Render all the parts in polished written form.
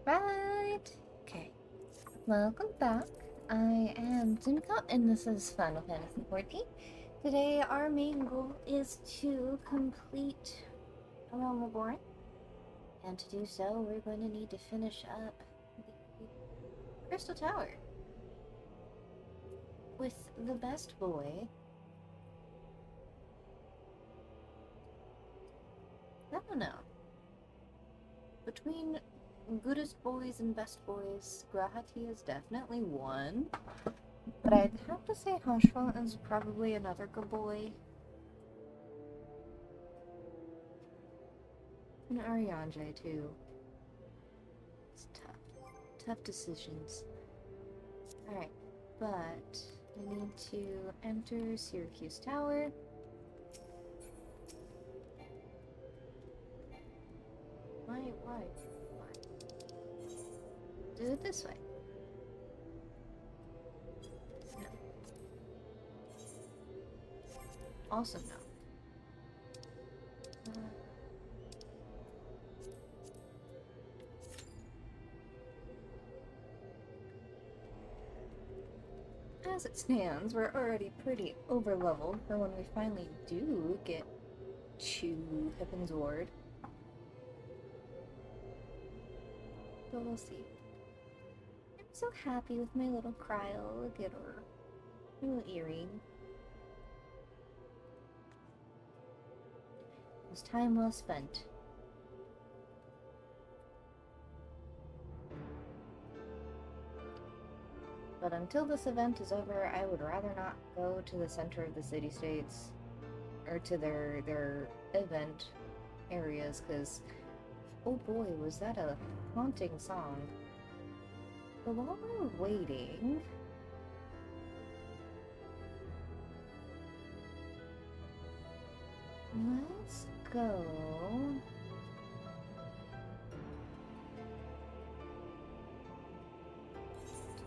Right. Okay. Welcome back. I am Zimka, and this is Final Fantasy XIV. Today, our main goal is to complete A Realm Reborn. And to do so, we're going to need to finish up the Crystal Tower with the best boy. I don't know. Between goodest boys and best boys, Grahati is definitely one. But I'd have to say Hashra is probably another good boy. And Arianje too. It's tough. Tough decisions. Alright, but I need to enter Syracuse Tower. Why? Do it this way. No. Also no. As it stands, we're already pretty over-leveled for when we finally do get to Heavensward. But we'll see. I'm so happy with my little cryo. Look at her. My little earring. It was time well spent. But until this event is over, I would rather not go to the center of the city-states or to their event areas, because oh boy, was that a haunting song. But while we're waiting, let's go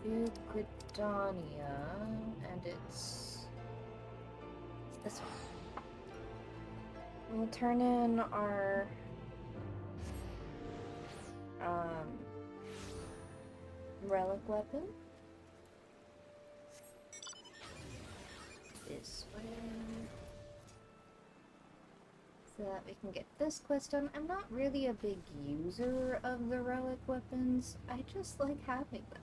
to Gridania, and it's this one. We'll turn in our relic weapon. This way. So that we can get this quest done. I'm not really a big user of the relic weapons. I just like having them.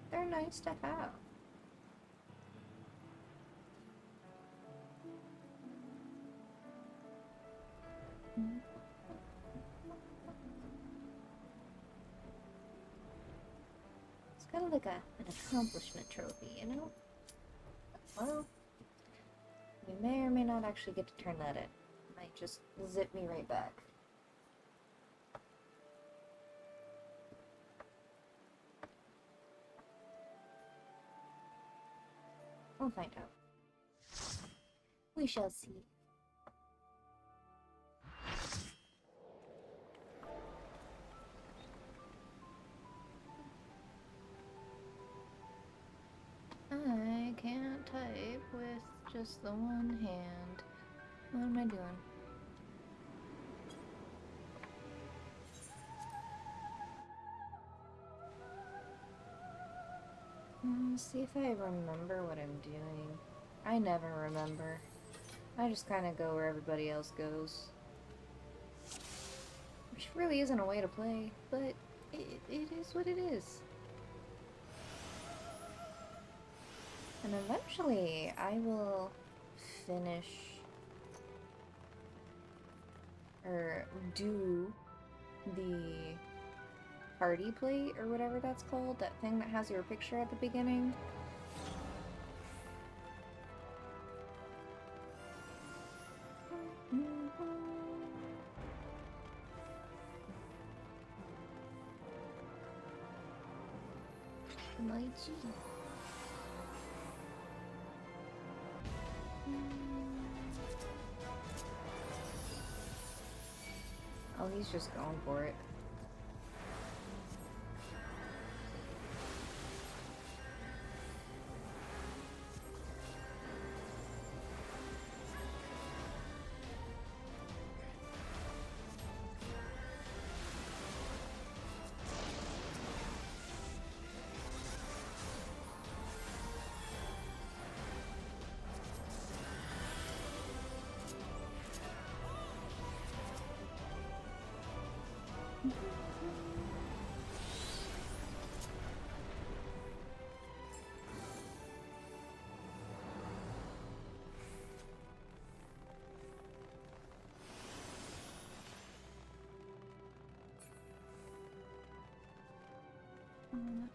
They're nice to have. It's kind of like an accomplishment trophy, you know? Well, we may or may not actually get to turn that in. It might just zip me right back. We'll find out. We shall see. I can't type with just the one hand. What am I doing? Let's see if I remember what I'm doing. I never remember. I just kind of go where everybody else goes. Which really isn't a way to play, but it is what it is. And eventually, I will finish or do the party plate or whatever that's called, that thing that has your picture at the beginning. Lychee. Oh, he's just going for it. Let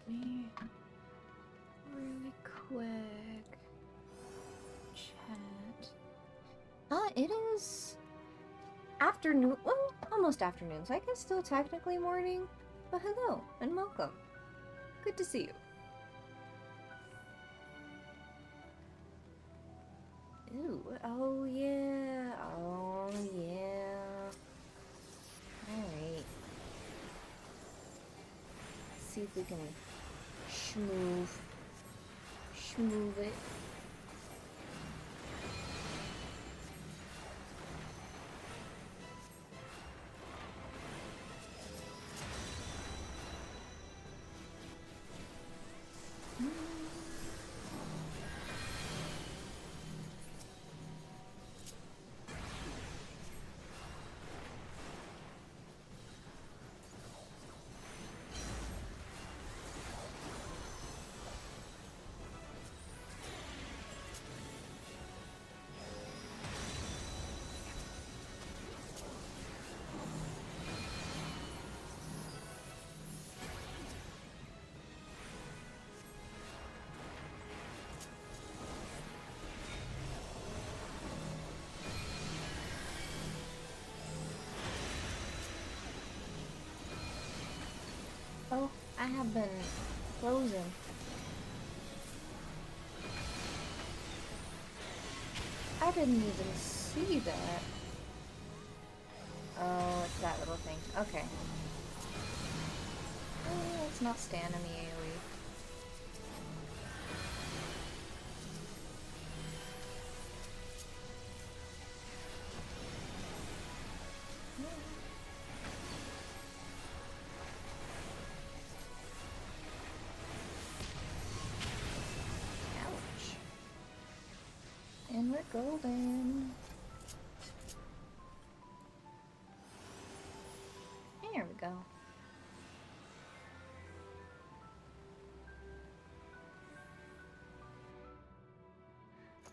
me really quick chat. It is afternoon. Well, almost afternoon, so I guess still technically morning. But hello and welcome. Good to see you. Ooh, oh yeah, oh yeah. Alright. See if we can schmoove it. Oh, I have been frozen. I didn't even see that. Oh, it's that little thing. Okay. Oh, it's not standing the AoE. And we're golden. There we go.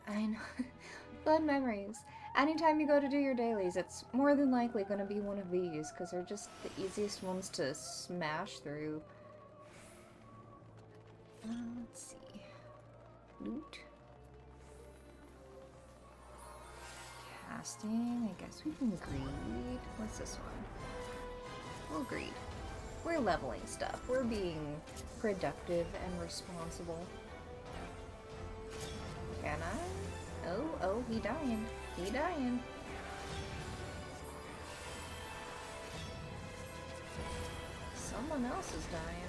I know. Fun memories. Anytime you go to do your dailies, it's more than likely going to be one of these, because they're just the easiest ones to smash through. Let's see. Loot. Casting. I guess we can greed. What's this one? We'll greed. We're leveling stuff. We're being productive and responsible. Can I? Oh, he dying. He dying. Someone else is dying.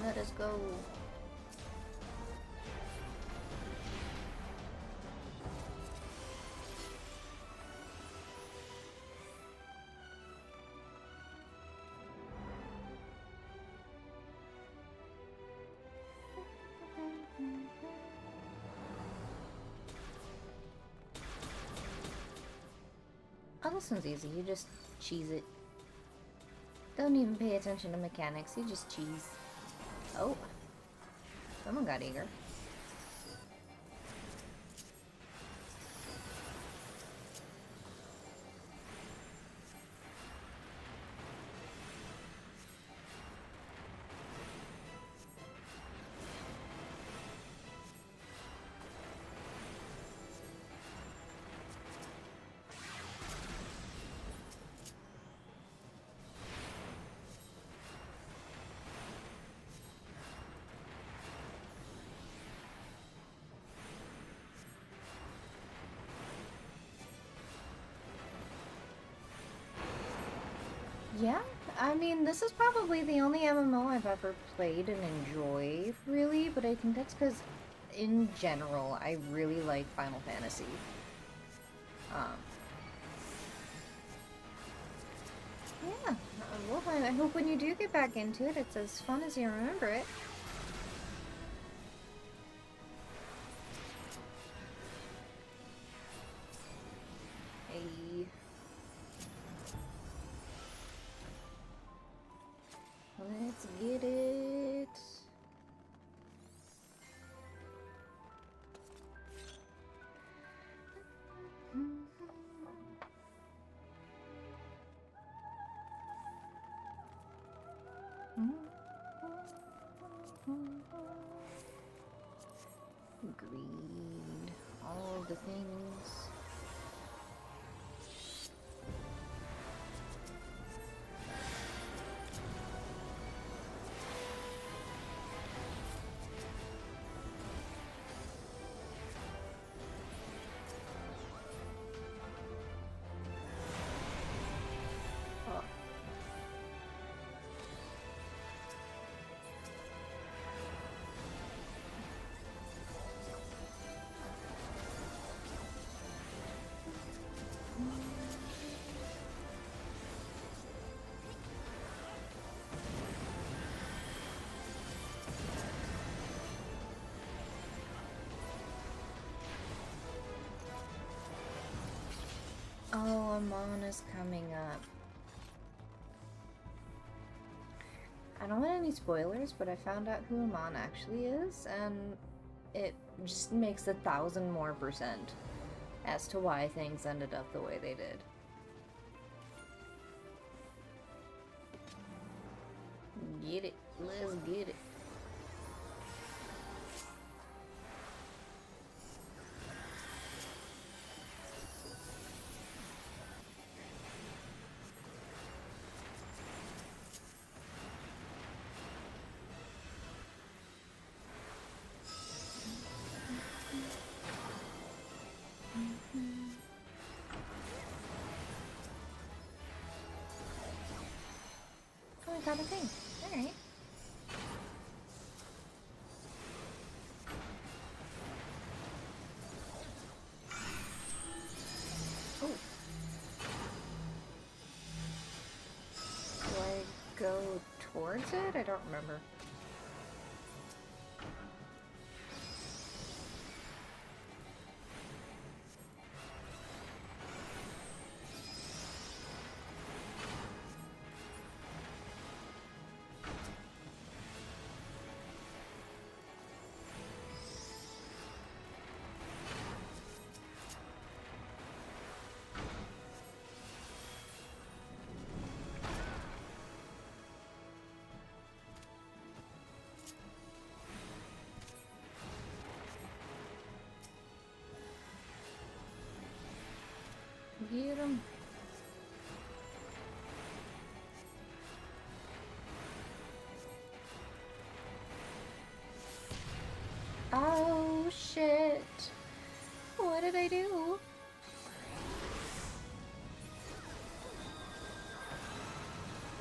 Let us go. Oh, this one's easy. You just cheese it. Don't even pay attention to mechanics. You just cheese. Oh. Someone got eager. Yeah, I mean, this is probably the only MMO I've ever played and enjoyed, really, but I think that's because, in general, I really like Final Fantasy. Yeah, well, I hope when you do get back into it, it's as fun as you remember it. Hey. Let's get it. Greed, all of the things. Oh, Amon is coming up. I don't want any spoilers, but I found out who Amon actually is, and it just makes 1,000 more % as to why things ended up the way they did. Get it. Let's get it. Oh, I got a thing. Alright. Oh. Do I go towards it? I don't remember. Get him. Oh, shit. What did I do?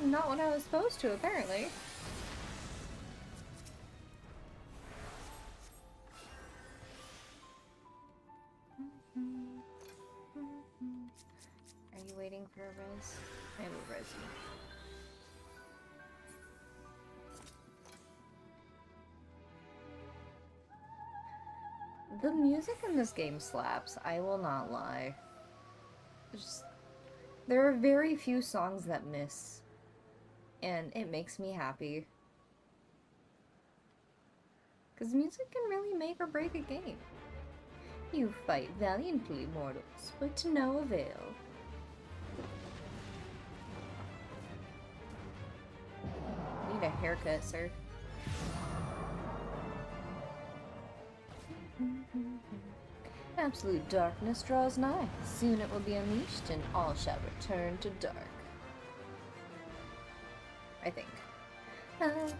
Not what I was supposed to, apparently. Are you waiting for a res? I will res you. The music in this game slaps, I will not lie. There are very few songs that miss, and it makes me happy. Because music can really make or break a game. You fight valiantly, mortals, but to no avail. Need a haircut, sir. Absolute darkness draws nigh. Soon it will be unleashed, and all shall return to dark. I think. Okay.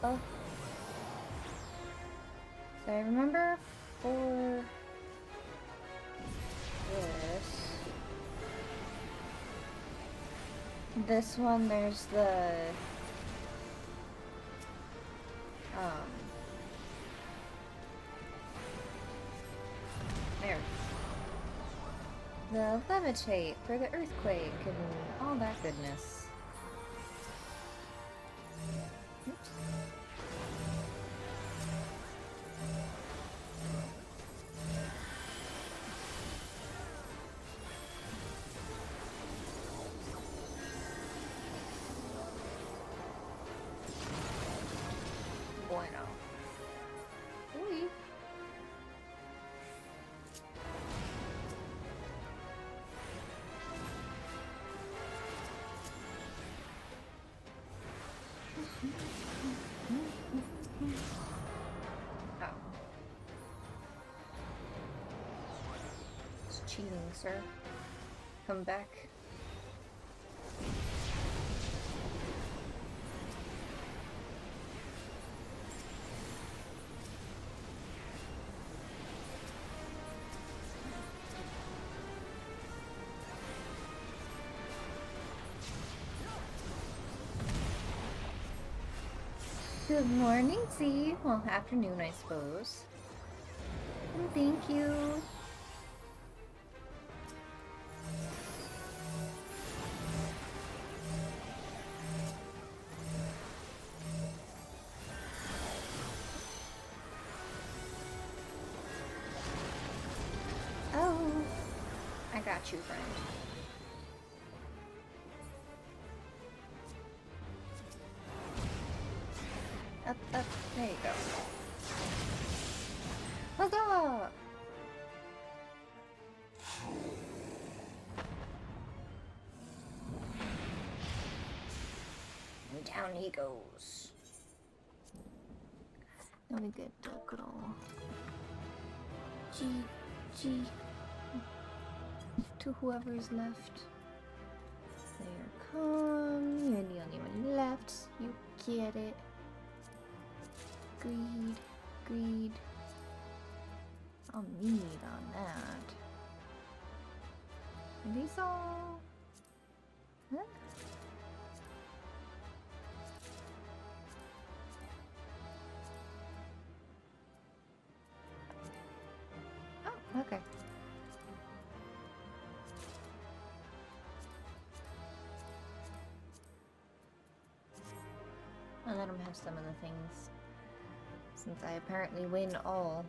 Oh. So I remember for this one, there's the there. The levitate for the earthquake and all that goodness. Oops. Bueno. Uy. Oh. It's cheating, sir. Come back. Good morning, Z. Well, afternoon, I suppose. And thank you. Oh, I got you, friend. Up, up, there you go. Huzzah! And down he goes. Then we get the good old G to whoever's left. There come. You're the only one left. You get it. Greed, greed. I'll need on that. Are these all? Huh? Oh, okay. I'll let him have some of the things, since I apparently win all.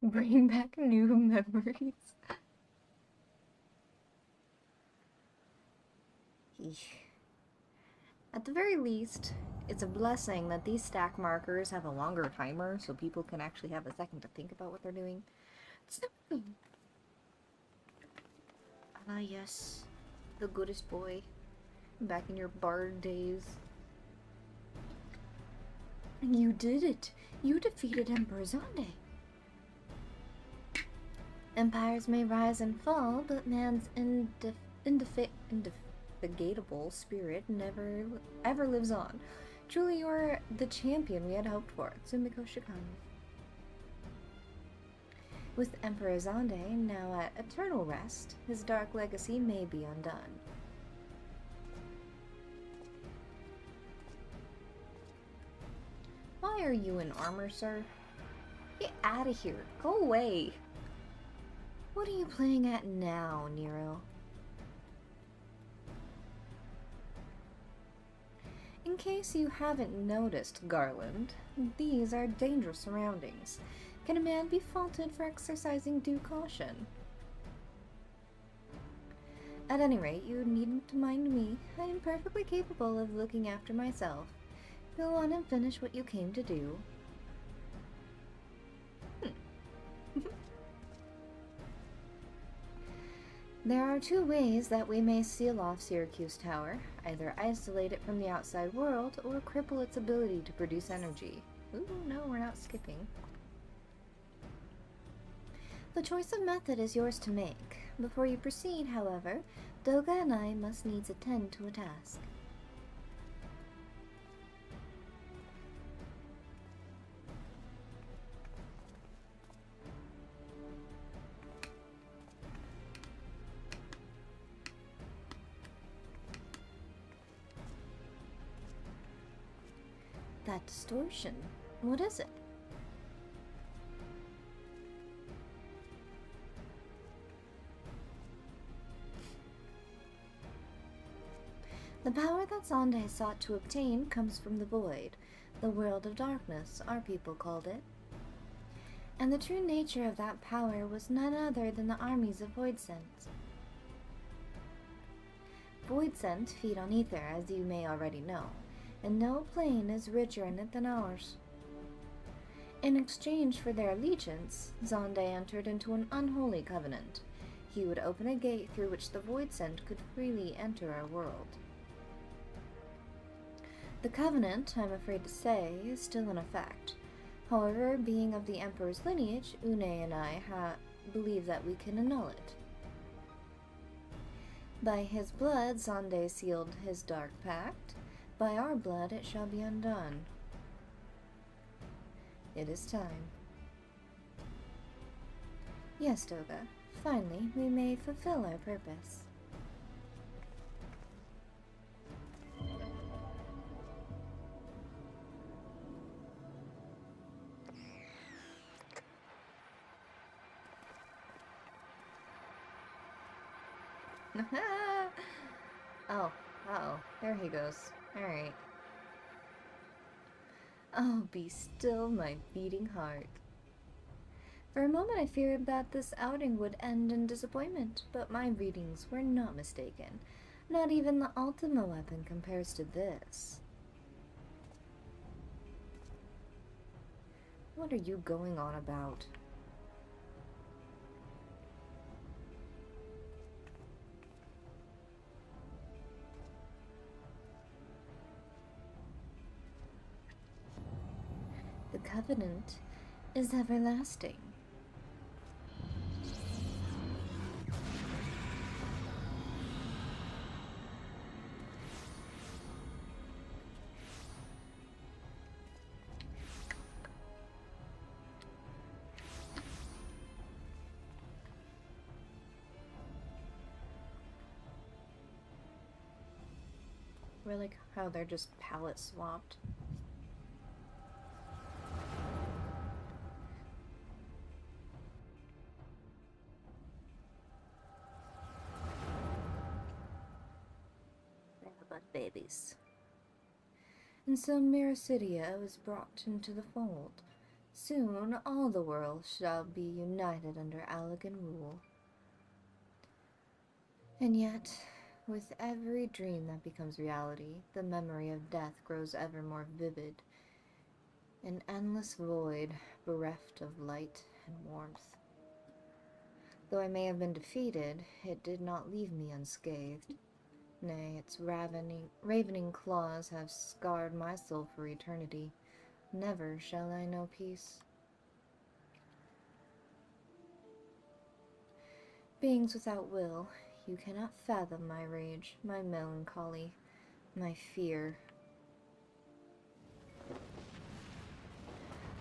Bring back new memories. At the very least, it's a blessing that these stack markers have a longer timer, so people can actually have a second to think about what they're doing. Ah yes, the goodest boy. Back in your bard days. You did it! You defeated Emperor Zonde! Empires may rise and fall, but man's indefatigable spirit never ever lives on. Truly, you are the champion we had hoped for, Tsumiko Shikami. With Emperor Zonde now at eternal rest, his dark legacy may be undone. Why are you in armor, sir? Get out of here. Go away. What are you playing at now, Nero? In case you haven't noticed, Garland, these are dangerous surroundings. Can a man be faulted for exercising due caution? At any rate, you needn't mind me. I am perfectly capable of looking after myself. Go on and finish what you came to do. There are two ways that we may seal off Syracuse Tower. Either isolate it from the outside world, or cripple its ability to produce energy. Ooh, no, we're not skipping. The choice of method is yours to make. Before you proceed, however, Doga and I must needs attend to a task. That distortion, what is it? The power that Zonde sought to obtain comes from the void, the world of darkness, our people called it. And the true nature of that power was none other than the armies of Voidsent. Voidsent feed on ether, as you may already know, and no plane is richer in it than ours. In exchange for their allegiance, Zonde entered into an unholy covenant. He would open a gate through which the Voidsent could freely enter our world. The covenant, I'm afraid to say, is still in effect. However, being of the Emperor's lineage, Une and I believe that we can annul it. By his blood, Zonde sealed his dark pact. By our blood, it shall be undone. It is time. Yes, Doga. Finally, we may fulfill our purpose. Oh, there he goes. Alright. Oh, be still, my beating heart. For a moment I feared that this outing would end in disappointment, but my readings were not mistaken. Not even the Ultima weapon compares to this. What are you going on about? The covenant is everlasting. Or like how they're just palette swapped. But babies. And so Miracidia was brought into the fold. Soon all the world shall be united under Allegan rule. And yet, with every dream that becomes reality, the memory of death grows ever more vivid. An endless void, bereft of light and warmth. Though I may have been defeated, it did not leave me unscathed. Nay, its ravening claws have scarred my soul for eternity. Never shall I know peace. Beings without will, you cannot fathom my rage, my melancholy, my fear.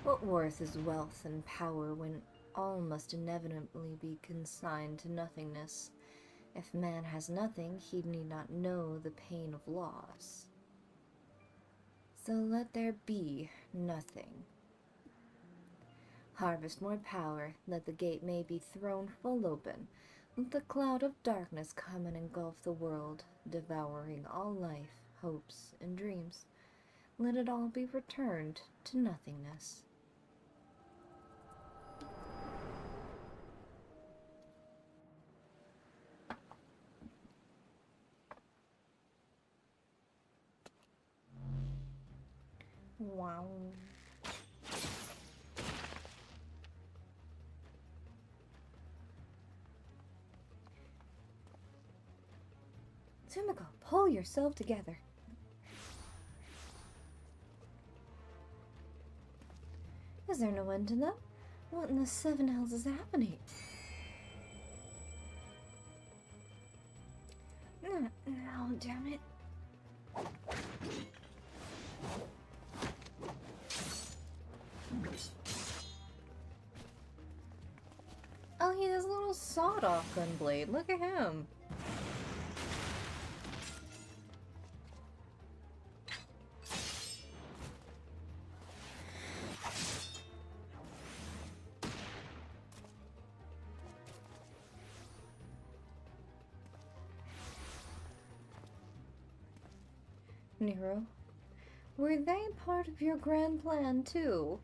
What worth is wealth and power when all must inevitably be consigned to nothingness? If man has nothing, he need not know the pain of loss. So let there be nothing. Harvest more power, let the gate may be thrown full open. Let the cloud of darkness come and engulf the world, devouring all life, hopes, and dreams. Let it all be returned to nothingness. Wow. Sumiko, pull yourself together. Is there no end to them? What in the seven hells is happening? Oh, damn it. Oh, he has a little sawed-off gun blade. Look at him. Nero, were they part of your grand plan, too?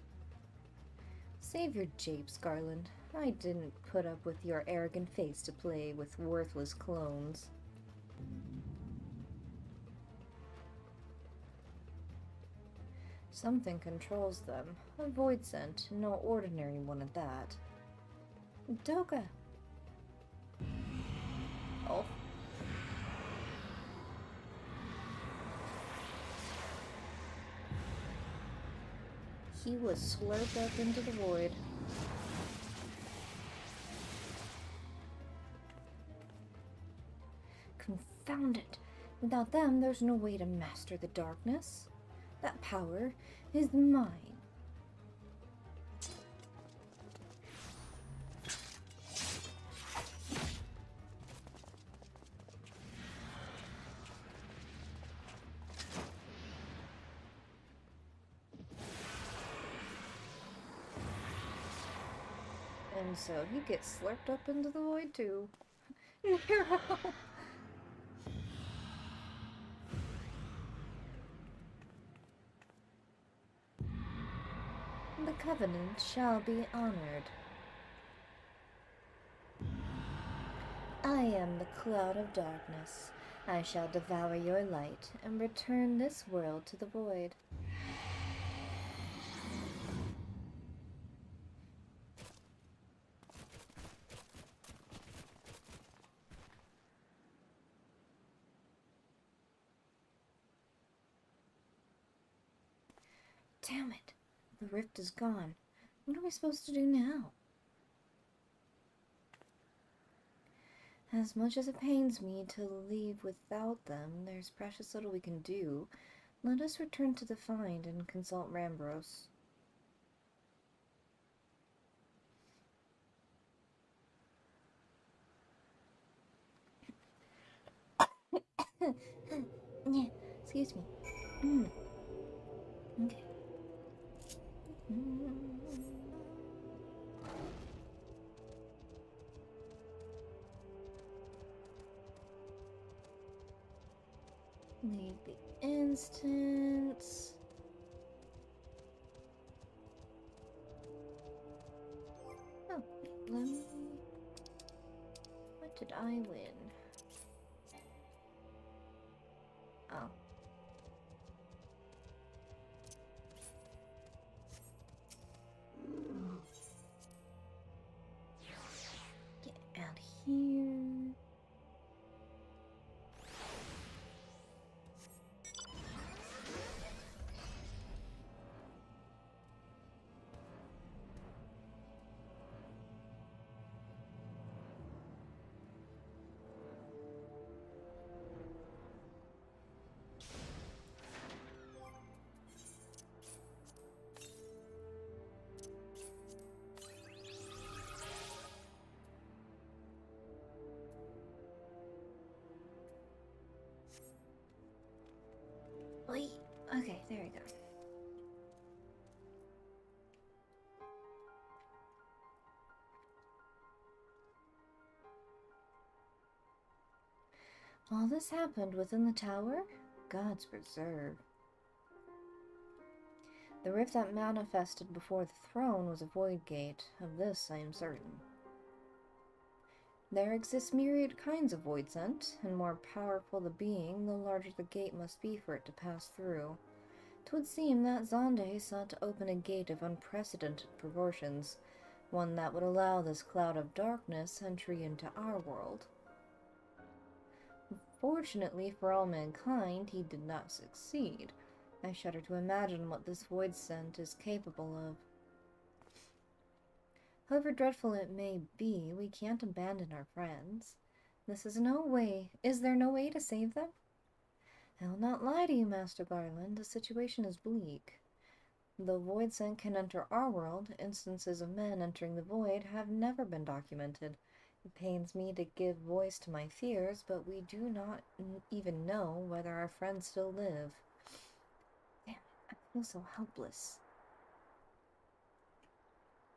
Save your japes, Garland. I didn't put up with your arrogant face to play with worthless clones. Something controls them. A void scent, no ordinary one at that. Doga! Oh. He was slurped up into the void. Confound it! Without them, there's no way to master the darkness. That power is mine. And so he gets slurped up into the void too. Nero! The covenant shall be honored. I am the cloud of darkness. I shall devour your light and return this world to the void. Damn it! The rift is gone. What are we supposed to do now? As much as it pains me to leave without them, there's precious little we can do. Let us return to the Find and consult Rambros. Yeah, excuse me. Okay. Leave the instance. Oh, let me... What did I win? Oh. Get out here. Wait. Okay, there we go. All this happened within the tower? Gods preserve. The rift that manifested before the throne was a void gate. Of this I am certain. There exist myriad kinds of void scent, and more powerful the being, the larger the gate must be for it to pass through. 'Twould seem that Zonde sought to open a gate of unprecedented proportions, one that would allow this cloud of darkness entry into our world. Fortunately for all mankind, he did not succeed. I shudder to imagine what this void scent is capable of. However dreadful it may be, we can't abandon our friends. Is there no way to save them? I'll not lie to you, Master Garland, the situation is bleak. Though Void Scent can enter our world, instances of men entering the Void have never been documented. It pains me to give voice to my fears, but we do not even know whether our friends still live. Damn it, I feel so helpless.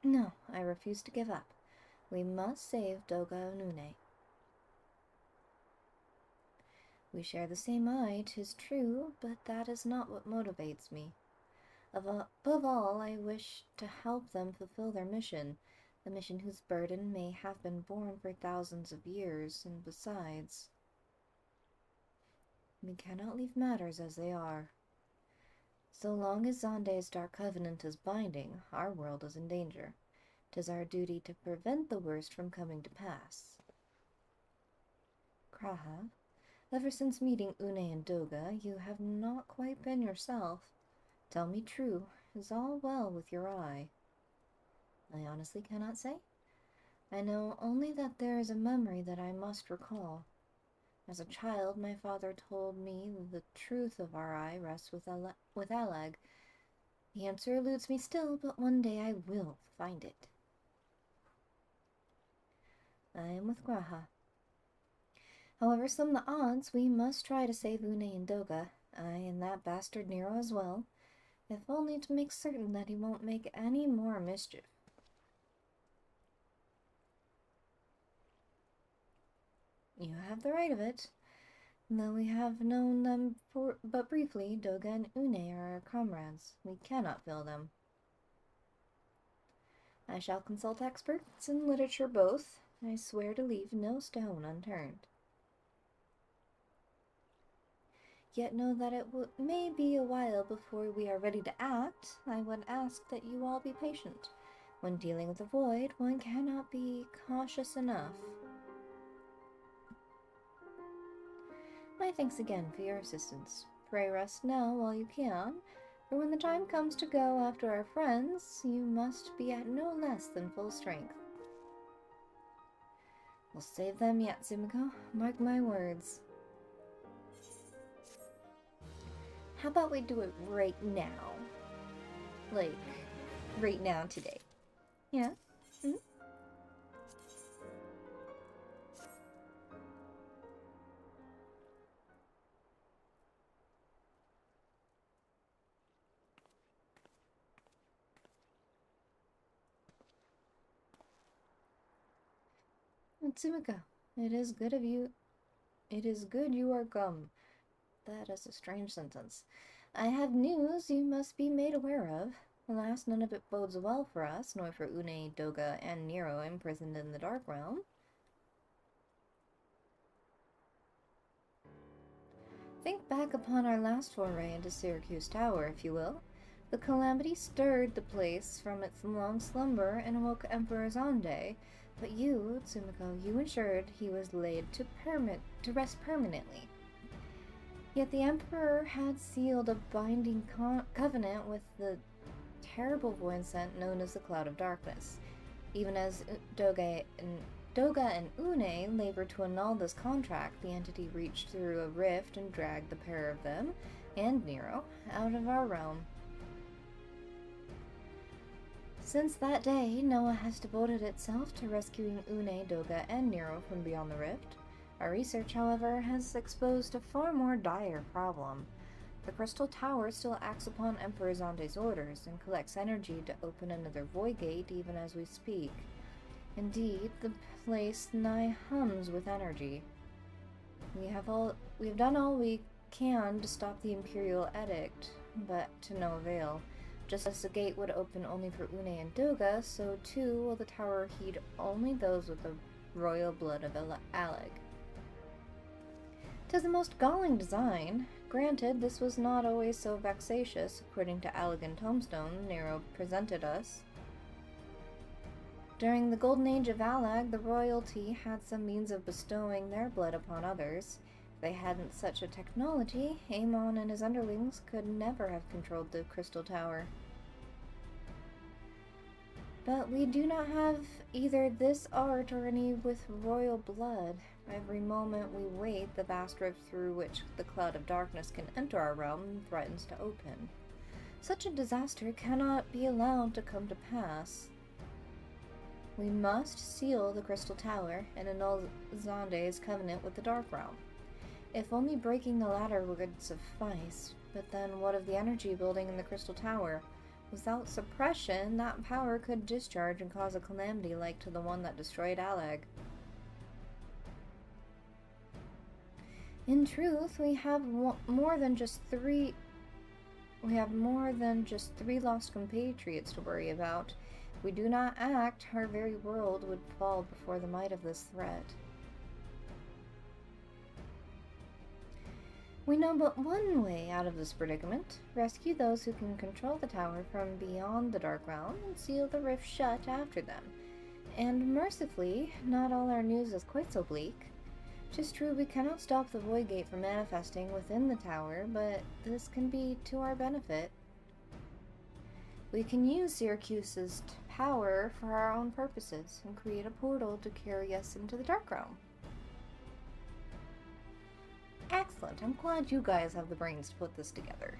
No, I refuse to give up. We must save Doga and Une. We share the same eye, 'tis true, but that is not what motivates me. Above all, I wish to help them fulfill their mission, a mission whose burden may have been borne for thousands of years, and besides, we cannot leave matters as they are. So long as Zonde's Dark Covenant is binding, our world is in danger. 'Tis our duty to prevent the worst from coming to pass. Kraha, ever since meeting Une and Doga, you have not quite been yourself. Tell me true, is all well with your eye? I honestly cannot say. I know only that there is a memory that I must recall. As a child, my father told me the truth of our eye rests with Alag. The answer eludes me still, but one day I will find it. I am with Graha. However slim the odds, we must try to save Une and Doga, I and that bastard Nero as well, if only to make certain that he won't make any more mischief. You have the right of it. Though we have known them but briefly, Doga and Une are our comrades. We cannot fail them. I shall consult experts in literature both. I swear to leave no stone unturned. Yet know that it may be a while before we are ready to act. I would ask that you all be patient. When dealing with the Void, one cannot be cautious enough. My thanks again for your assistance. Pray rest now while you can, for when the time comes to go after our friends, you must be at no less than full strength. We'll save them yet, Sumiko. Mark my words. How about we do it right now? Like, right now today. Yeah? Mm-hmm. Sumiko, it is good of you. It is good you are come. That is a strange sentence. I have news you must be made aware of. Alas, none of it bodes well for us, nor for Une, Doga, and Nero imprisoned in the Dark Realm. Think back upon our last foray into Syracuse Tower, if you will. The calamity stirred the place from its long slumber and awoke Emperor Zonde, but you, Tsumiko, you ensured he was laid to rest permanently. Yet the Emperor had sealed a binding covenant with the terrible void scent known as the Cloud of Darkness. Even as Doga and Une labored to annul this contract, the entity reached through a rift and dragged the pair of them, and Nero, out of our realm. Since that day, Noah has devoted itself to rescuing Une, Doga, and Nero from beyond the rift. Our research, however, has exposed a far more dire problem. The Crystal Tower still acts upon Emperor Zonde's orders and collects energy to open another void gate even as we speak. Indeed, the place nigh hums with energy. We have done all we can to stop the Imperial Edict, but to no avail. Just as the gate would open only for Une and Doga, so too will the tower heed only those with the royal blood of Alag. 'Tis a most galling design. Granted, this was not always so vexatious, according to Allegan Tombstone Nero presented us. During the Golden Age of Alag, the royalty had some means of bestowing their blood upon others. If they hadn't such a technology, Amon and his underlings could never have controlled the Crystal Tower. But we do not have either this art or any with royal blood. Every moment we wait, the vast rift through which the cloud of darkness can enter our realm threatens to open. Such a disaster cannot be allowed to come to pass. We must seal the Crystal Tower and annul Zande's covenant with the Dark Realm. If only breaking the latter would suffice, but then what of the energy building in the Crystal Tower? Without suppression, that power could discharge and cause a calamity like to the one that destroyed Alag. In truth, we have more than just three lost compatriots to worry about. If we do not act, our very world would fall before the might of this threat. We know but one way out of this predicament. Rescue those who can control the tower from beyond the Dark Realm and seal the rift shut after them. And mercifully, not all our news is quite so bleak. 'Tis true we cannot stop the Void Gate from manifesting within the tower, but this can be to our benefit. We can use Syracuse's power for our own purposes and create a portal to carry us into the Dark Realm. Excellent. I'm glad you guys have the brains to put this together,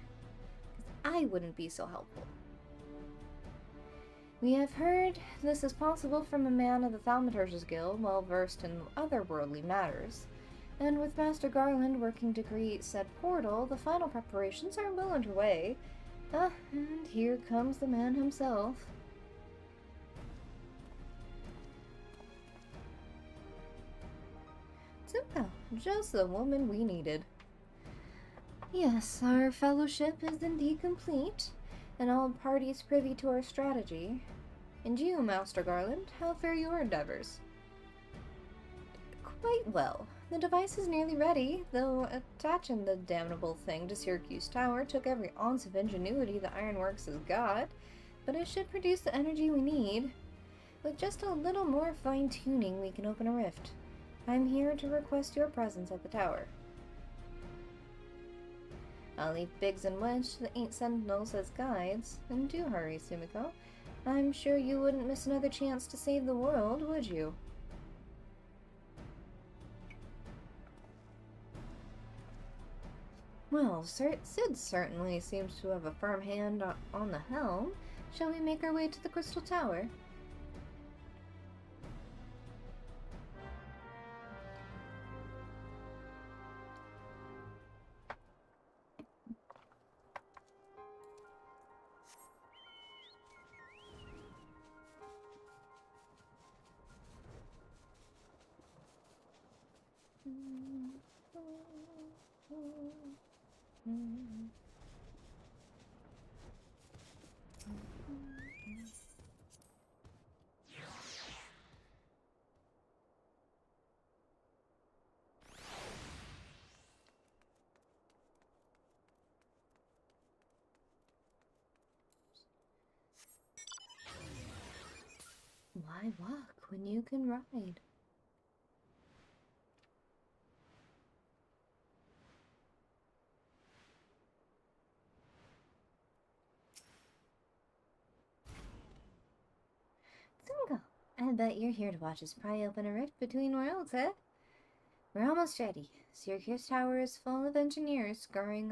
because I wouldn't be so helpful. We have heard this is possible from a man of the Thaumaturge's Guild, well versed in otherworldly matters, and with Master Garland working to create said portal, the final preparations are well underway. And here comes the man himself. Simka, just the woman we needed. Yes, our fellowship is indeed complete, and all parties privy to our strategy. And you, Master Garland, how fare your endeavors? Quite well. The device is nearly ready, though attaching the damnable thing to Syracuse Tower took every ounce of ingenuity the Ironworks has got, but it should produce the energy we need. With just a little more fine-tuning, we can open a rift. I'm here to request your presence at the tower. I'll leave Biggs and Wedge to the 8 Sentinels as guides, and do hurry, Sumiko. I'm sure you wouldn't miss another chance to save the world, would you? Well, Sid certainly seems to have a firm hand on the helm. Shall we make our way to the Crystal Tower? Why walk when you can ride? Single, I bet you're here to watch us pry open a rift between worlds, eh? We're almost ready. Syracuse Tower is full of engineers scurrying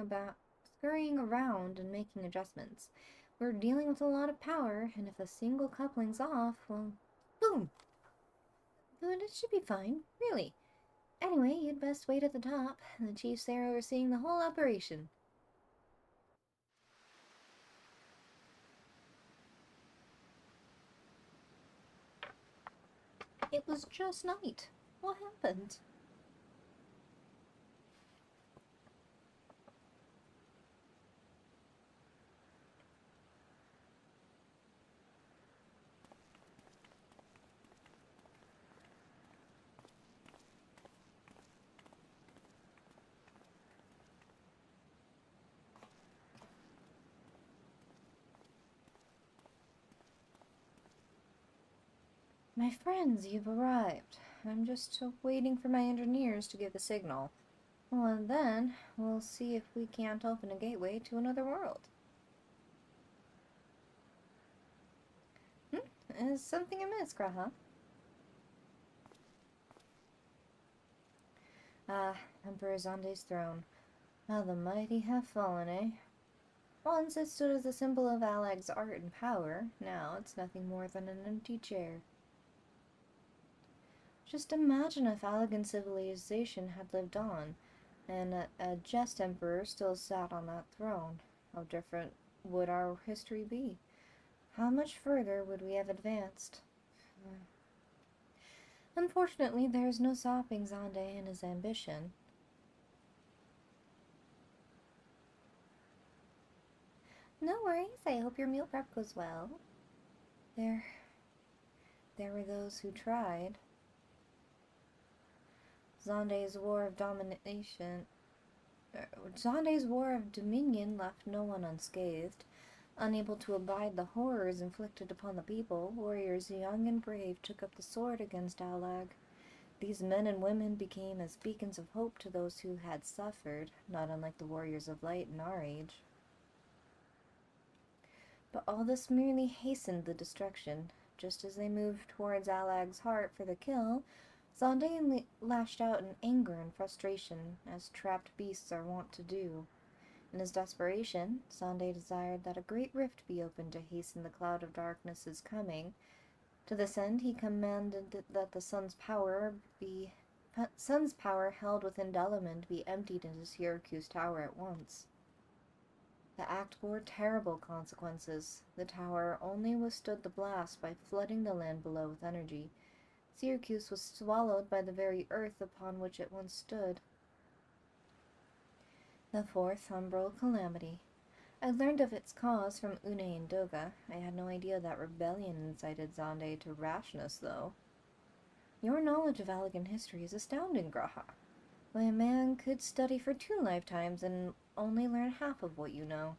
around and making adjustments. We're dealing with a lot of power, and if a single coupling's off, well, boom! But it should be fine, really. Anyway, you'd best wait at the top. The chief's there overseeing the whole operation. It was just night. What happened? My friends, you've arrived. I'm just waiting for my engineers to give the signal. Well, and then we'll see if we can't open a gateway to another world. Is something amiss, Graha? Ah, Emperor Zonde's throne. How the mighty have fallen, eh? Once it stood as a symbol of Alag's art and power. Now it's nothing more than an empty chair. Just imagine if Alagan civilization had lived on, and a just emperor still sat on that throne. How different would our history be? How much further would we have advanced? Unfortunately, there is no stopping Zonde in his ambition. No worries, I hope your meal prep goes well. There were those who tried. Zonde's war of dominion left no one unscathed. Unable to abide the horrors inflicted upon the people, warriors young and brave took up the sword against Alag. These men and women became as beacons of hope to those who had suffered, not unlike the warriors of light in our age. But all this merely hastened the destruction. Just as they moved towards Alag's heart for the kill, Zonde lashed out in anger and frustration, as trapped beasts are wont to do. In his desperation, Zonde desired that a great rift be opened to hasten the cloud of darkness's coming. To this end, he commanded that the sun's power held within Delamond be emptied into Syracuse Tower at once. The act bore terrible consequences. The tower only withstood the blast by flooding the land below with energy. Syracuse was swallowed by the very earth upon which it once stood. The fourth umbral calamity. I learned of its cause from Une and Doga. I had no idea that rebellion incited Zonde to rashness, though. Your knowledge of Alagan history is astounding, Graha. Why, a man could study for 2 lifetimes and only learn half of what you know.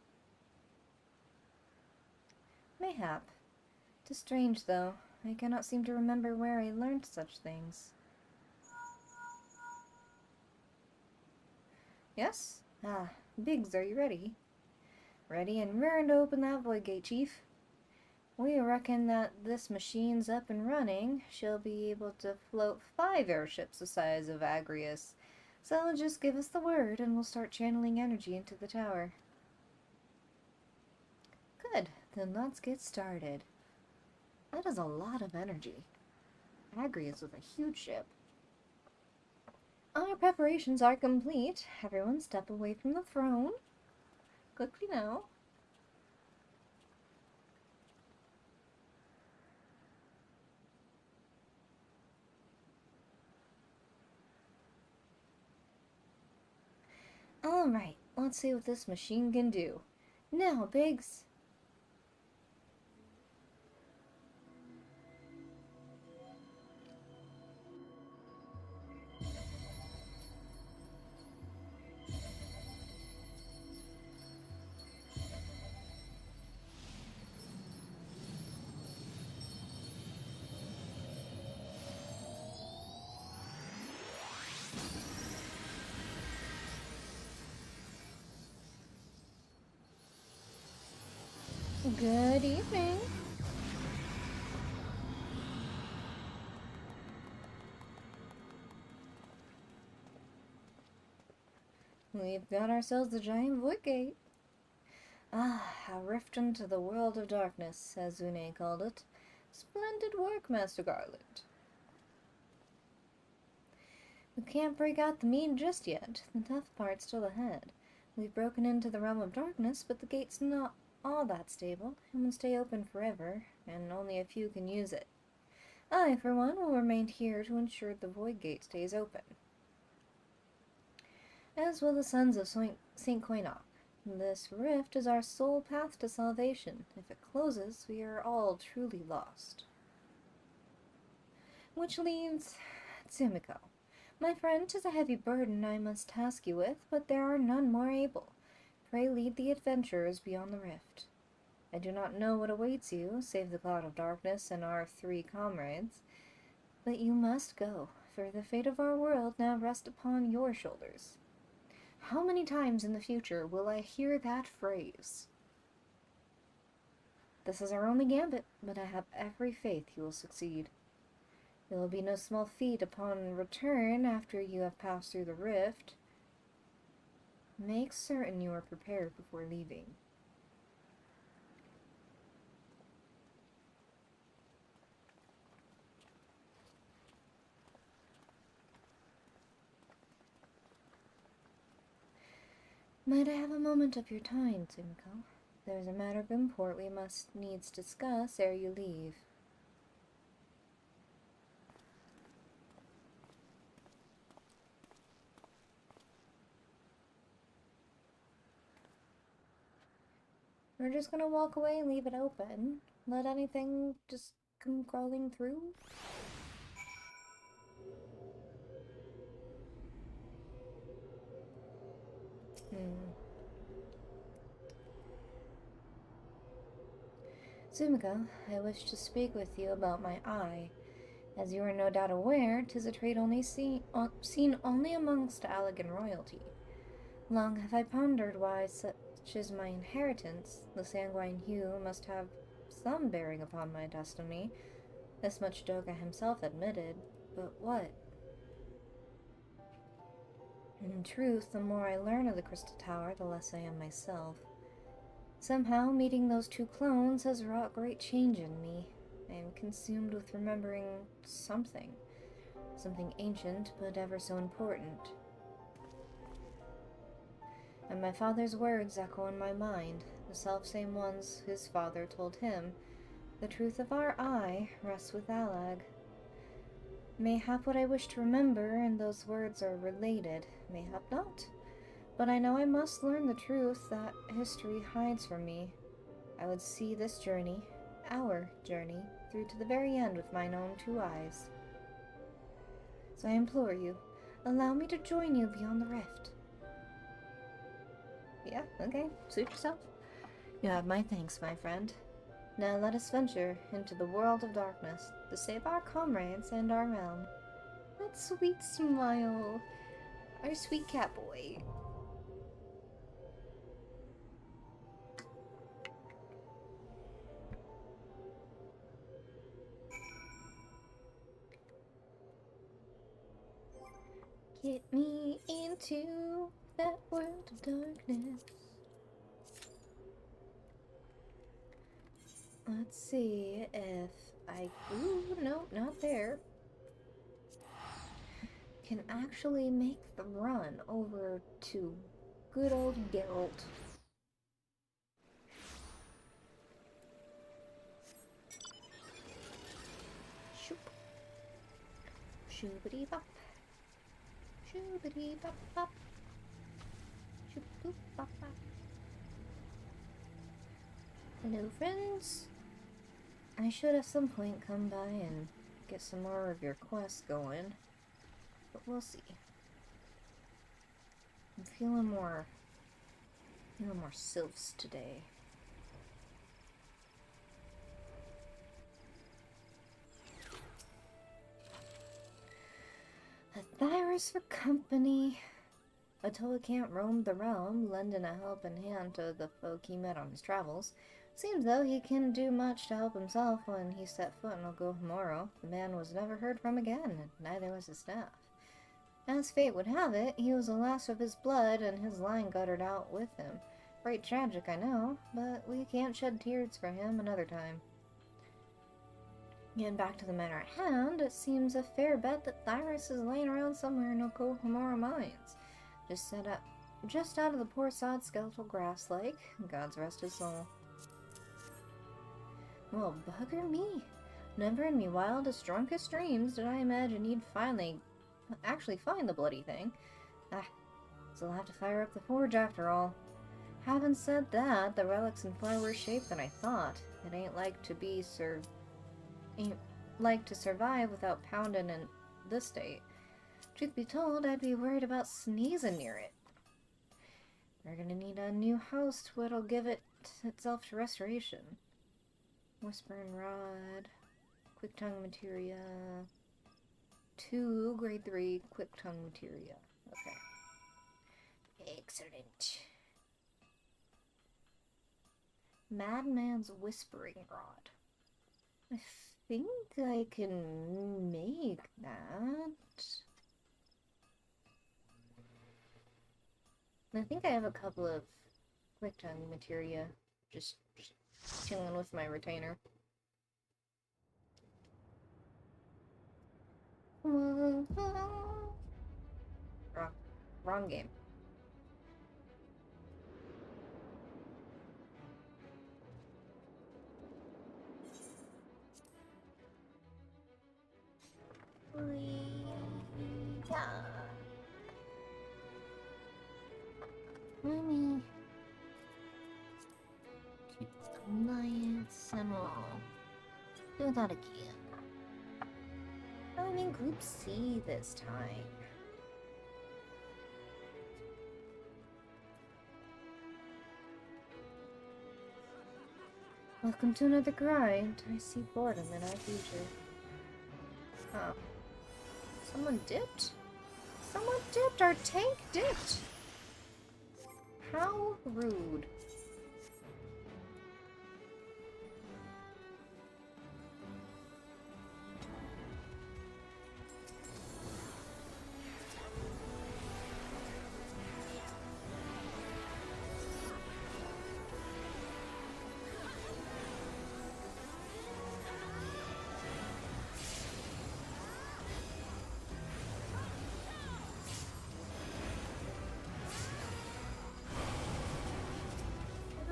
Mayhap. 'Tis strange, though. I cannot seem to remember where I learned such things. Yes? Ah, Biggs, are you ready? Ready and raring to open that void gate, Chief. We reckon that this machine's up and running. She'll be able to float 5 airships the size of Agrius. So just give us the word and we'll start channeling energy into the tower. Good, then let's get started. That is a lot of energy. Agrius was a huge ship. Our preparations are complete. Everyone step away from the throne. Quickly now. Alright, let's see what this machine can do. Now, Biggs. Good evening. We've got ourselves the giant void gate. Ah, a rift into the world of darkness, as Une called it. Splendid work, Master Garland. We can't break out the mean just yet. The tough part's still ahead. We've broken into the realm of darkness, but the gate's not all that stable. It won't stay open forever, and only a few can use it. I, for one, will remain here to ensure the void gate stays open. As will the sons of St. Coinoc. This rift is our sole path to salvation. If it closes, we are all truly lost. Which leaves Tsumiko. My friend, 'tis a heavy burden I must task you with, but there are none more able. Pray lead the adventurers beyond the rift. I do not know what awaits you, save the cloud of darkness and our 3 comrades. But you must go, for the fate of our world now rests upon your shoulders. How many times in the future will I hear that phrase? This is our only gambit, but I have every faith you will succeed. It will be no small feat upon return after you have passed through the rift. Make certain you are prepared before leaving. Might I have a moment of your time, Tsumiko? There's a matter of import we must needs discuss ere you leave. We're just gonna walk away and leave it open. Let anything just come crawling through. Tsumiko, I wish to speak with you about my eye. As you are no doubt aware, 'tis a trait only seen only amongst Allegan royalty. Long have I pondered why such is my inheritance. The sanguine hue must have some bearing upon my destiny. This much Doga himself admitted. But what? In truth, the more I learn of the Crystal Tower, the less I am myself. Somehow, meeting those two clones has wrought great change in me. I am consumed with remembering something. Something ancient, but ever so important. And my father's words echo in my mind, the selfsame ones his father told him. The truth of our eye rests with Allag. Mayhap what I wish to remember and those words are related, mayhap not. But I know I must learn the truth that history hides from me. I would see this journey, our journey, through to the very end with mine own two eyes. So I implore you, allow me to join you beyond the rift. Yeah, okay, suit yourself. You have my thanks, my friend. Now let us venture into the world of darkness to save our comrades and our realm. That sweet smile. Our sweet cat boy. Get me into that world of darkness. Let's see if I... Ooh, no, not there. Can actually make the run over to good old Geralt. Shoop. Shoobity bop. Shoobity bop bop. Shoop boop bop bop. Hello, friends. I should at some point come by and get some more of your quests going, but we'll see. I'm feeling more sylphs today. A Thyrus for company. Atoa can't roam the realm, lending a helping hand to the folk he met on his travels. Seems though he couldn't do much to help himself when he set foot in Ogohomoro. The man was never heard from again, and neither was his staff. As fate would have it, he was the last of his blood, and his line guttered out with him. Right tragic, I know, but we can't shed tears for him another time. Getting back to the matter at hand, it seems a fair bet that Thyrus is laying around somewhere in Ogohomoro mines. Just out of the poor sod skeletal grass lake. God's rest his soul. Well, bugger me. Never in me wildest, drunkest dreams did I imagine he'd actually find the bloody thing. So I'll have to fire up the forge after all. Having said that, the relic's in far worse shape than I thought. It ain't like to survive without pounding in this state. Truth be told, I'd be worried about sneezing near it. We're gonna need a new host what'll give itself to restoration. Whispering Rod, Quick Tongue Materia, 2 grade 3 Quick Tongue Materia. Okay. Excellent. Madman's Whispering Rod. I think I can make that. I think I have a couple of quick tongue materia just chilling with my retainer. Wrong game. Let me Alliance and all. Do that again. I'm in Group C this time. Welcome to another grind. I see boredom in our future. Huh. Someone dipped? Someone dipped! Our tank dipped! How rude.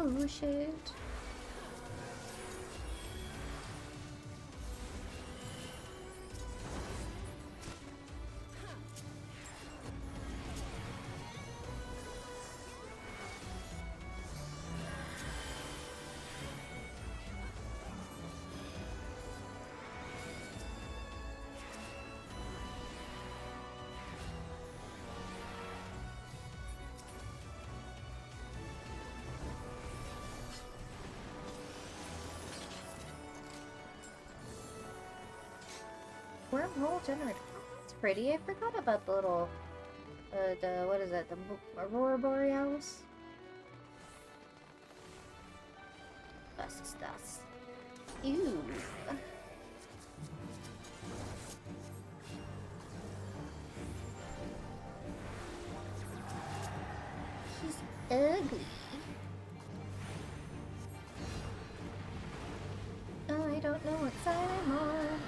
Oh shit. Wormhole generator. Oh, that's pretty. I forgot about the little, what is that? The Aurora Borealis? Was ist das? Ew. She's ugly. I don't know what side I'm on.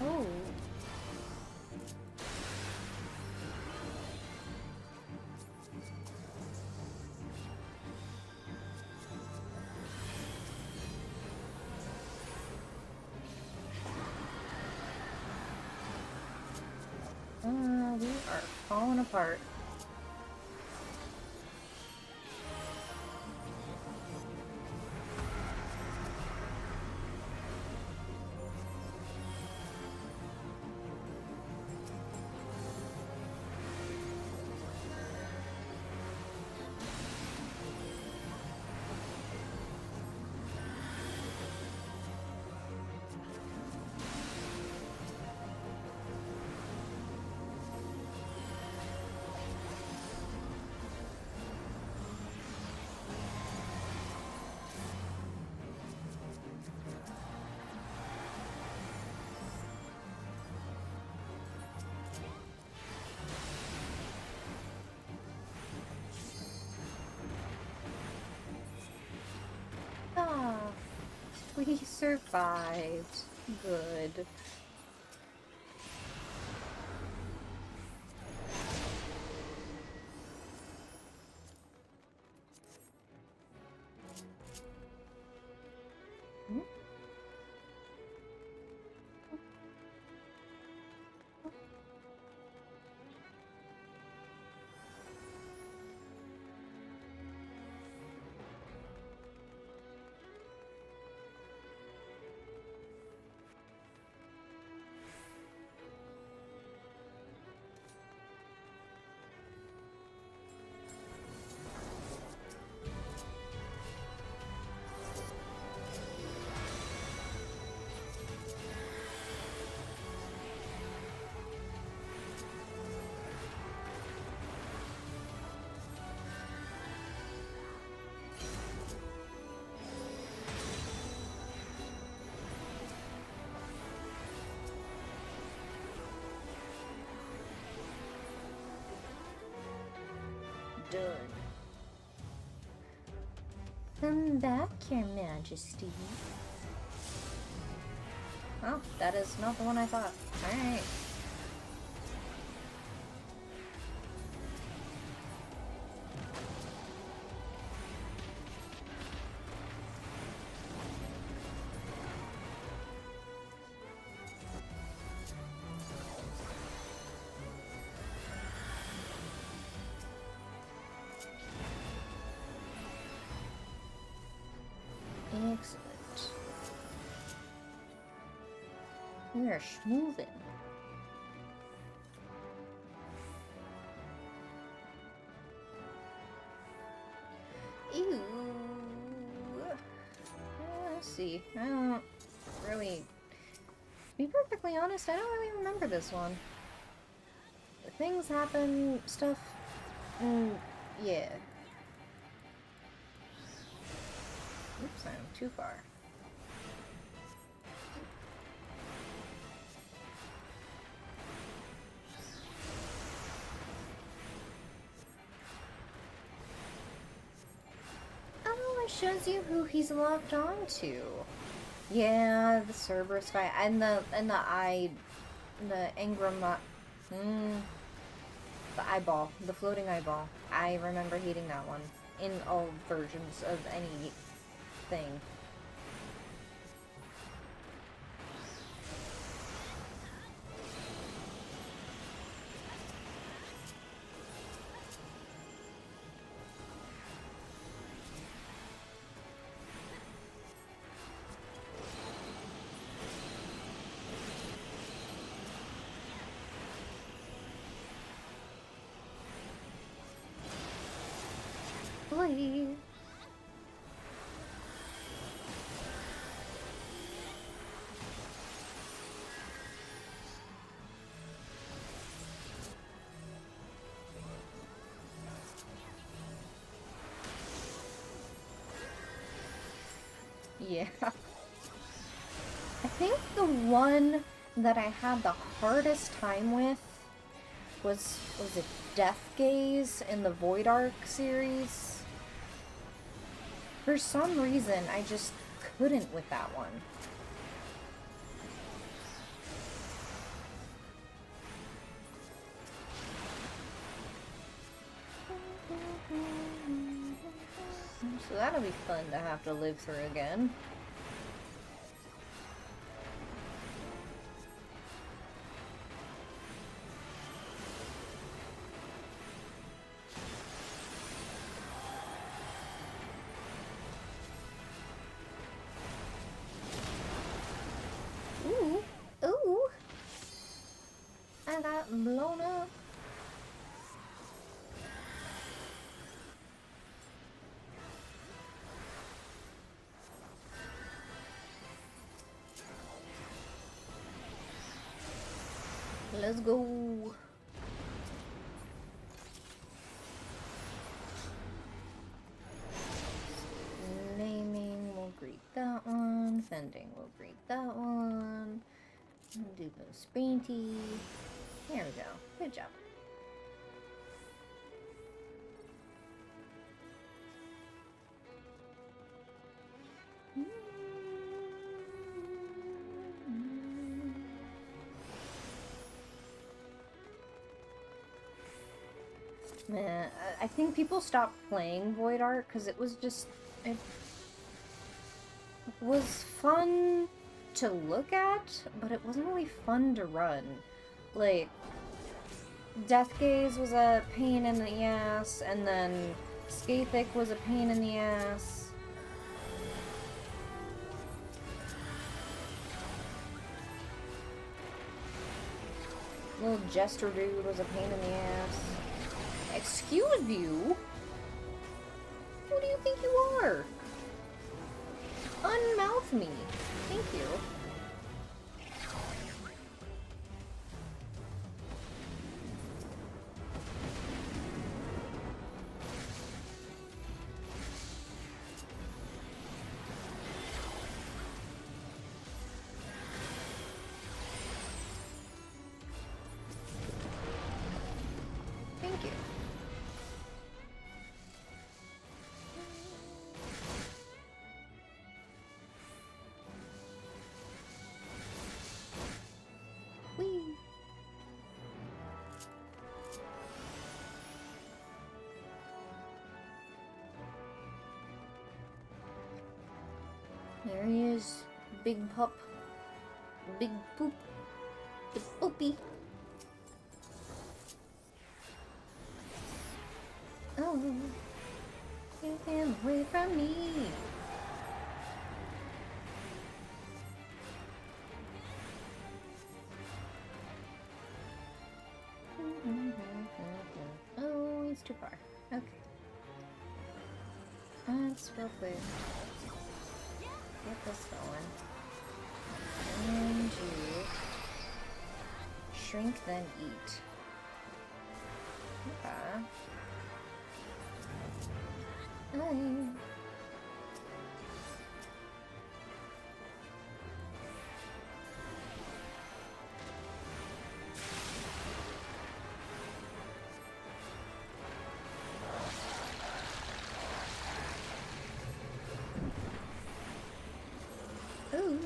Oh. We are falling apart. Ah, we survived. Good. lord. Come back, Your Majesty. Oh, that is not the one I thought. Alright. Excellent. We are moving. Ew. Let's see. I don't really... To be perfectly honest, I don't really remember this one. Things happen, stuff... yeah. Oops, I'm too far. Oh, it shows you who he's locked on to. Yeah, the Cerberus guy and the Engram, the eyeball, the floating eyeball. I remember hating that one in all versions of anything. Boy. Yeah. I think the one that I had the hardest time with was it Death Gaze in the Void Arc series? For some reason, I just couldn't with that one. So that'll be fun to have to live through again. Ooh, ooh! I got blown up. Let's go. Naming will greet that one. Fending will greet that one. Do the sprinty. There we go. Good job. Man, I think people stopped playing Void Art because it was just... It was fun to look at, but it wasn't really fun to run. Like, Death Gaze was a pain in the ass, and then Skathic was a pain in the ass. Little Jester dude was a pain in the ass. Excuse you? Who do you think you are? Unmouth me. Thank you. Thank you. There he is. Big pup. Big poop. The poopy. Oh. Get him away from me. Oh, he's too far. Okay. Let's real quick get this going. And you shrink then eat. Okay. Hi. Ooh.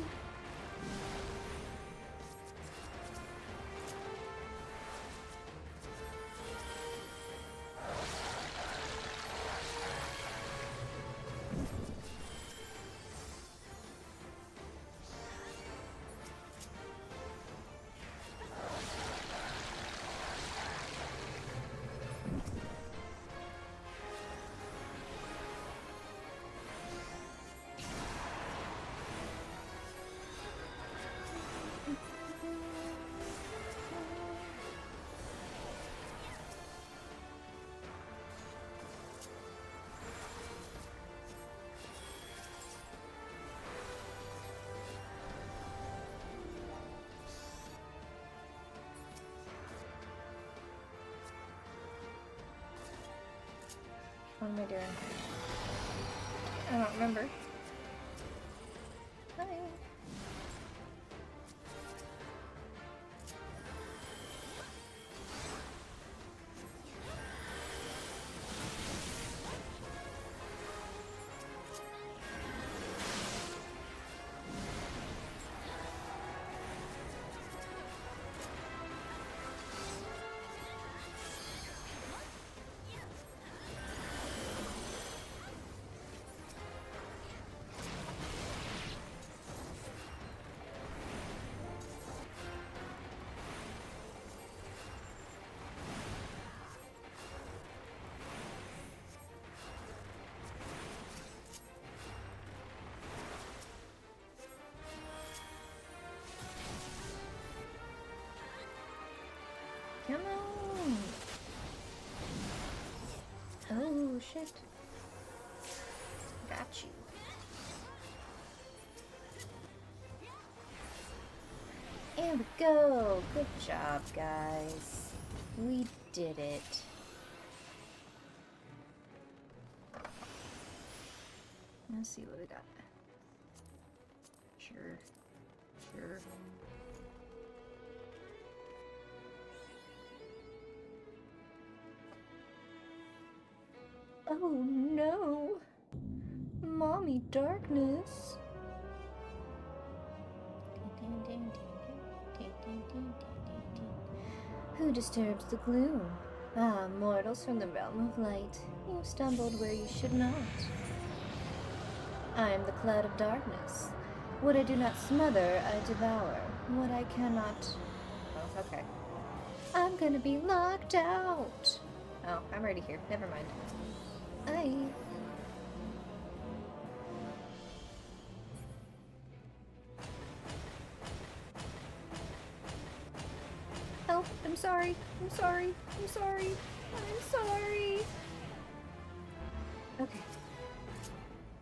What am I doing? I don't remember. Hi. Come on! Oh, shit. Got you. And we go! Good job, guys. We did it. Let's see what we got. Sure. Sure. Oh no! Mommy darkness! Who disturbs the gloom? Ah, mortals from the realm of light, you stumbled where you should not. I am the cloud of darkness. What I do not smother, I devour. What I cannot... Oh, okay. I'm gonna be locked out! Oh, I'm already here. Never mind. Aye. Help! I'm sorry. I'm sorry. I'm sorry. I'm sorry. Okay.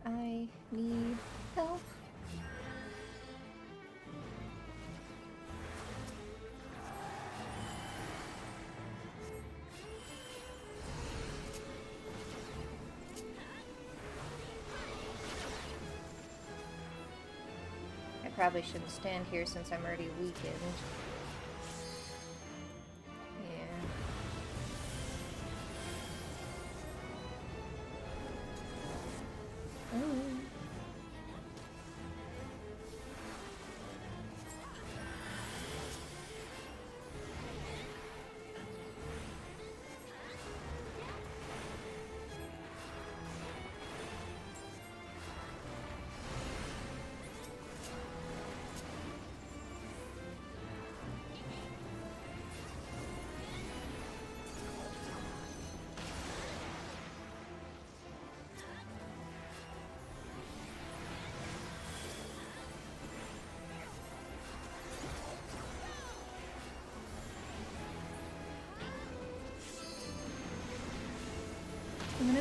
I need help. I probably shouldn't stand here since I'm already weakened.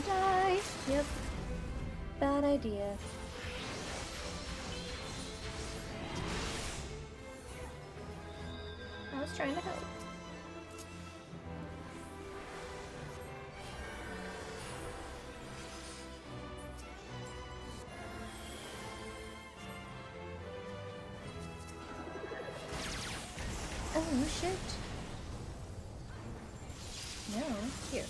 gonna die. Yep. Bad idea. I was trying to help. Oh, shit. No, here.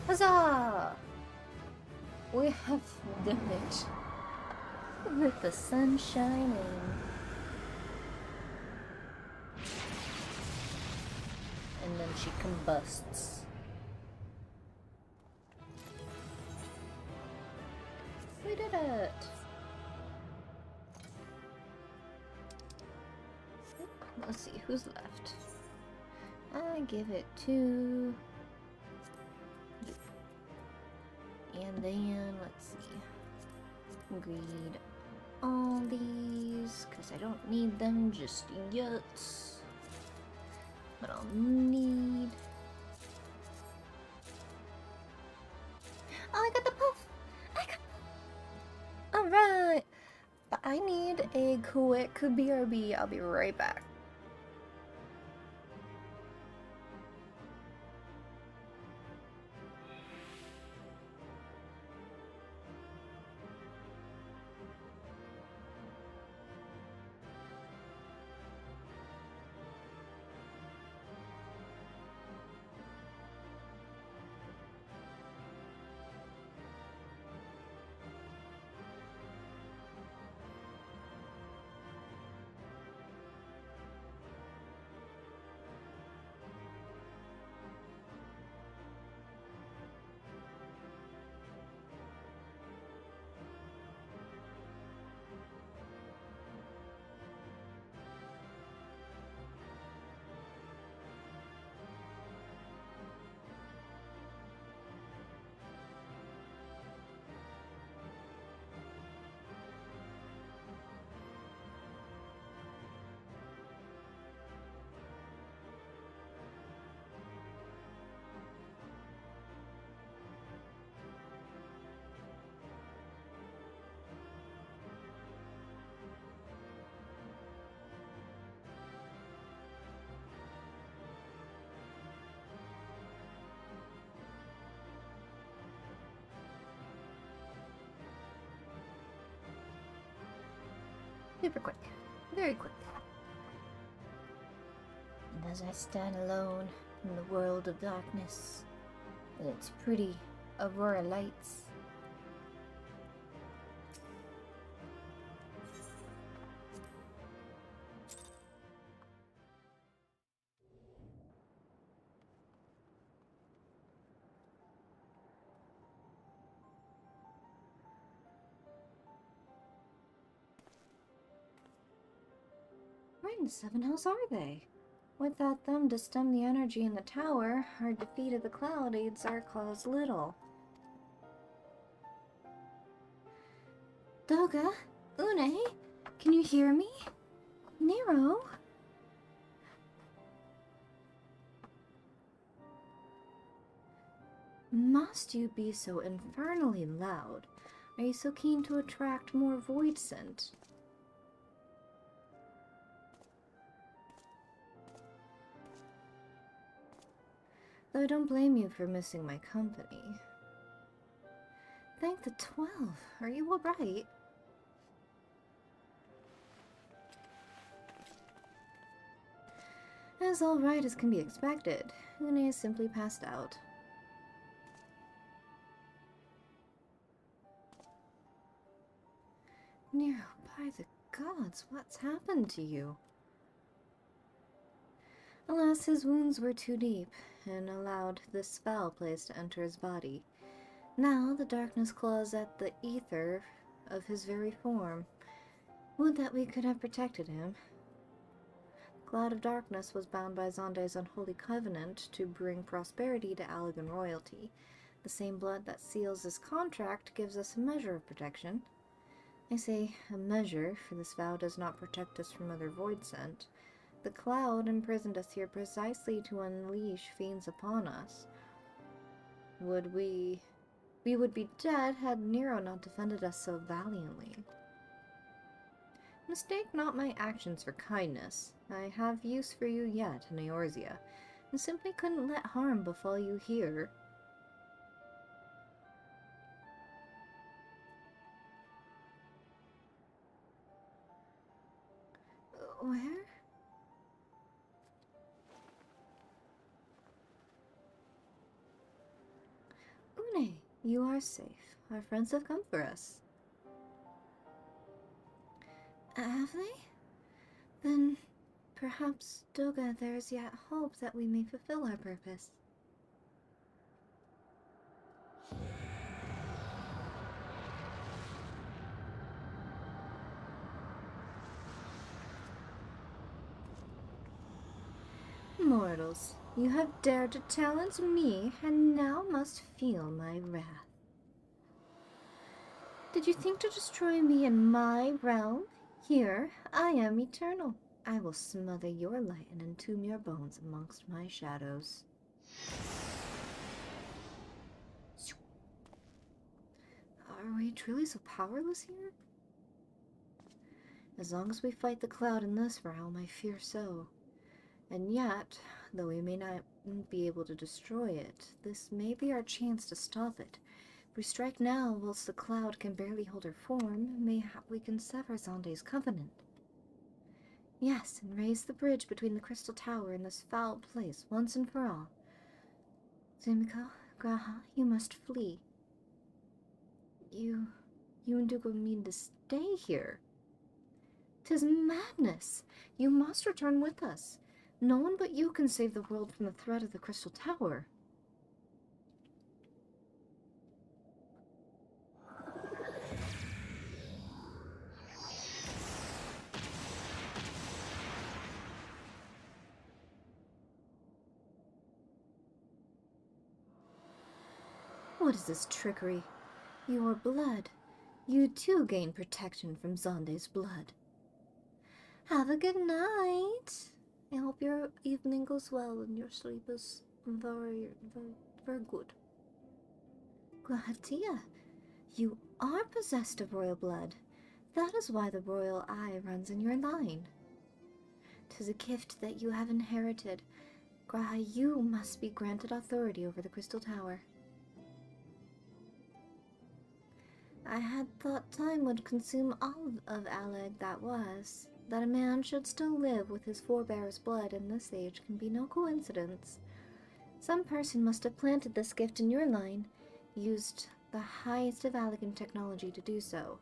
Huzzah! We have done it. With the sun shining. And then she combusts. We did it! Let's see, who's left? I give it to you. And then, let's see. Greed all these, because I don't need them just yet. But I'll need... Oh, I got the puff! Alright! But I need a quick BRB. I'll be right back. Super quick. Very quick. And as I stand alone in the world of darkness, with its pretty aurora lights, where in the Seven House are they? Without them to stem the energy in the tower, our defeat of the Cloud aids our cause little. Doga? Une? Can you hear me? Nero? Must you be so infernally loud? Are you so keen to attract more void scent? Though I don't blame you for missing my company. Thank the 12. Are you alright? As alright as can be expected, Une is simply passed out. Nero, by the gods, what's happened to you? Alas, his wounds were too deep, and allowed this foul place to enter his body. Now the darkness claws at the ether of his very form. Would that we could have protected him. Cloud of Darkness was bound by Zonde's unholy covenant to bring prosperity to Allegan royalty. The same blood that seals this contract gives us a measure of protection. I say a measure, for this vow does not protect us from other void scent. The cloud imprisoned us here precisely to unleash fiends upon us. We would be dead had Nero not defended us so valiantly. Mistake not my actions for kindness. I have use for you yet in Eorzea, and simply couldn't let harm befall you here. Where? Une, you are safe. Our friends have come for us. Have they? Then perhaps, Doga, there is yet hope that we may fulfill our purpose. Mortals, you have dared to challenge me, and now must feel my wrath. Did you think to destroy me in my realm? Here, I am eternal. I will smother your light and entomb your bones amongst my shadows. Are we truly so powerless here? As long as we fight the cloud in this realm, I fear so. And yet, though we may not be able to destroy it, this may be our chance to stop it. If we strike now, whilst the cloud can barely hold her form, mayhap we can sever Zonde's covenant. Yes, and raise the bridge between the Crystal Tower and this foul place once and for all. Zumiko, Graha, you must flee. You and Dugo mean to stay here? 'Tis madness! You must return with us. No one but you can save the world from the threat of the Crystal Tower. What is this trickery? Your blood. You too gain protection from Zonde's blood. Have a good night. I hope your evening goes well and your sleep is very, very, very good. Glahatia, you are possessed of royal blood. That is why the royal eye runs in your line. 'Tis a gift that you have inherited. Graha, you must be granted authority over the Crystal Tower. I had thought time would consume all of Alleg that a man should still live with his forebears' blood in this age can be no coincidence. Some person must have planted this gift in your line, used the highest of Allegan technology to do so.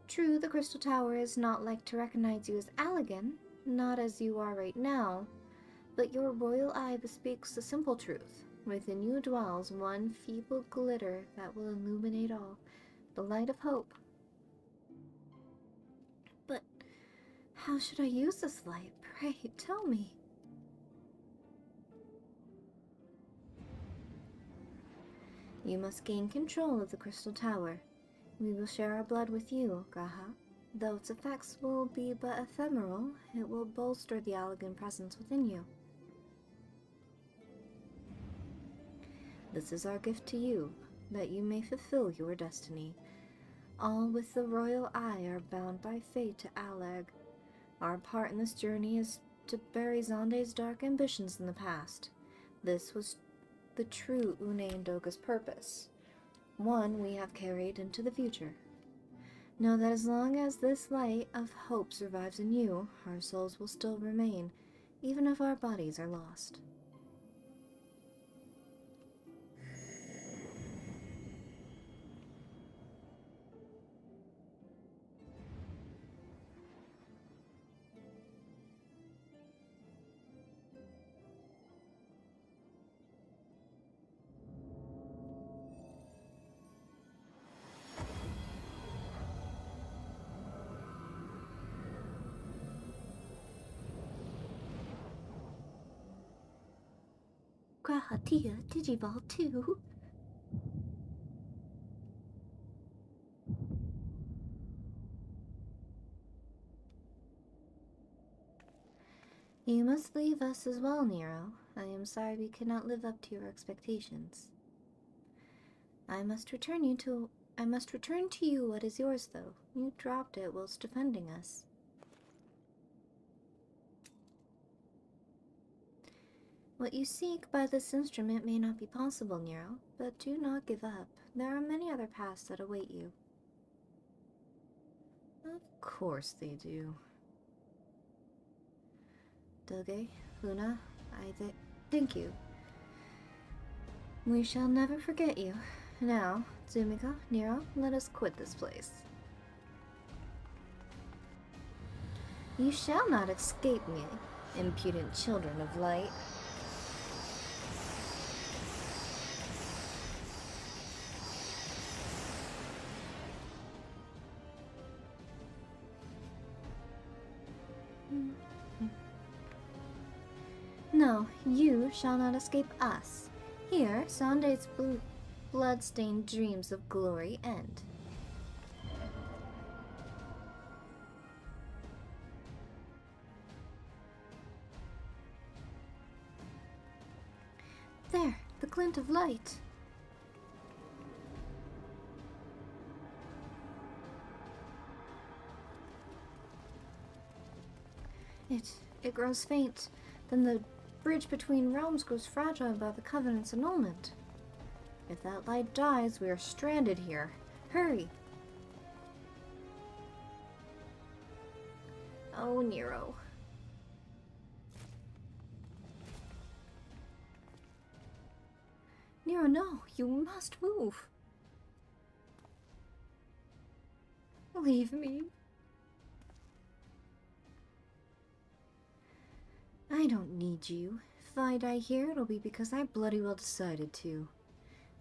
True, the Crystal Tower is not like to recognize you as Allegan, not as you are right now, but your royal eye bespeaks the simple truth. Within you dwells one feeble glitter that will illuminate all, the light of hope. But how should I use this light? Pray, tell me. You must gain control of the Crystal Tower. We will share our blood with you, Graha. Though its effects will be but ephemeral, it will bolster the Allegan presence within you. This is our gift to you, that you may fulfill your destiny. All with the royal eye are bound by fate to Alleg. Our part in this journey is to bury Zonde's dark ambitions in the past. This was the true Une and Doga's purpose, one we have carried into the future. Know that as long as this light of hope survives in you, our souls will still remain, even if our bodies are lost. Grahatia Digiball 2. You must leave us as well, Nero. I am sorry we could not live up to your expectations. I must return to you what is yours, though. You dropped it whilst defending us. What you seek by this instrument may not be possible, Nero, but do not give up. There are many other paths that await you. Of course they do. Doge, Luna, thank you. We shall never forget you. Now, Zumika, Nero, let us quit this place. You shall not escape me, impudent children of light. No, you shall not escape us. Here, Sande's blood-stained dreams of glory end. There, the glint of light. It grows faint. Then the bridge between realms grows fragile by the Covenant's annulment. If that light dies, we are stranded here. Hurry! Oh, Nero. Nero, no! You must move! Leave me. I don't need you. If I die here, it'll be because I bloody well decided to.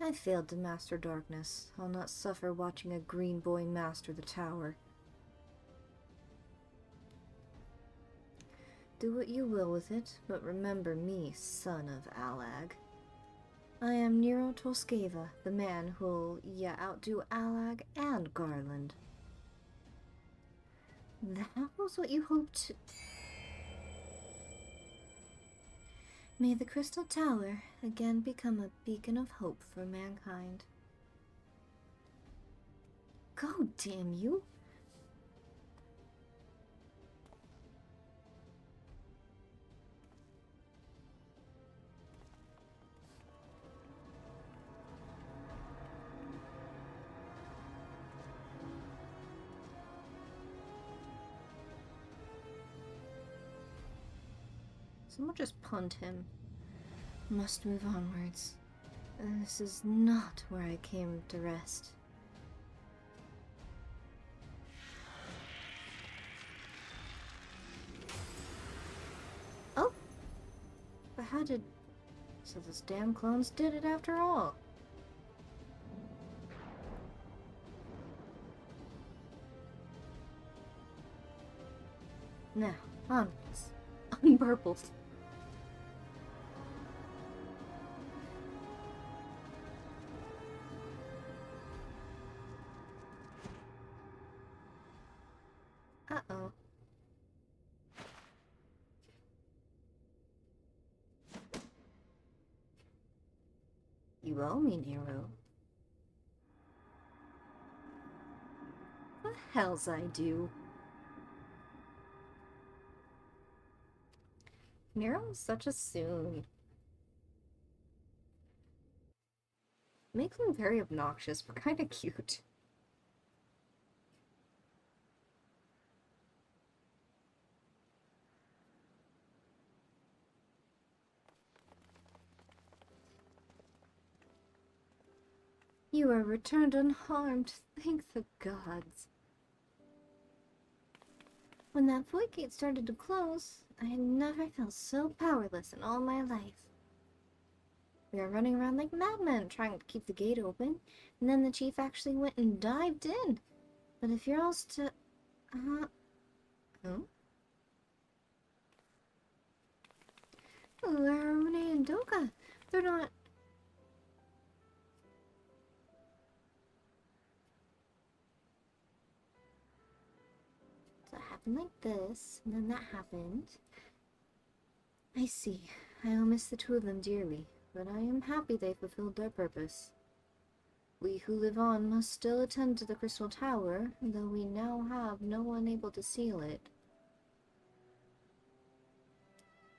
I failed to master darkness. I'll not suffer watching a green boy master the tower. Do what you will with it, but remember me, son of Alag. I am Nero Tolskeva, the man who'll outdo Alag and Garland. That was what you hoped to... May the Crystal Tower again become a beacon of hope for mankind. Go, damn you! Someone just punt him. Must move onwards. This is not where I came to rest. Oh! But how did... So those damn clones did it after all. Now, onwards. Unburbled. Uh-oh. You owe me, Nero. What the hell's I do? Nero's such a soon. Makes him very obnoxious, but kind of cute. You are returned unharmed. Thank the gods. When that void gate started to close, I had never felt so powerless in all my life. We were running around like madmen trying to keep the gate open, and then the chief actually went and dived in. But if you're all oh? Where are Renee and Doka? They're not... So it happened like this, and then that happened. I see. I'll miss the two of them dearly, but I am happy they fulfilled their purpose. We who live on must still attend to the Crystal Tower, though we now have no one able to seal it.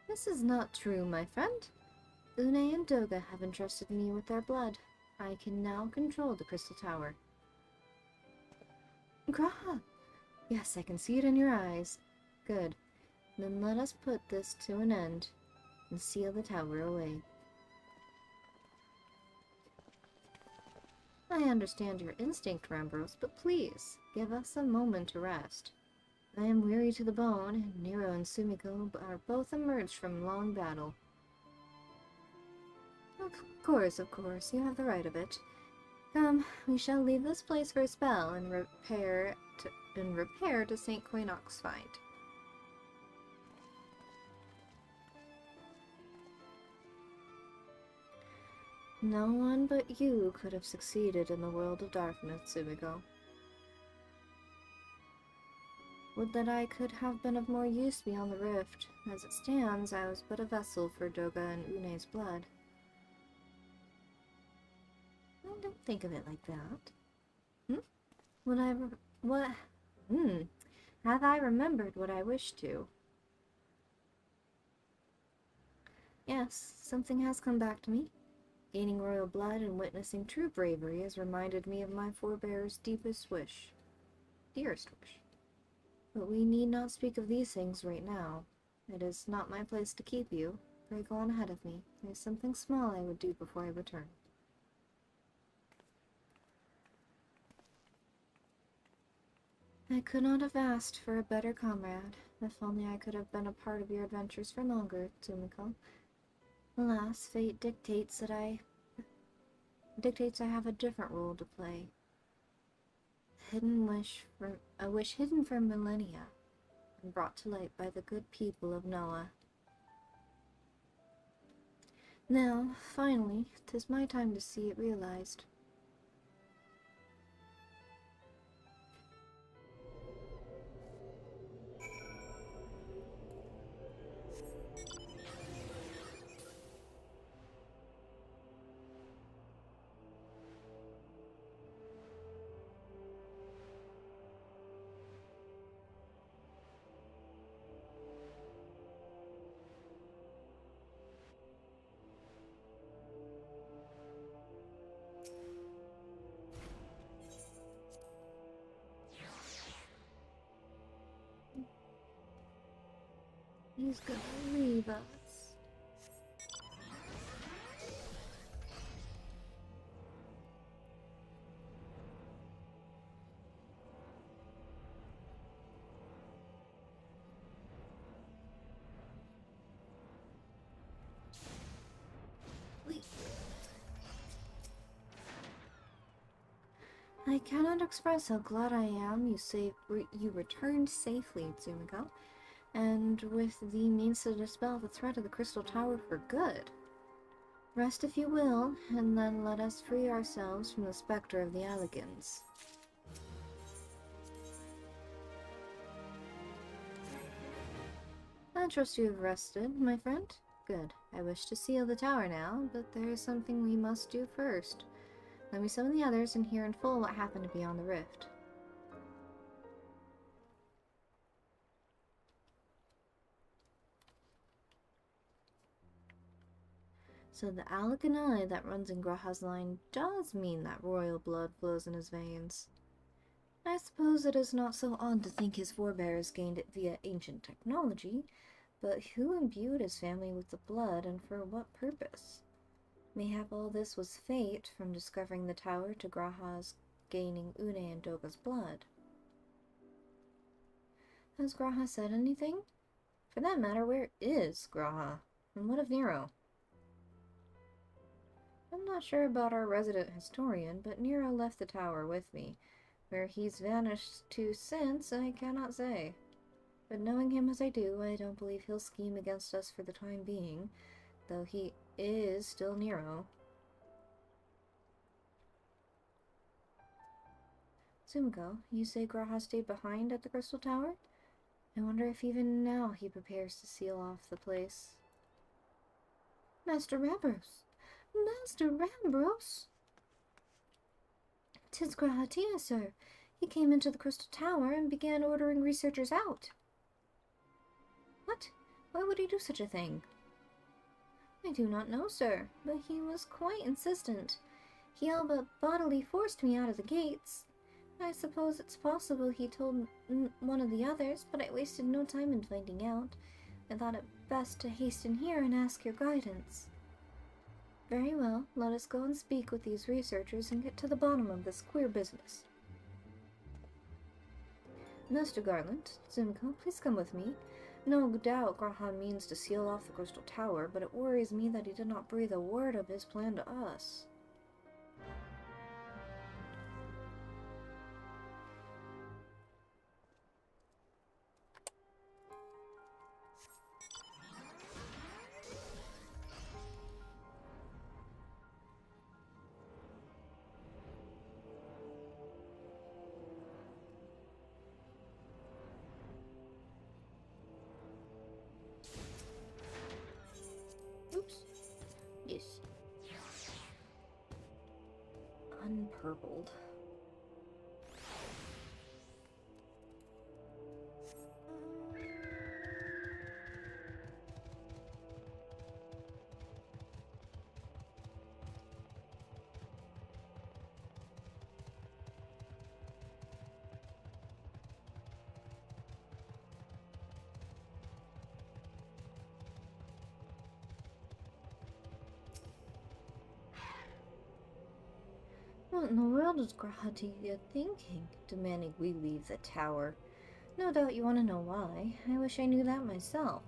This is not true, my friend. Une and Doga have entrusted me with their blood. I can now control the Crystal Tower. Graha! Yes, I can see it in your eyes. Good. Then let us put this to an end, and seal the tower away. I understand your instinct, Rambros, but please, give us a moment to rest. I am weary to the bone, and Nero and Sumiko are both emerged from long battle. Of course, you have the right of it. Come, we shall leave this place for a spell and repair to St. Quainox's find. No one but you could have succeeded in the world of darkness, Sumiko. Would that I could have been of more use beyond the rift. As it stands, I was but a vessel for Doga and Une's blood. I don't think of it like that. Have I remembered what I wished to? Yes, something has come back to me. Gaining royal blood and witnessing true bravery has reminded me of my forebear's dearest wish. But we need not speak of these things right now. It is not my place to keep you. Pray go on ahead of me. There is something small I would do before I return. I could not have asked for a better comrade. If only I could have been a part of your adventures for longer, Tsumiko. Alas, fate dictates I have a different role to play. A wish hidden for millennia, and brought to light by the good people of Noah. Now, finally, 'tis my time to see it realized. He's gonna leave us. I cannot express how glad I am you returned safely, Tsumiko, and with the means to dispel the threat of the Crystal Tower for good. Rest if you will, and then let us free ourselves from the specter of the Alligans. I trust you have rested, my friend. Good. I wish to seal the tower now, but there is something we must do first. Let me summon the others and hear in full what happened beyond the rift. So the Alligan that runs in Graha's line does mean that royal blood flows in his veins. I suppose it is not so odd to think his forebears gained it via ancient technology, but who imbued his family with the blood and for what purpose? Mayhap all this was fate, from discovering the tower to Graha's gaining Une and Doga's blood. Has Graha said anything? For that matter, where is Graha? And what of Nero? I'm not sure about our resident historian, but Nero left the tower with me. Where he's vanished to since, I cannot say. But knowing him as I do, I don't believe he'll scheme against us for the time being, though he is still Nero. Sumiko, you say Graha stayed behind at the Crystal Tower? I wonder if even now he prepares to seal off the place. Master Rambros! Master Rambros! 'Tis Grahatia, sir. He came into the Crystal Tower and began ordering researchers out. What? Why would he do such a thing? I do not know, sir, but he was quite insistent. He all but bodily forced me out of the gates. I suppose it's possible he told one of the others, but I wasted no time in finding out. I thought it best to hasten here and ask your guidance. Very well, let us go and speak with these researchers and get to the bottom of this queer business. Mr. Garland, Sumiko, please come with me. No doubt Graha means to seal off the Crystal Tower, but it worries me that he did not breathe a word of his plan to us. Oops. Yes. Unpurpled. What in the world is Grahatia thinking, demanding we leave the tower? No doubt you want to know why. I wish I knew that myself.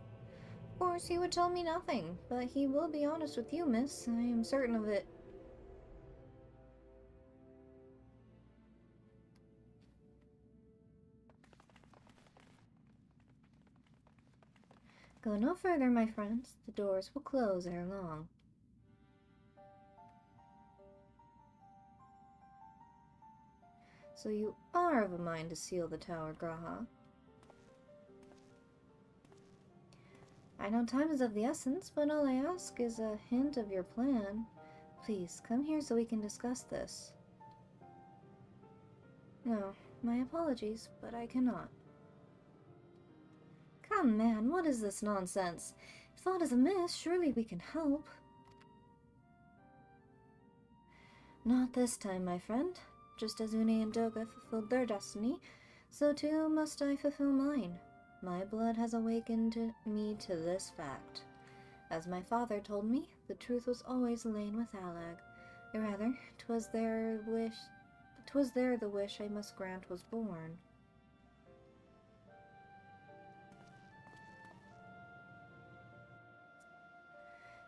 Of course, he would tell me nothing, but he will be honest with you, miss. I am certain of it. Go no further, my friends. The doors will close ere long. So you are of a mind to seal the tower, Graha? I know time is of the essence, but all I ask is a hint of your plan. Please, come here so we can discuss this. No, my apologies, but I cannot. Come, man, what is this nonsense? If aught is amiss, surely we can help. Not this time, my friend. Just as Une and Doga fulfilled their destiny, so too must I fulfill mine. My blood has awakened me to this fact. As my father told me, the truth was always lain with Alag. Or rather, 'twas there the wish I must grant was born.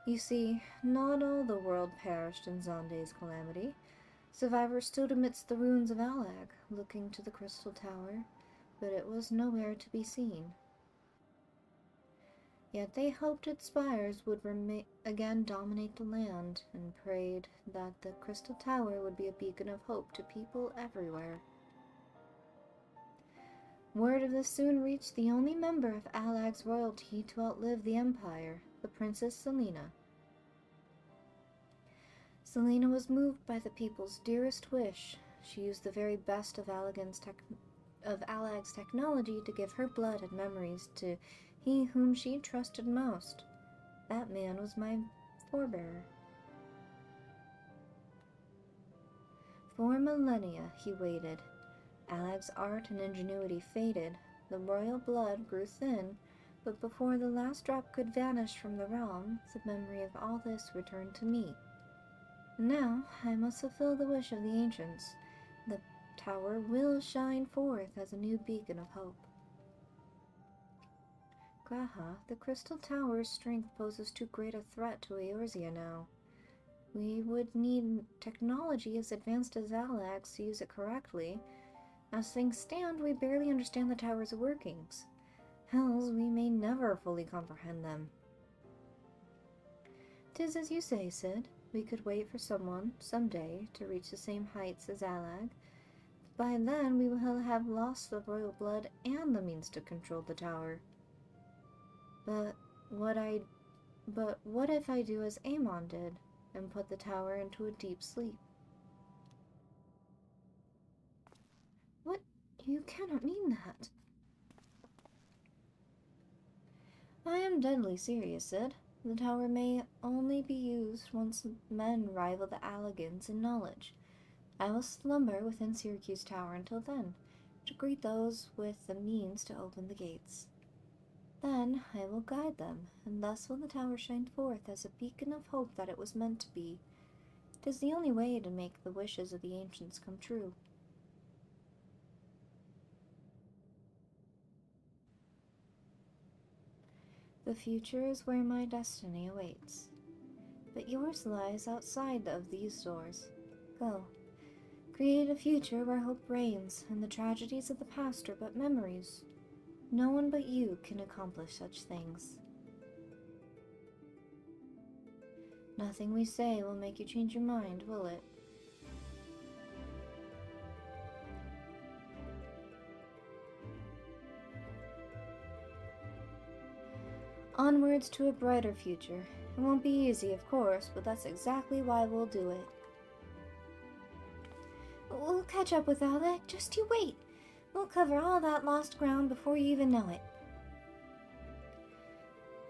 You see, not all the world perished in Zonde's calamity. Survivors stood amidst the ruins of Alag, looking to the Crystal Tower, but it was nowhere to be seen. Yet they hoped its spires would again dominate the land, and prayed that the Crystal Tower would be a beacon of hope to people everywhere. Word of this soon reached the only member of Alag's royalty to outlive the Empire, the Princess Selena. Selena was moved by the people's dearest wish. She used the very best of Alag's technology to give her blood and memories to he whom she trusted most. That man was my forebearer. For millennia he waited. Alag's art and ingenuity faded. The royal blood grew thin, but before the last drop could vanish from the realm, the memory of all this returned to me. Now, I must fulfill the wish of the ancients. The tower will shine forth as a new beacon of hope. Graha, the Crystal Tower's strength poses too great a threat to Eorzea now. We would need technology as advanced as Alag's to use it correctly. As things stand, we barely understand the tower's workings. Hells, we may never fully comprehend them. 'Tis as you say, Sid. We could wait for someone, someday, to reach the same heights as Alag. By then, we will have lost the royal blood and the means to control the tower. But what if I do as Amon did, and put the tower into a deep sleep? What? You cannot mean that. I am deadly serious, Sid. The tower may only be used once men rival the Alligans in knowledge. I will slumber within Syracuse Tower until then, to greet those with the means to open the gates. Then I will guide them, and thus will the tower shine forth as a beacon of hope that it was meant to be. 'Tis the only way to make the wishes of the ancients come true. The future is where my destiny awaits, but yours lies outside of these doors. Go. Create a future where hope reigns, and the tragedies of the past are but memories. No one but you can accomplish such things. Nothing we say will make you change your mind, will it? Onwards to a brighter future. It won't be easy, of course, but that's exactly why we'll do it. We'll catch up with Alec, just you wait. We'll cover all that lost ground before you even know it.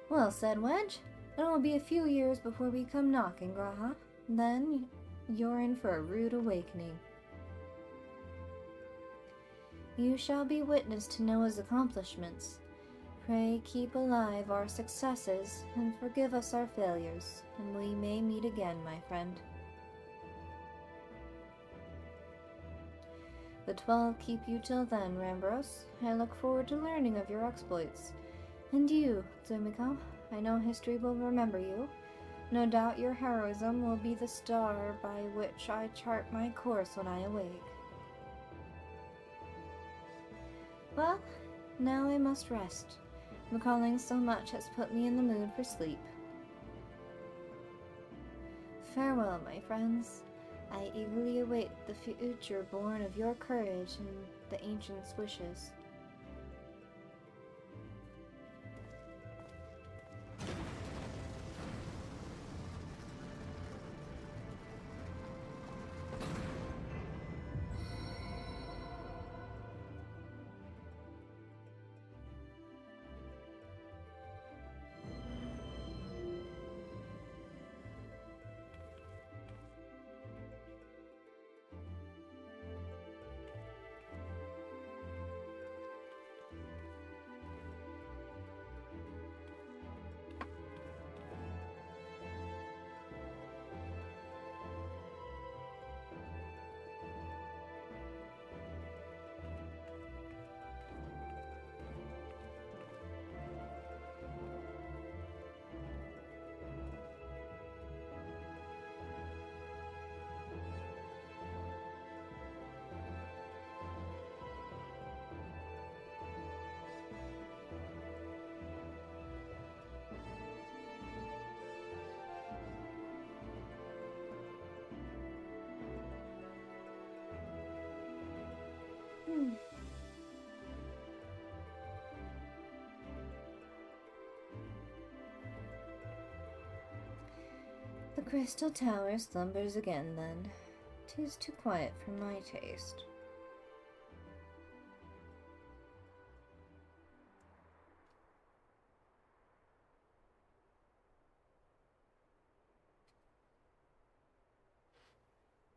Well said, Wedge. It'll be a few years before we come knocking, Graha. Then you're in for a rude awakening. You shall be witness to Noah's accomplishments. Pray keep alive our successes and forgive us our failures, and we may meet again, my friend. The 12 keep you till then, Rambros. I look forward to learning of your exploits. And you, Tsumiko, I know history will remember you. No doubt your heroism will be the star by which I chart my course when I awake. Well, now I must rest. Recalling so much has put me in the mood for sleep. Farewell, my friends. I eagerly await the future born of your courage and the ancients' wishes. The crystal tower slumbers again, then. 'Tis too quiet for my taste.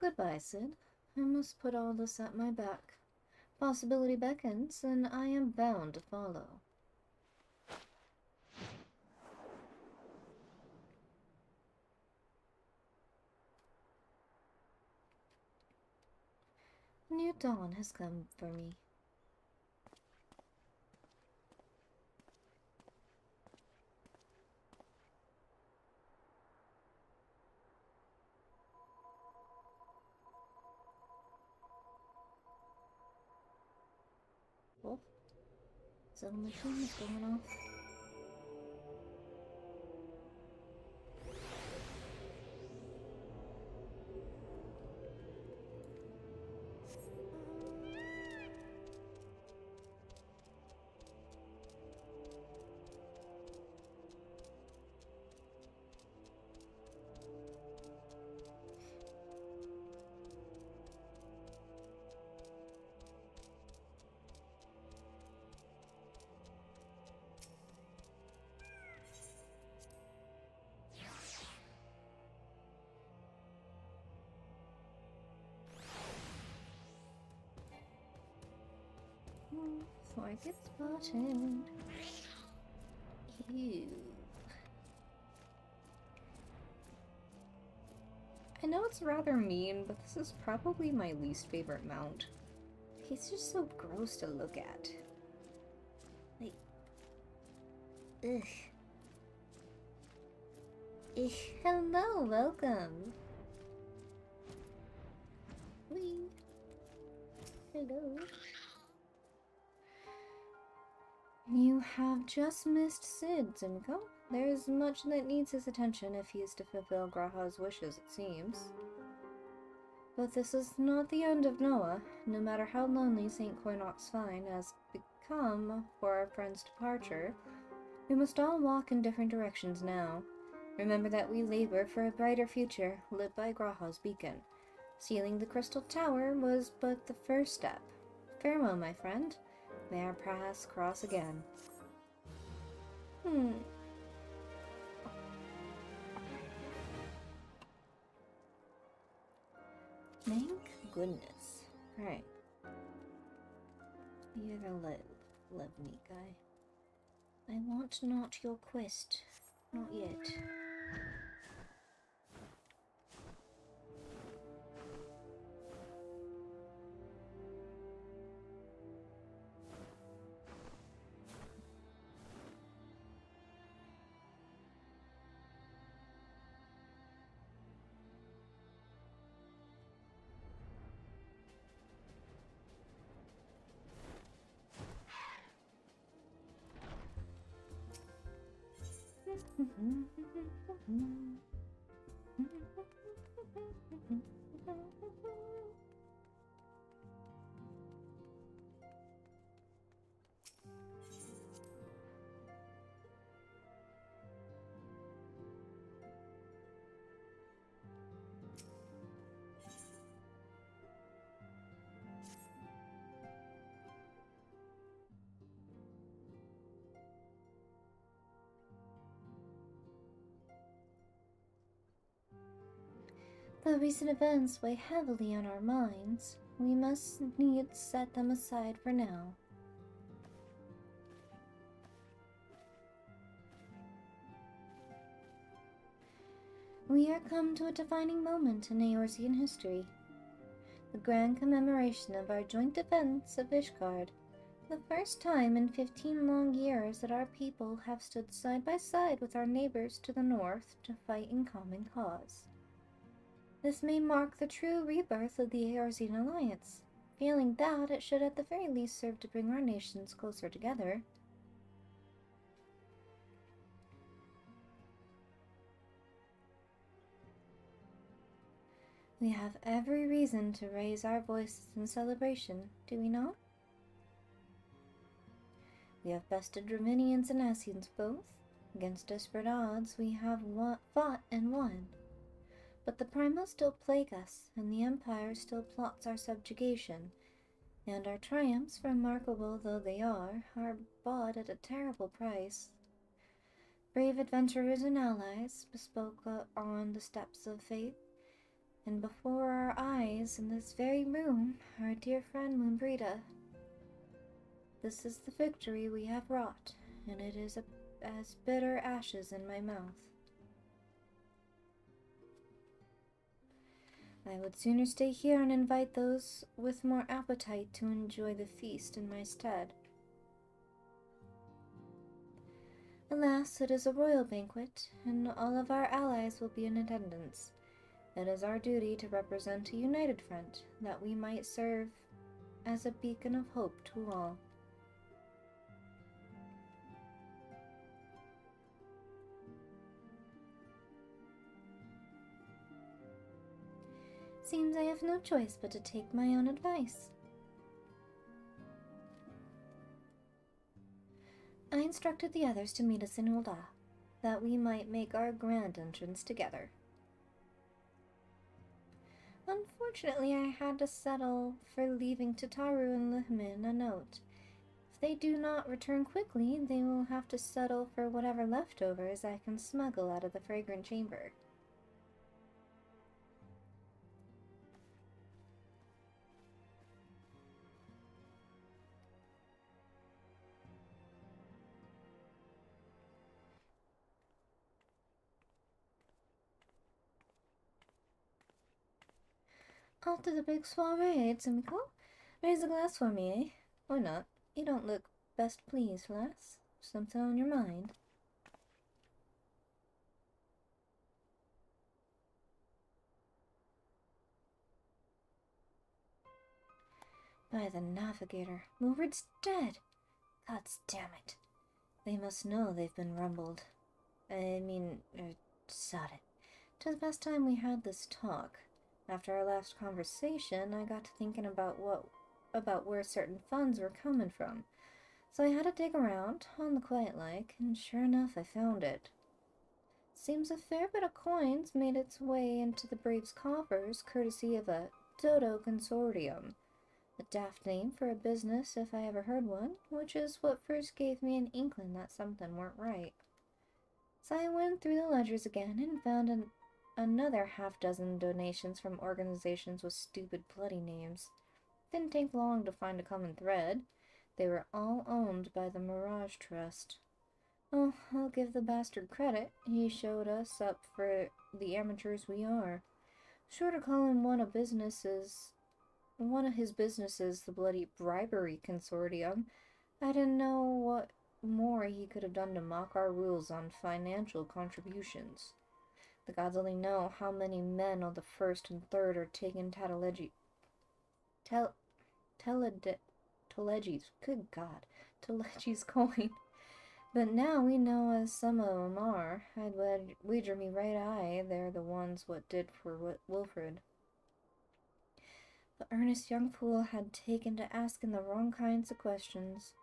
Goodbye, Sid. I must put all this at my back. Possibility beckons, and I am bound to follow. A new dawn has come for me. Oh, is that a machine that's going off? before I get spotted. Ew. I know it's rather mean, but this is probably my least favorite mount. He's just so gross to look at. Like, ugh. Hello, welcome. Whee. Hello. You have just missed Sid, Zimko. There is much that needs his attention if he is to fulfill Graha's wishes, it seems. But this is not the end of Noah. No matter how lonely St. Coinox Fine has become for our friend's departure, we must all walk in different directions now. Remember that we labor for a brighter future, lit by Graha's beacon. Sealing the Crystal Tower was but the first step. Farewell, my friend. May our paths cross again. Thank goodness. Alright. You're gonna love me, guy. I want not your quest. Not yet. The recent events weigh heavily on our minds. We must needs set them aside for now. We are come to a defining moment in Eorzean history. The grand commemoration of our joint defense of Ishgard. The first time in 15 long years that our people have stood side by side with our neighbors to the north to fight in common cause. This may mark the true rebirth of the Eorzean Alliance, feeling that it should at the very least serve to bring our nations closer together. We have every reason to raise our voices in celebration, do we not? We have bested Draminians and Ascians both. Against desperate odds, we have fought and won. But the Primals still plague us, and the Empire still plots our subjugation, and our triumphs, remarkable though they are bought at a terrible price. Brave adventurers and allies bespoke on the steps of faith, and before our eyes in this very room, our dear friend Moonbrita. This is the victory we have wrought, and it is as bitter ashes in my mouth. I would sooner stay here and invite those with more appetite to enjoy the feast in my stead. Alas, it is a royal banquet, and all of our allies will be in attendance. It is our duty to represent a united front, that we might serve as a beacon of hope to all. Seems I have no choice but to take my own advice. I instructed the others to meet us in Ul'dah, that we might make our grand entrance together. Unfortunately, I had to settle for leaving Tataru and Lihmin a note. If they do not return quickly, they will have to settle for whatever leftovers I can smuggle out of the fragrant chamber. Off to the big soiree, Tsumiko. Raise a glass for me, eh? Or not. You don't look best pleased, lass. Something on your mind? By the navigator, Milward's dead. God's damn it. They must know they've been rumbled. Sod it. 'Twas the past time we had this talk. After our last conversation, I got to thinking about where certain funds were coming from. So I had to dig around, on the quiet like, and sure enough I found it. Seems a fair bit of coins made its way into the Braves' coffers, courtesy of a Dodo Consortium. A daft name for a business if I ever heard one, which is what first gave me an inkling that something weren't right. So I went through the ledgers again and found another half-dozen donations from organizations with stupid bloody names. Didn't take long to find a common thread. They were all owned by the Mirage Trust. Oh, I'll give the bastard credit. He showed us up for the amateurs we are. Sure to call him one of his businesses the bloody bribery consortium. I didn't know what more he could have done to mock our rules on financial contributions. The gods only know how many men of the first and third are taking Telegi's, good God, Telegi's coin. But now we know as some of 'em are. I'd wager me right eye they're the ones what did for Wilfred. The earnest young fool had taken to asking the wrong kinds of questions.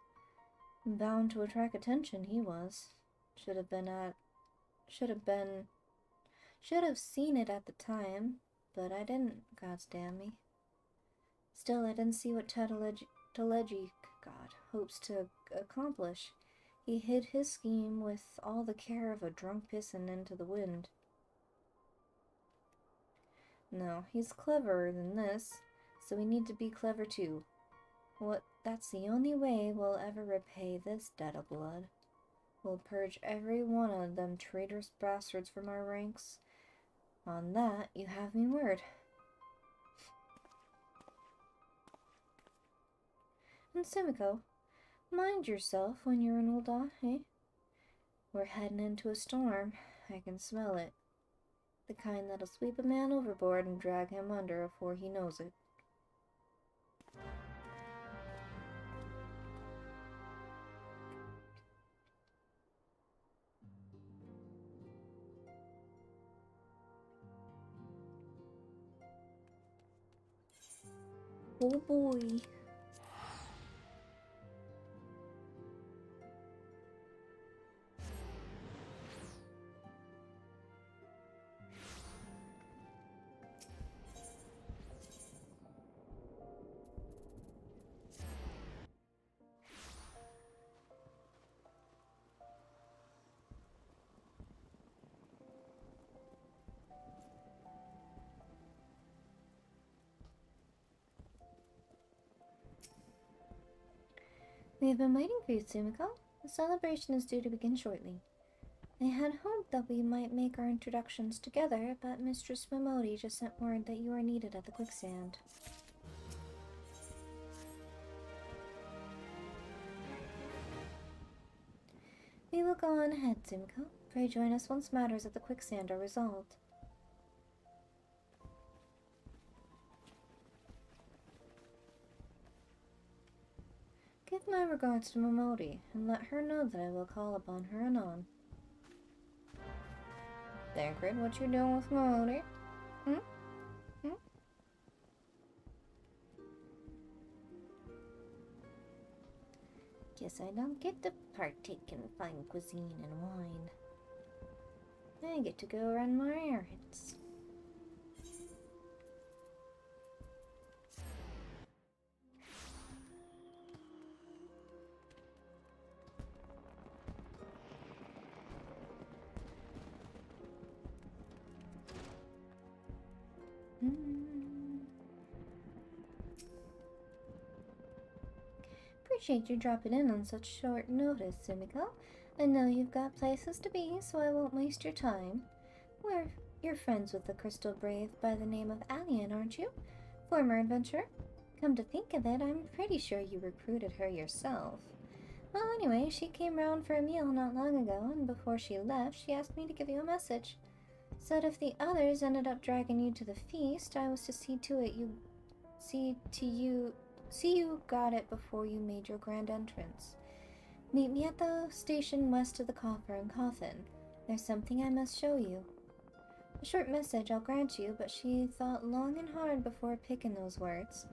Bound to attract attention, he was. Should have seen it at the time, but I didn't, gods damn me. Still, I didn't see what Telegi, God, hopes to accomplish. He hid his scheme with all the care of a drunk pissing into the wind. No, he's cleverer than this, so we need to be clever too. That's the only way we'll ever repay this debt of blood. We'll purge every one of them traitorous bastards from our ranks. On that, you have me word. And Sumiko, mind yourself when you're in Ul'dah, eh? We're heading into a storm. I can smell it. The kind that'll sweep a man overboard and drag him under afore he knows it. Oh boy. We have been waiting for you, Sumiko. The celebration is due to begin shortly. I had hoped that we might make our introductions together, but Mistress Momodi just sent word that you are needed at the quicksand. We will go on ahead, Sumiko. Pray join us once matters at the quicksand are resolved. Give my regards to Momodi, and let her know that I will call upon her anon. Thancred, what you doing with Momodi? Guess I don't get to partake in fine cuisine and wine. I get to go run my errands. Appreciate you dropping in on such short notice, Sumiko. I know you've got places to be, so I won't waste your time. You're friends with the Crystal Brave by the name of Alien, aren't you? Former adventurer? Come to think of it, I'm pretty sure you recruited her yourself. Well, anyway, she came round for a meal not long ago, and before she left, she asked me to give you a message. Said if the others ended up dragging you to the feast, I was to see you got it before you made your grand entrance. Meet me at the station west of the Coffer and Coffin. There's something I must show you. A short message, I'll grant you, but she thought long and hard before picking those words.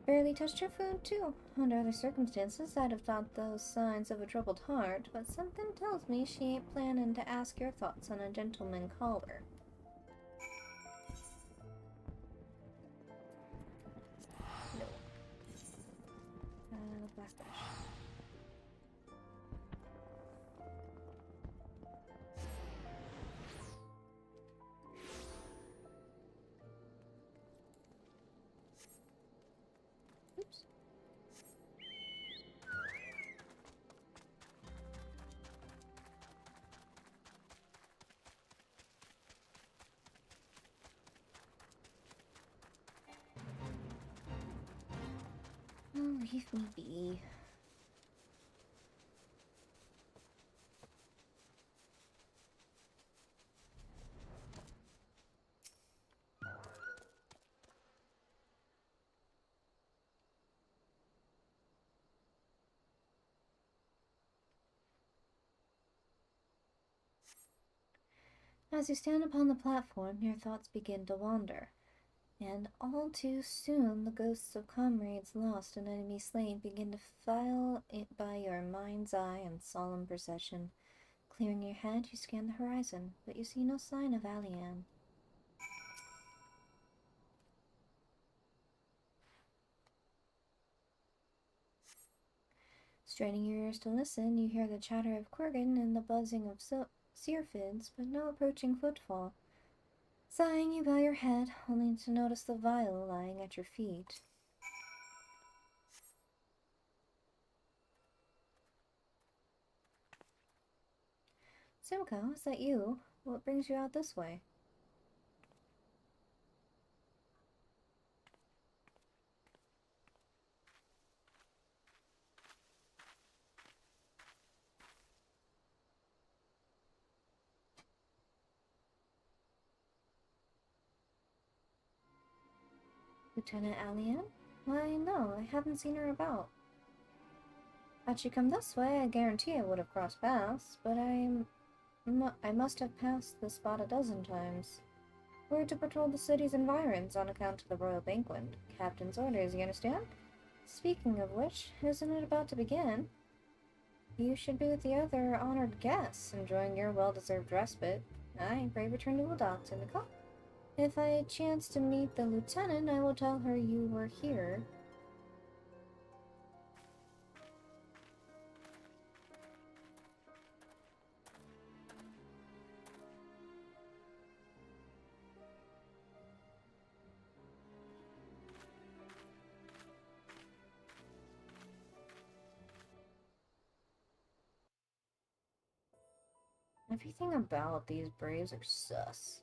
Barely touched her food, too. Under other circumstances, I'd have thought those signs of a troubled heart, but something tells me she ain't planning to ask your thoughts on a gentleman caller. No. Blackbush. Oops. Oh, leave me be. As you stand upon the platform, your thoughts begin to wander, and all too soon the ghosts of comrades lost and enemies slain begin to file it by your mind's eye in solemn procession. Clearing your head, you scan the horizon, but you see no sign of Alianne. Straining your ears to listen, you hear the chatter of Quirgin and the buzzing of Searfids, but no approaching footfall. Sighing, you bow your head, only to notice the vial lying at your feet. Simcoe, is that you? What brings you out this way? Lieutenant Alianne? Why, no, I haven't seen her about. Had she come this way, I guarantee I would have crossed paths, but I must have passed the spot a dozen times. We're to patrol the city's environs on account of the royal banquet. Captain's orders, you understand? Speaking of which, isn't it about to begin? You should be with the other honored guests, enjoying your well-deserved respite. I pray return to the docks, Indica. If I chance to meet the lieutenant, I will tell her you were here. Everything about these braves are sus.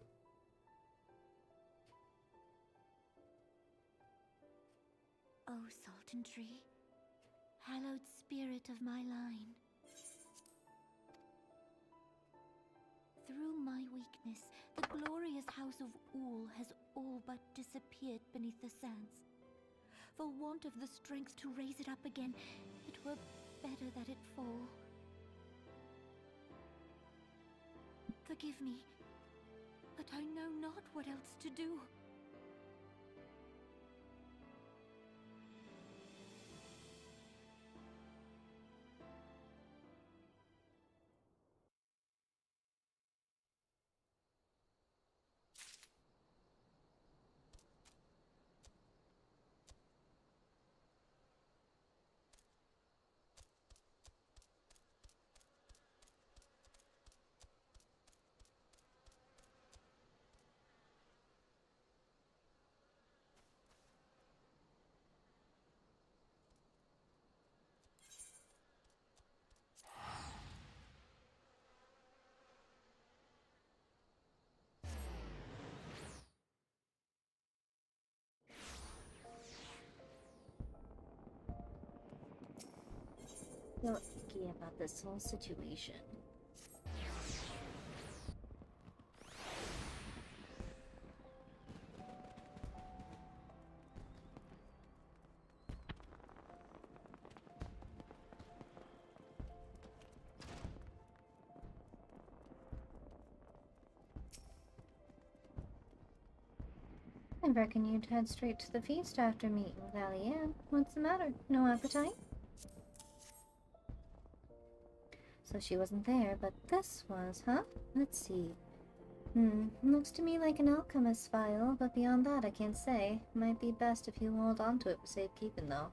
O Sultan Tree, hallowed spirit of my line. Through my weakness, the glorious house of Ool has all but disappeared beneath the sands. For want of the strength to raise it up again, it were better that it fall. Forgive me, but I know not what else to do. feel icky about this whole situation. I reckon you'd head straight to the feast after meeting with Allie-Ann. What's the matter? No appetite? So she wasn't there, but this was, huh? Let's see. Looks to me like an alchemist's file, but beyond that I can't say. Might be best if you hold on to it for safekeeping, though.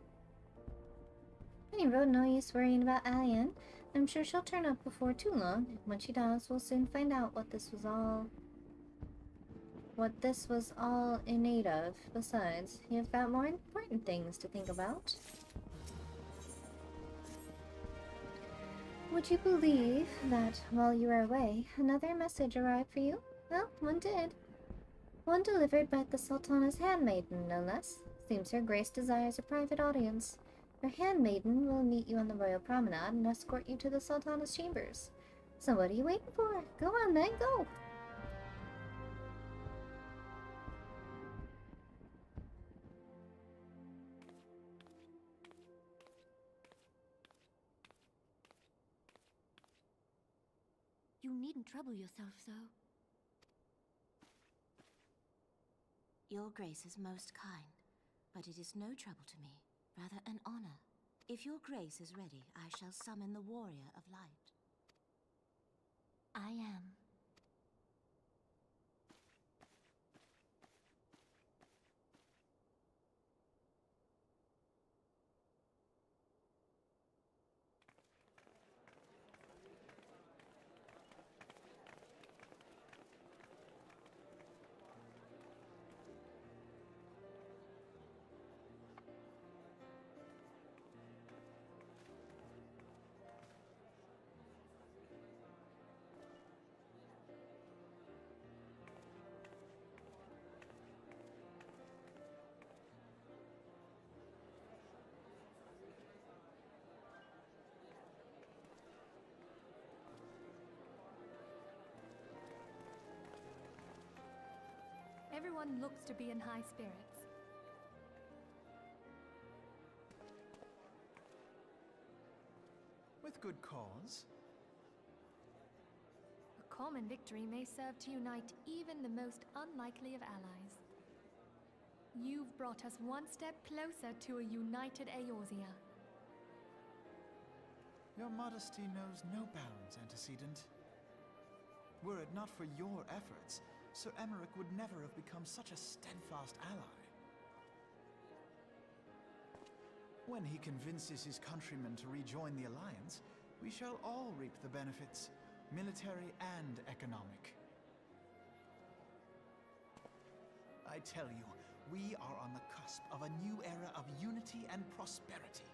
Any road, no use worrying about Allie-Ann. I'm sure she'll turn up before too long. When she does, we'll soon find out what this was all in aid of. Besides, you've got more important things to think about. Would you believe that while you were away, another message arrived for you? Well, one did. One delivered by the Sultana's handmaiden, no less. Seems her grace desires a private audience. Her handmaiden will meet you on the royal promenade and escort you to the Sultana's chambers. So what are you waiting for? Go on then, go! You needn't trouble yourself so. Your grace is most kind, but it is no trouble to me, rather an honor. If your grace is ready, I shall summon the warrior of light. I am. Everyone looks to be in high spirits. With good cause. A common victory may serve to unite even the most unlikely of allies. You've brought us one step closer to a united Eorzea. Your modesty knows no bounds, Antecedent. Were it not for your efforts, Sir Emmerich would never have become such a steadfast ally. When he convinces his countrymen to rejoin the Alliance, we shall all reap the benefits, military and economic. I tell you, we are on the cusp of a new era of unity and prosperity.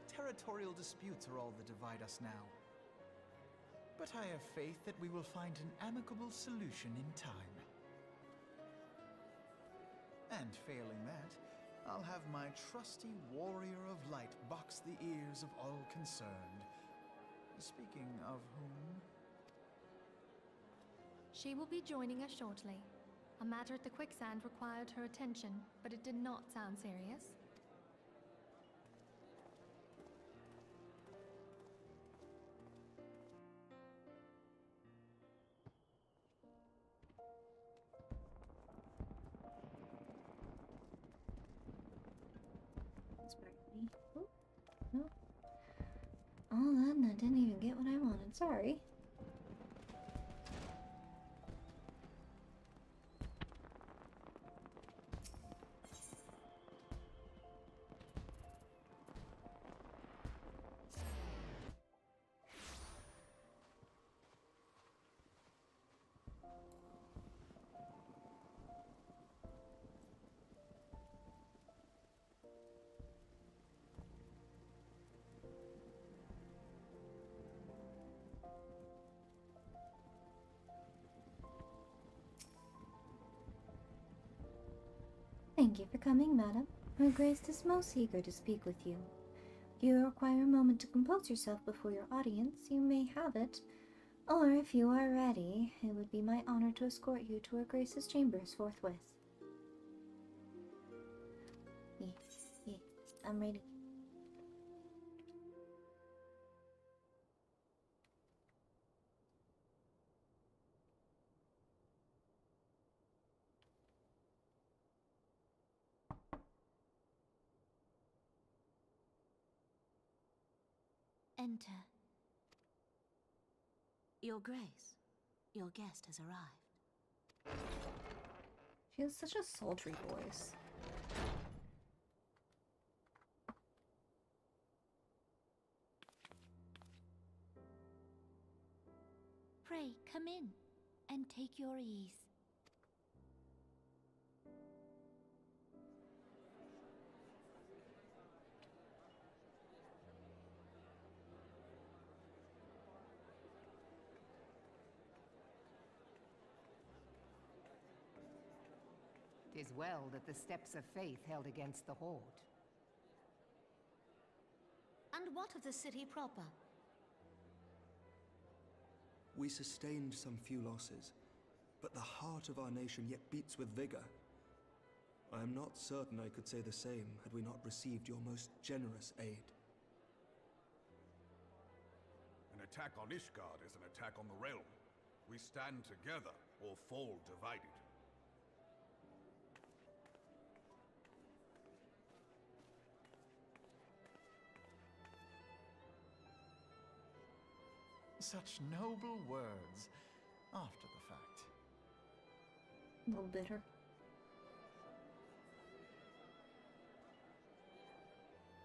Territorial disputes are all that divide us now. But I have faith that we will find an amicable solution in time. And failing that, I'll have my trusty warrior of light box the ears of all concerned. Speaking of whom... She will be joining us shortly. A matter at the quicksand required her attention, but it did not sound serious. Oh, no. All that and I didn't even get what I wanted. Sorry. Thank you for coming, madam. Her Grace is most eager to speak with you. you require a moment to compose yourself before your audience, you may have it. Or, if you are ready, it would be my honor to escort you to Her Grace's chambers forthwith. Yeah, I'm ready. Enter. Your Grace, your guest has arrived. She has such a sultry voice. Pray, come in, and take your ease. "'Tis well that the steps of faith held against the Horde. And what of the city proper? We sustained some few losses, but the heart of our nation yet beats with vigor. I am not certain I could say the same had we not received your most generous aid. An attack on Ishgard is an attack on the realm. We stand together or fall divided. Such noble words after the fact. A little bitter.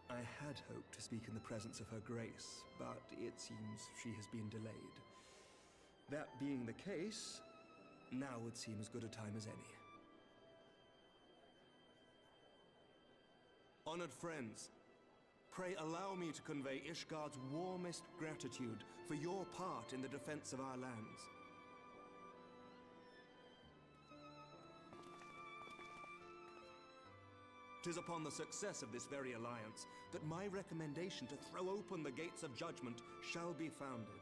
I had hoped to speak in the presence of Her Grace, but it seems she has been delayed. That being the case, now would seem as good a time as any. Honored friends, pray allow me to convey Ishgard's warmest gratitude for your part in the defense of our lands. Tis upon the success of this very alliance that my recommendation to throw open the gates of judgment shall be founded.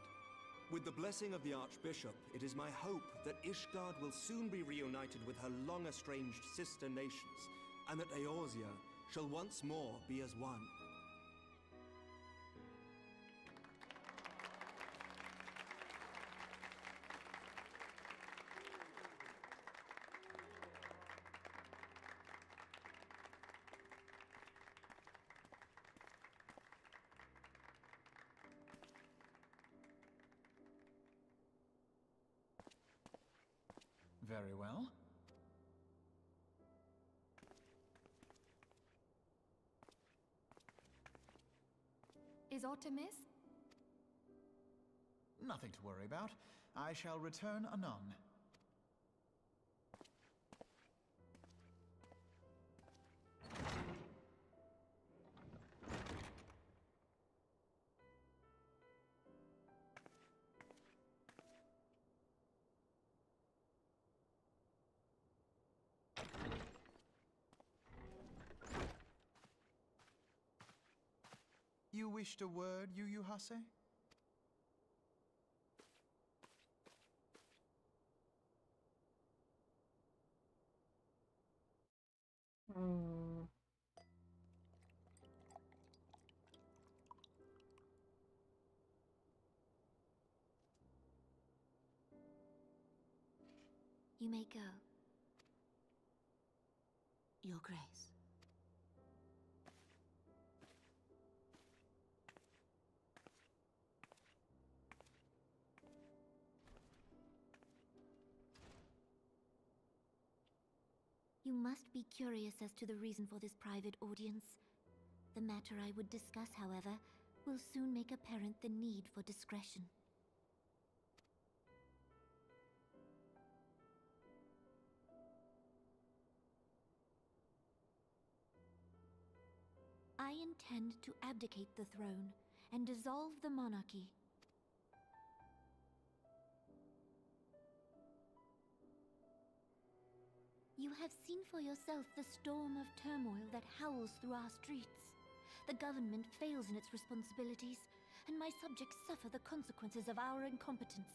With the blessing of the Archbishop, it is my hope that Ishgard will soon be reunited with her long-estranged sister nations, and that Eorzea shall once more be as one. Very well. Is aught amiss? Nothing to worry about. I shall return anon. You wished a word, Yu Hase? You may go. Your Grace. You must be curious as to the reason for this private audience. The matter I would discuss, however, will soon make apparent the need for discretion. I intend to abdicate the throne and dissolve the monarchy. You have seen for yourself the storm of turmoil that howls through our streets. The government fails in its responsibilities, and my subjects suffer the consequences of our incompetence.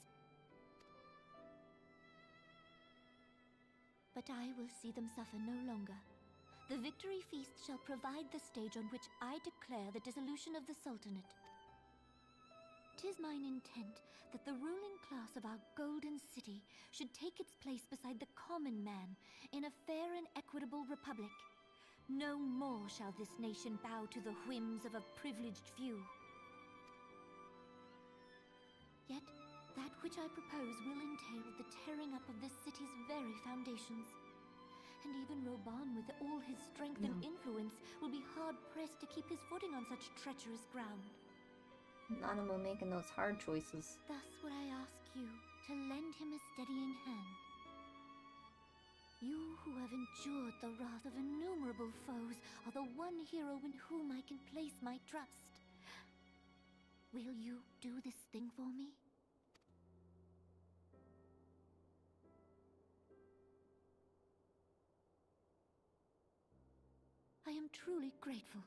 But I will see them suffer no longer. The victory feast shall provide the stage on which I declare the dissolution of the Sultanate. 'Tis mine intent that the ruling class of our golden city should take its place beside the common man in a fair and equitable republic. No more shall this nation bow to the whims of a privileged few. Yet, that which I propose will entail the tearing up of this city's very foundations. And even Roban, with all his strength and influence, will be hard-pressed to keep his footing on such treacherous ground. Nanamo making those hard choices. Thus would I ask you to lend him a steadying hand. You who have endured the wrath of innumerable foes are the one hero in whom I can place my trust. Will you do this thing for me? I am truly grateful.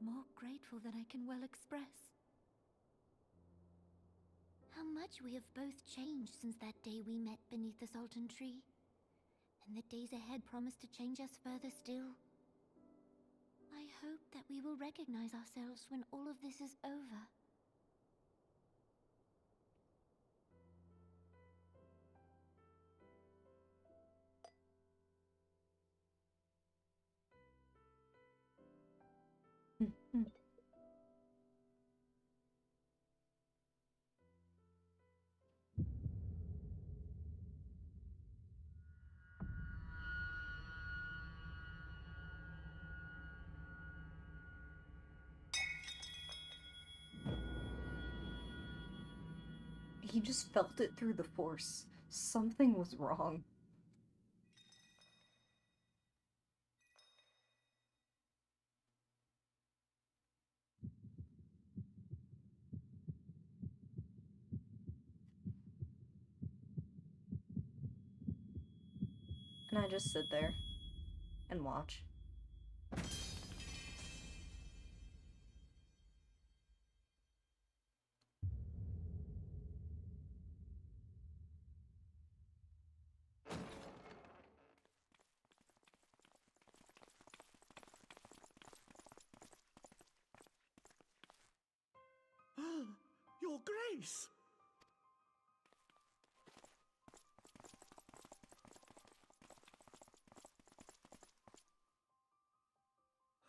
More grateful than I can well express. How much we have both changed since that day we met beneath the Sultan tree. And the days ahead promise to change us further still. I hope that we will recognize ourselves when all of this is over. He just felt it through the force. Something was wrong. And I just sit there and watch. Your Grace!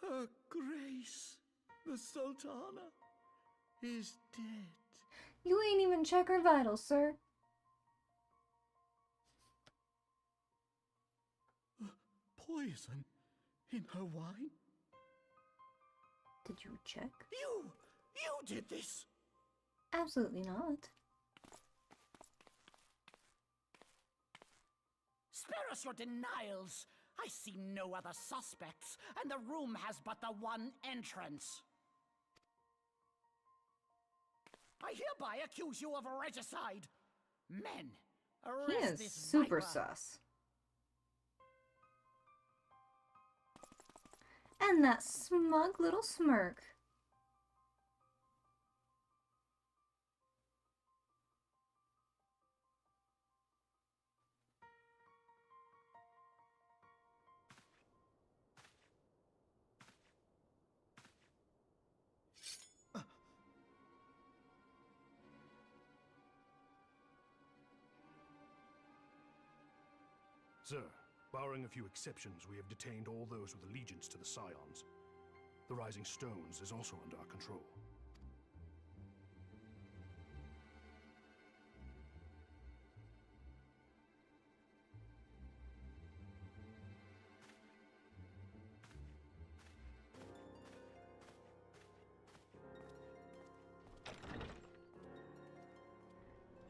Her Grace, the Sultana, is dead. You ain't even check her vitals, sir. Poison in her wine? Did you check? You did this! Absolutely not. Spare us your denials! I see no other suspects, and the room has but the one entrance. I hereby accuse you of regicide. Men, He arrest is this super viper. sus. And that smug little smirk. Sir, barring a few exceptions, we have detained all those with allegiance to the Scions. The Rising Stones is also under our control.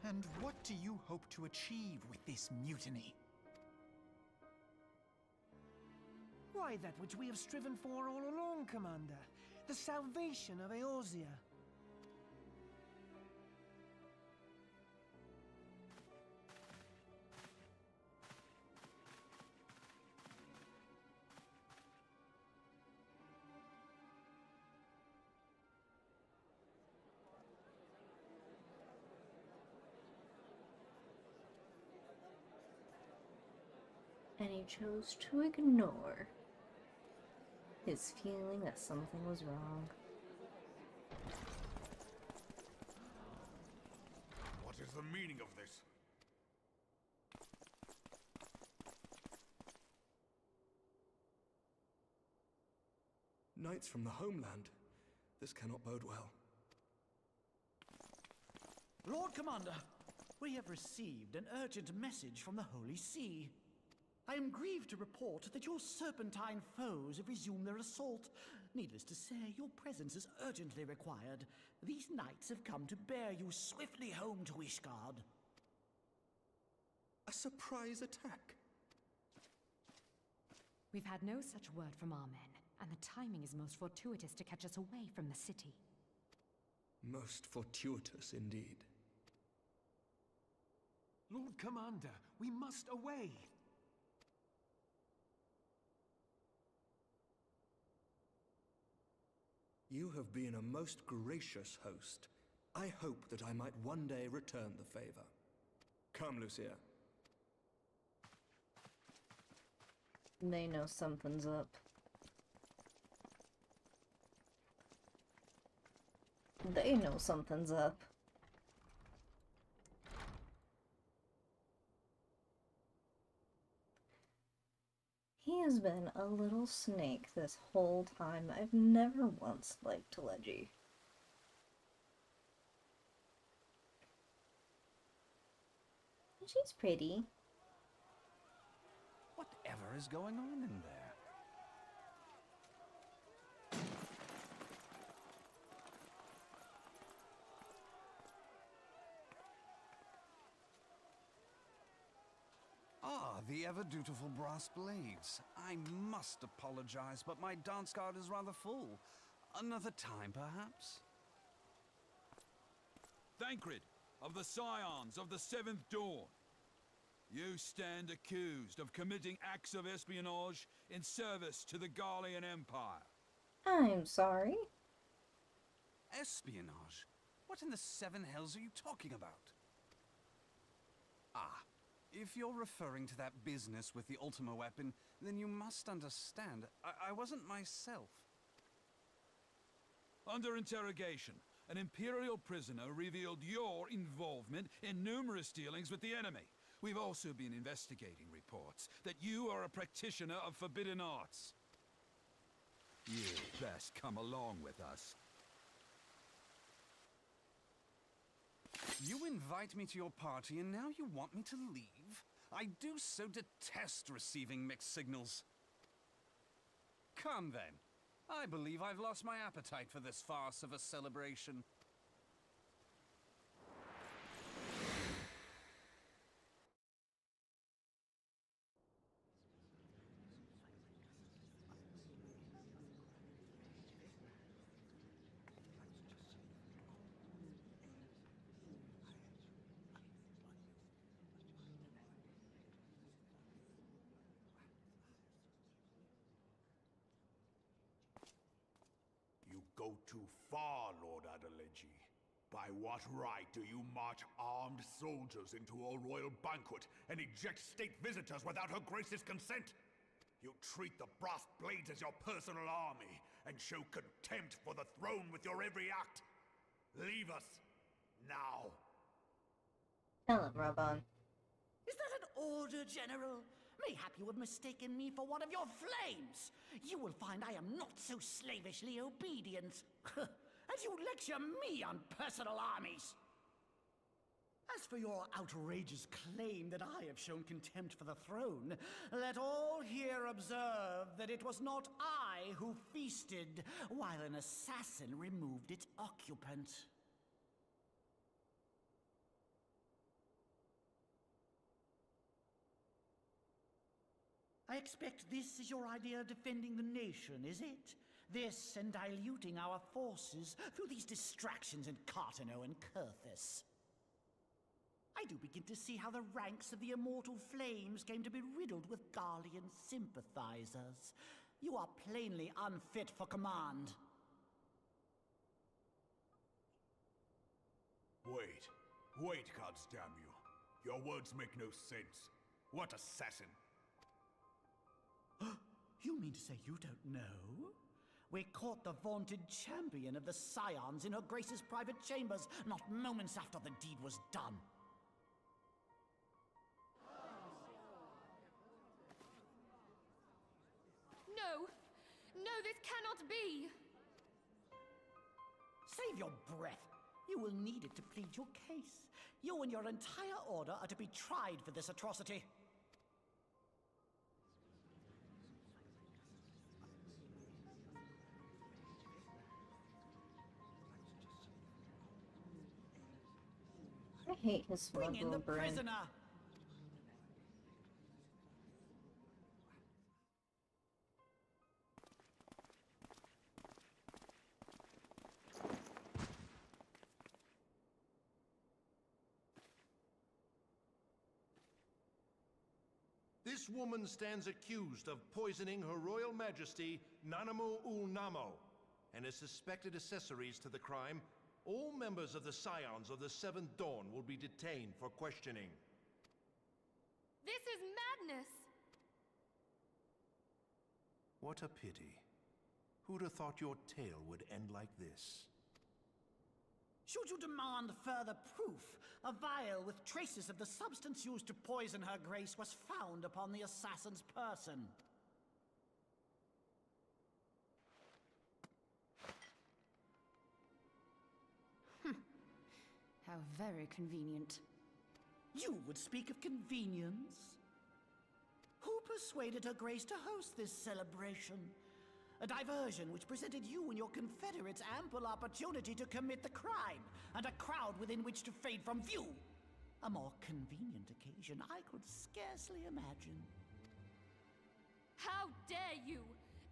And what do you hope to achieve with this mutiny? Why, that which we have striven for all along, Commander. The salvation of Eorzea. And he chose to ignore his feeling that something was wrong. What is the meaning of this? Knights from the homeland. This cannot bode well. Lord Commander, we have received an urgent message from the Holy See. I am grieved to report that your serpentine foes have resumed their assault. Needless to say, your presence is urgently required. These knights have come to bear you swiftly home to Ishgard. A surprise attack? We've had no such word from our men, and the timing is most fortuitous to catch us away from the city. Most fortuitous indeed. Lord Commander, we must away. You have been a most gracious host. I hope that I might one day return the favor. Come, Lucia. They know something's up. They know something's up. He has been a little snake this whole time. I've never once liked Leggy. She's pretty. Whatever is going on in there? Ah, the ever-dutiful brass blades. I must apologize, but my dance card is rather full. Another time, perhaps? Thancred, of the Scions of the Seventh Dawn. You stand accused of committing acts of espionage in service to the Garlean Empire. I'm sorry. Espionage? What in the seven hells are you talking about? Ah, if you're referring to that business with the Ultima weapon, then you must understand, I wasn't myself. Under interrogation, an Imperial prisoner revealed your involvement in numerous dealings with the enemy. We've also been investigating reports that you are a practitioner of forbidden arts. You'd best come along with us. You invite me to your party and now you want me to leave? I do so detest receiving mixed signals. Come then. I believe I've lost my appetite for this farce of a celebration. You go too far, Lord Adeleji. By what right do you march armed soldiers into a royal banquet and eject state visitors without her grace's consent? You treat the brass blades as your personal army and show contempt for the throne with your every act. Leave us now. Tell him, Raban. Is that an order, General? Mayhap you have mistaken me for one of your flames. You will find I am not so slavishly obedient. And you lecture me on personal armies. As for your outrageous claim that I have shown contempt for the throne, let all here observe that it was not I who feasted while an assassin removed its occupant. I expect this is your idea of defending the nation, is it? This and diluting our forces through these distractions in Cartano and Kurthus. I do begin to see how the ranks of the Immortal Flames came to be riddled with Garlean sympathizers. You are plainly unfit for command. Wait, goddamn you. Your words make no sense. What assassin? You mean to say you don't know? We caught the vaunted champion of the Scions in her Grace's private chambers, not moments after the deed was done. No! No, this cannot be! Save your breath. You will need it to plead your case. You and your entire order are to be tried for this atrocity. I hate his smug Bring in the little brain. prisoner! This woman stands accused of poisoning Her Royal Majesty Nanamu ul Namo and is suspected accessories to the crime. All members of the Scions of the Seventh Dawn will be detained for questioning. This is madness! What a pity. Who'd have thought your tale would end like this? Should you demand further proof, a vial with traces of the substance used to poison her grace was found upon the assassin's person. How very convenient. You would speak of convenience? Who persuaded her grace to host this celebration? A diversion which presented you and your confederates ample opportunity to commit the crime, and a crowd within which to fade from view. A more convenient occasion I could scarcely imagine. How dare you!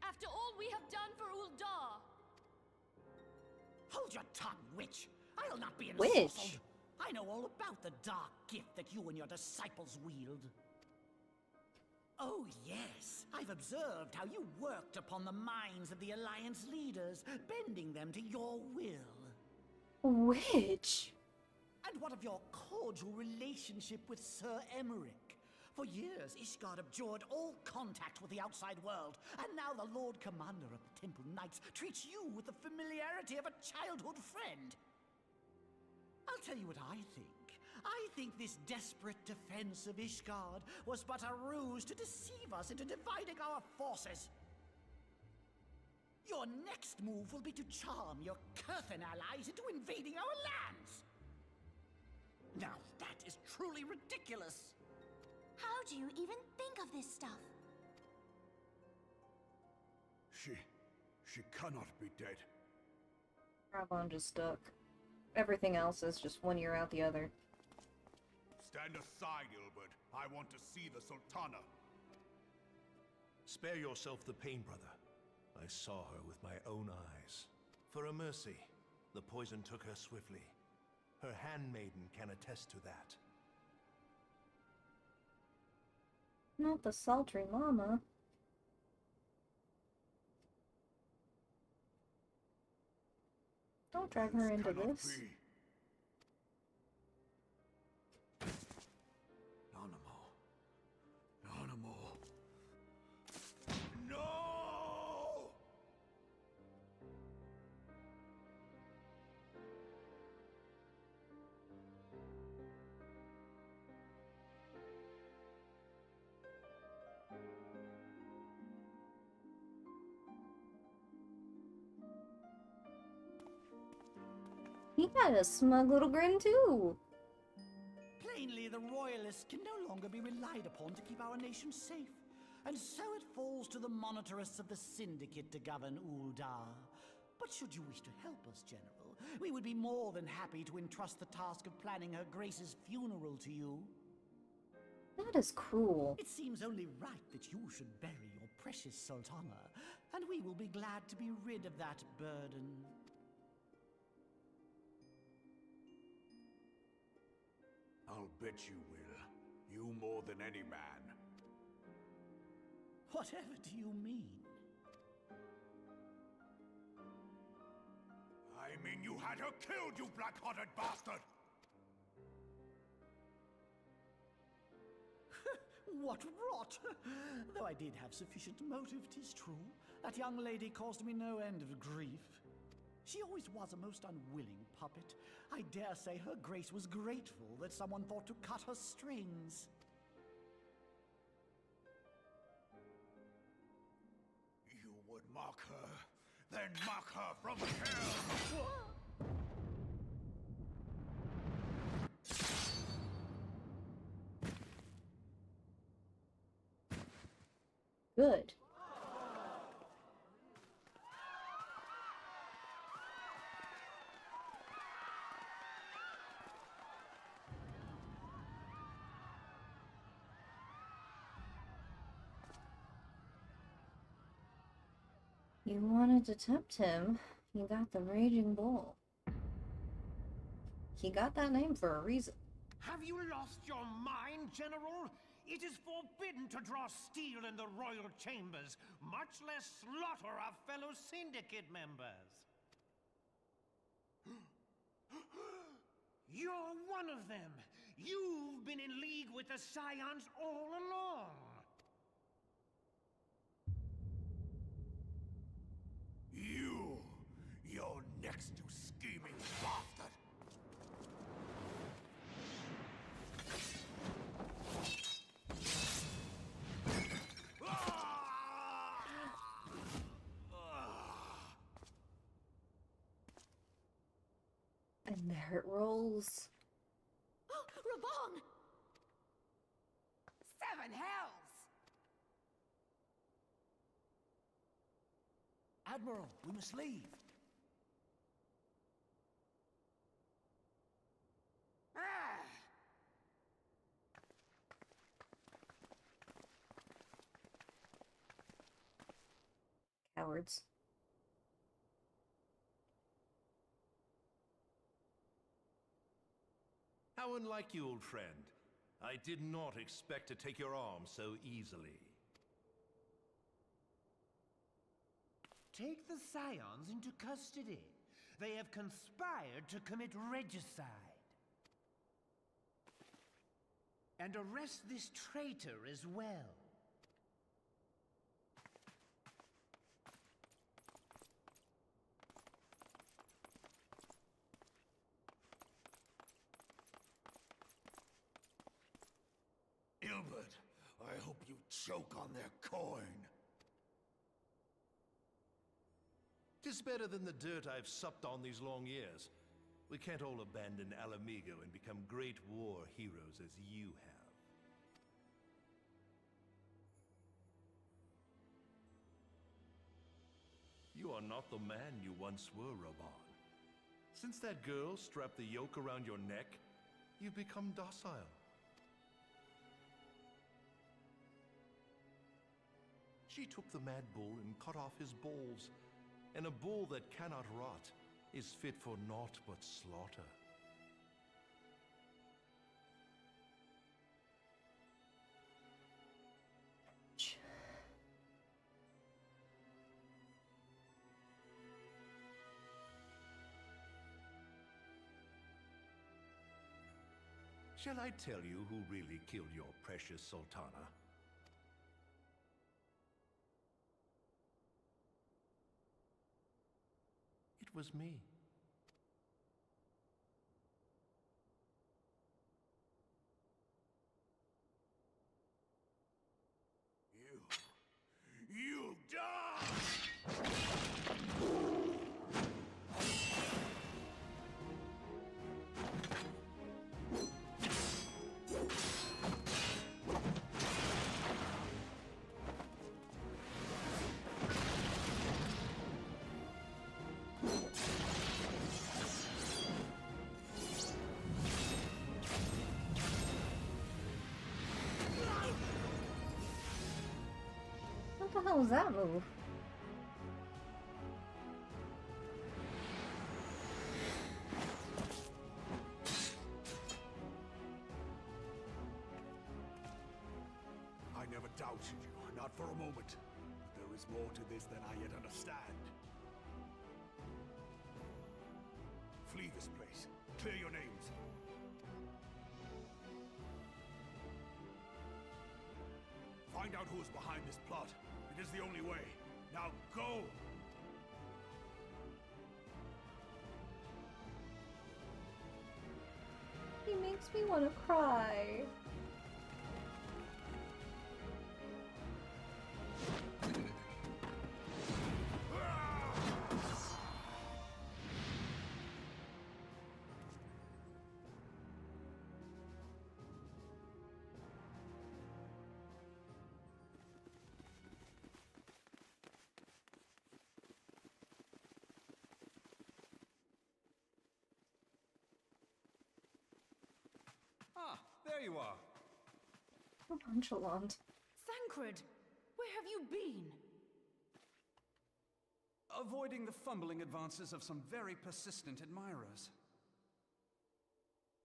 After all we have done for Uldar! Hold your tongue, witch! I'll not be Witch? insulted. I know all about the dark gift that you and your disciples wield. Oh yes, I've observed how you worked upon the minds of the Alliance leaders, bending them to your will. Witch? And what of your cordial relationship with Sir Emmerich? For years, Ishgard abjured all contact with the outside world, and now the Lord Commander of the Temple Knights treats you with the familiarity of a childhood friend. I'll tell you what I think. I think this desperate defense of Ishgard was but a ruse to deceive us into dividing our forces. Your next move will be to charm your Kurthan allies into invading our lands. Now that is truly ridiculous. How do you even think of this stuff? She cannot be dead. Ravon just stuck. Everything else is just one ear out the other. Stand aside, Ilbert. I want to see the Sultana. Spare yourself the pain, brother. I saw her with my own eyes. For a mercy, the poison took her swiftly. Her handmaiden can attest to that. Not the sultry mama. Don't drag her into this. He got a smug little grin too. Plainly, the Royalists can no longer be relied upon to keep our nation safe. And so it falls to the monitorists of the Syndicate to govern Uldar. But should you wish to help us, General, we would be more than happy to entrust the task of planning Her Grace's funeral to you. That is cruel. It seems only right that you should bury your precious Sultana, and we will be glad to be rid of that burden. I'll bet you will. You more than any man. Whatever do you mean? I mean you had her killed, you black-hearted bastard! What rot! Though I did have sufficient motive, 'tis true. That young lady caused me no end of grief. She always was a most unwilling puppet. I dare say her grace was grateful that someone thought to cut her strings. You would mock her, then mock her from hell! Good. You wanted to tempt him. You got the Raging Bull. He got that name for a reason. Have you lost your mind, General? It is forbidden to draw steel in the royal chambers, much less slaughter our fellow syndicate members. You're one of them. You've been in league with the Scions all along. You're next to scheming bastard! And there it rolls. Oh, Raban! 7 hells! Admiral, we must leave. Cowards. How unlike you, old friend. I did not expect to take your arm so easily. Take the Scions into custody. They have conspired to commit regicide. And arrest this traitor as well. Ilbert, I hope you choke on their coin. 'Tis better than the dirt I've supped on these long years. We can't all abandon Alamigo and become great war heroes as you have. You are not the man you once were, Raban. Since that girl strapped the yoke around your neck, you've become docile. She took the mad bull and cut off his balls, and a bull that cannot rot is fit for naught but slaughter. Shall I tell you who really killed your precious Sultana? It was me. You die! What the hell was that move? I never doubted you, not for a moment. But there is more to this than I yet understand. Flee this place. Clear your names. Find out who is behind this plot. It is the only way. Now go! He makes me want to cry. Ah, there you are. So nonchalant. Thancred, where have you been? Avoiding the fumbling advances of some very persistent admirers.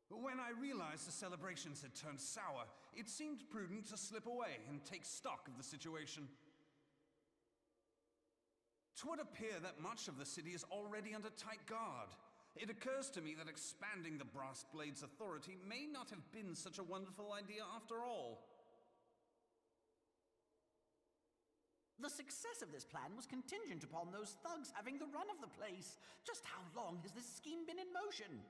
When I realized the celebrations had turned sour, it seemed prudent to slip away and take stock of the situation. 'Twould appear that much of the city is already under tight guard. It occurs to me that expanding the Brass Blade's authority may not have been such a wonderful idea after all. The success of this plan was contingent upon those thugs having the run of the place. Just how long has this scheme been in motion?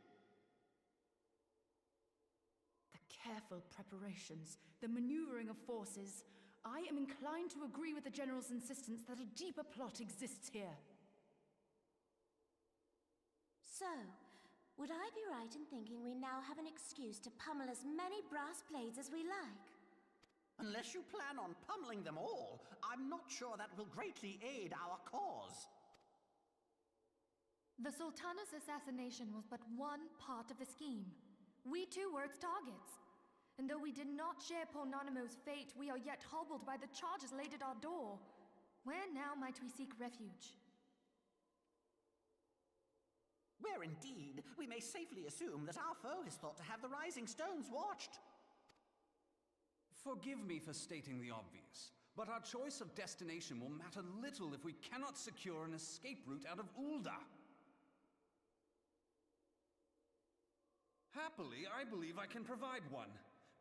The careful preparations, the maneuvering of forces. I am inclined to agree with the General's insistence that a deeper plot exists here. So, would I be right in thinking we now have an excuse to pummel as many brass blades as we like? Unless you plan on pummeling them all, I'm not sure that will greatly aid our cause. The Sultana's assassination was but one part of the scheme. We too were its targets. And though we did not share Ponanimo's fate, we are yet hobbled by the charges laid at our door. Where now might we seek refuge? Where indeed, we may safely assume that our foe is thought to have the Rising Stones watched. Forgive me for stating the obvious, but our choice of destination will matter little if we cannot secure an escape route out of Ul'dah. Happily, I believe I can provide one.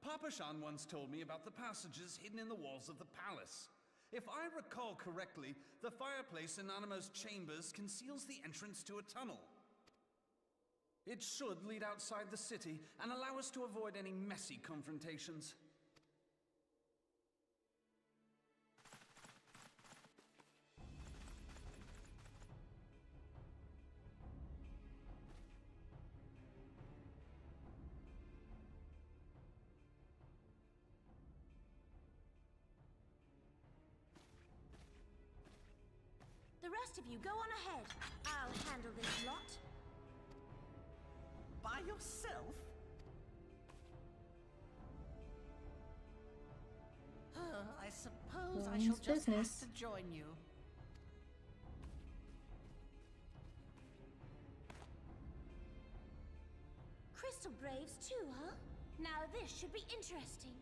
Papa Shan once told me about the passages hidden in the walls of the palace. If I recall correctly, the fireplace in Animo's chambers conceals the entrance to a tunnel. It should lead outside the city and allow us to avoid any messy confrontations. The rest of you go on ahead. I'll handle this lot. By yourself? I suppose I shall just have to join you. Crystal Braves too, huh? Now this should be interesting.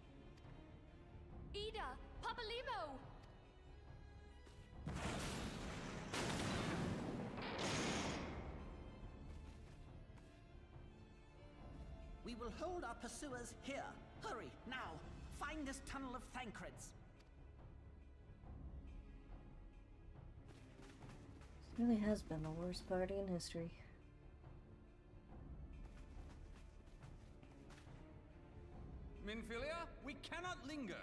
Ida! Papalimo! We will hold our pursuers here. Hurry, now! Find this tunnel of Thancred's. This really has been the worst party in history. Minfilia, we cannot linger.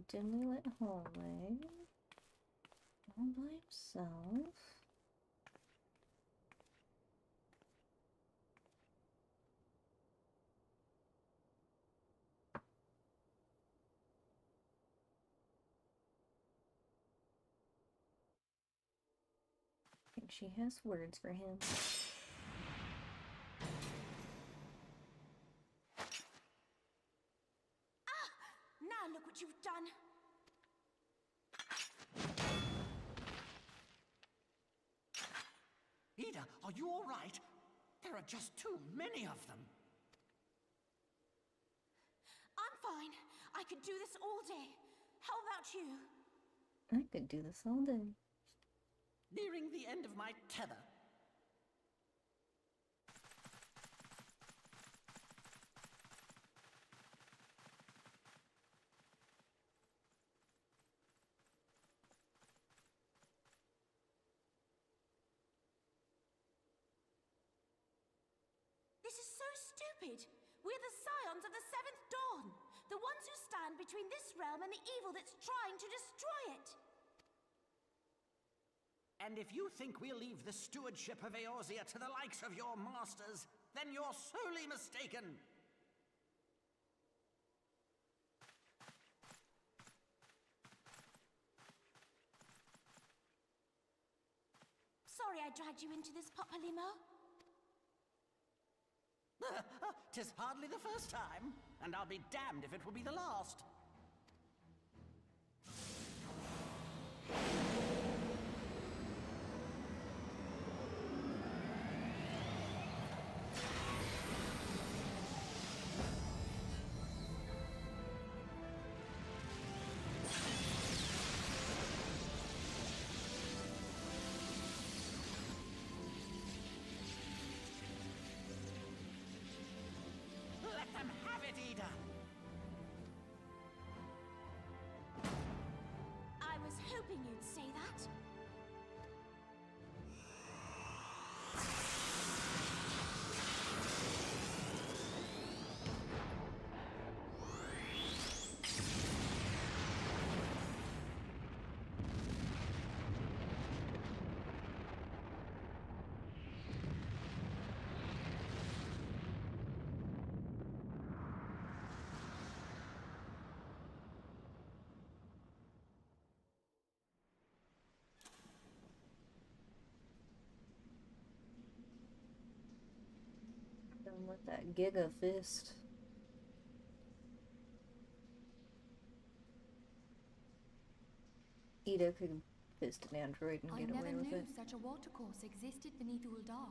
Dimly lit hallway. All by himself. I think she has words for him. what you've done. Ida, are you all right? There are just too many of them. I'm fine. I could do this all day. How about you? I could do this all day. Nearing the end of my tether. This is so stupid. We're the scions of the Seventh Dawn. The ones who stand between this realm and the evil that's trying to destroy it. And if you think we'll leave the stewardship of Eorzea to the likes of your masters, then you're sorely mistaken. Sorry I dragged you into this, Papalymo. 'Tis hardly the first time, and I'll be damned if it will be the last. Let them have it, Ida! I was hoping you'd say that. Done with that Giga Fist. Ida could fist an android and I get never away with knew it. such a watercourse existed beneath Uldar.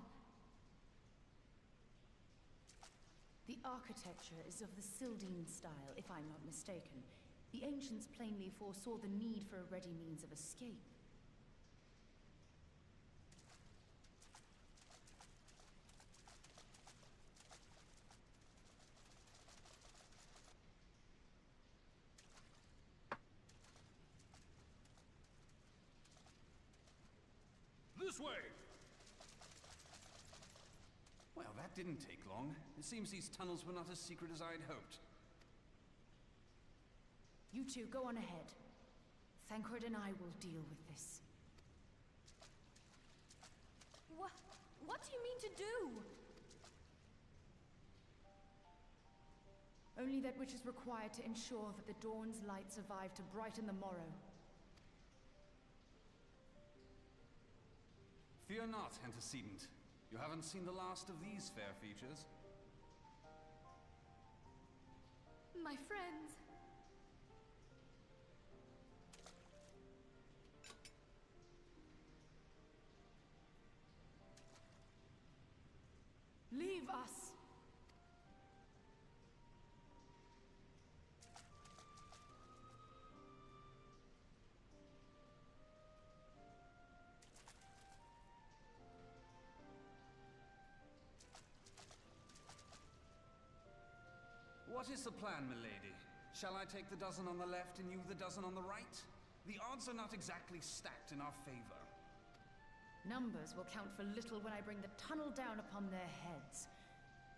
The architecture is of the Sildine style, if I'm not mistaken. The ancients plainly foresaw the need for a ready means of escape. This way! Well, that didn't take long. It seems these tunnels were not as secret as I'd hoped. You two, go on ahead. Thancred and I will deal with this. What do you mean to do? Only that which is required to ensure that the dawn's light survive to brighten the morrow. Fear not, antecedent. You haven't seen the last of these fair features. My friends. Leave us! What is the plan, milady? Shall I take the dozen on the left and you the dozen on the right? The odds are not exactly stacked in our favor. Numbers will count for little when I bring the tunnel down upon their heads.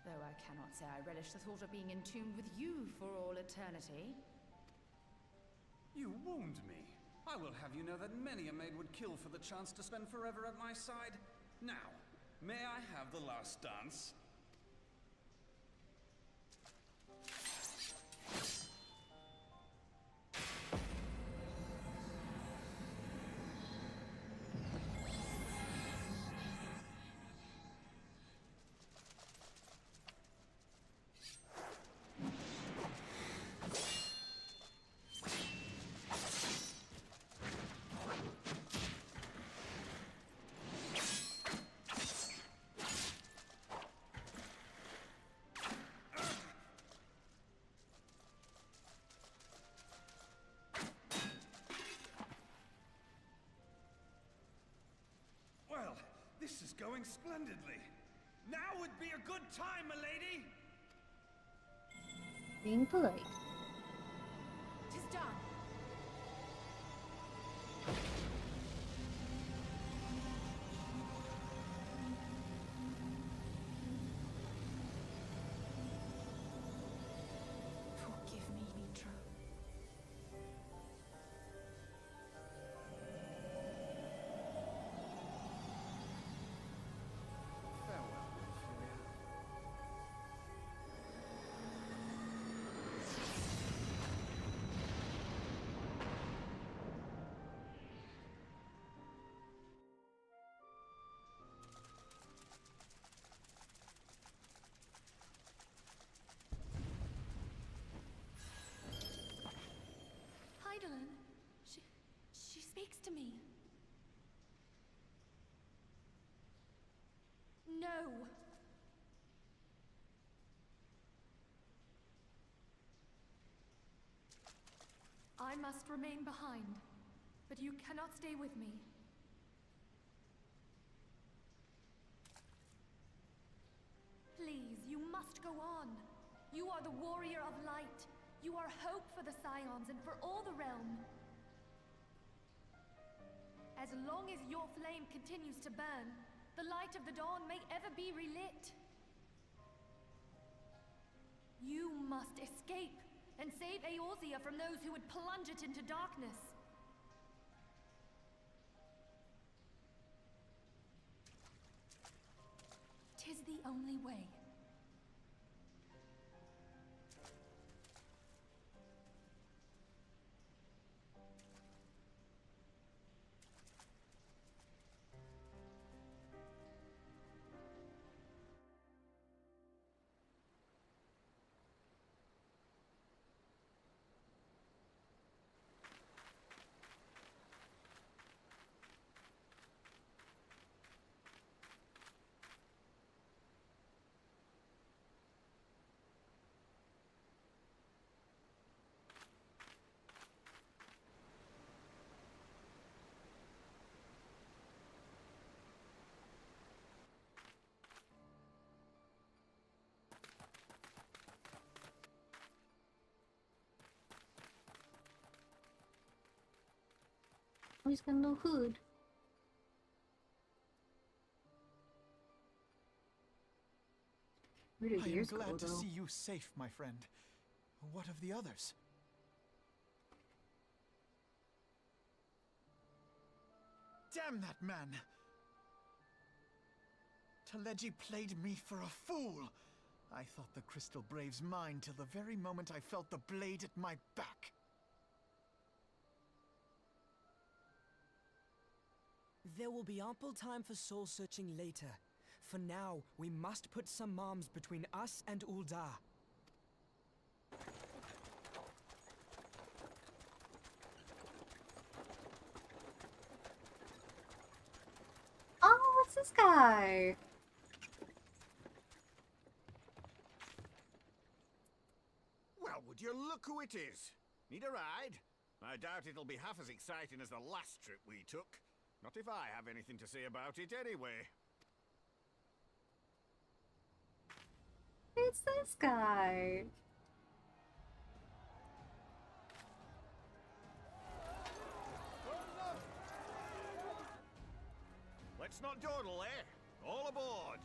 Though I cannot say I relish the thought of being entombed with you for all eternity. You wound me. I will have you know that many a maid would kill for the chance to spend forever at my side. Now, may I have the last dance? going splendidly. Now would be a good time, milady! Being polite. 'Tis done. Forgive me, Nitra. Farewell, Ophelia. Heidelin, she speaks to me. No. I must remain behind, but you cannot stay with me. Please, you must go on. You are the warrior of light. You are hope for the Scions and for all the realm. As long as your flame continues to burn, the light of the dawn may ever be relit. You must escape and save Eorzea from those who would plunge it into darkness. Tis the only way. He's got no food. Where did I am yours go, glad to though? see you safe, my friend. What of the others? Damn that man! Teleji played me for a fool! I thought the Crystal Brave's mine till the very moment I felt the blade at my back. There will be ample time for soul-searching later. For now, we must put some arms between us and Ul'dah. Oh, what's this guy? Well, would you look who it is? Need a ride? I doubt it'll be half as exciting as the last trip we took. Not if I have anything to say about it anyway. It's this guy. Let's not dawdle, eh? All aboard!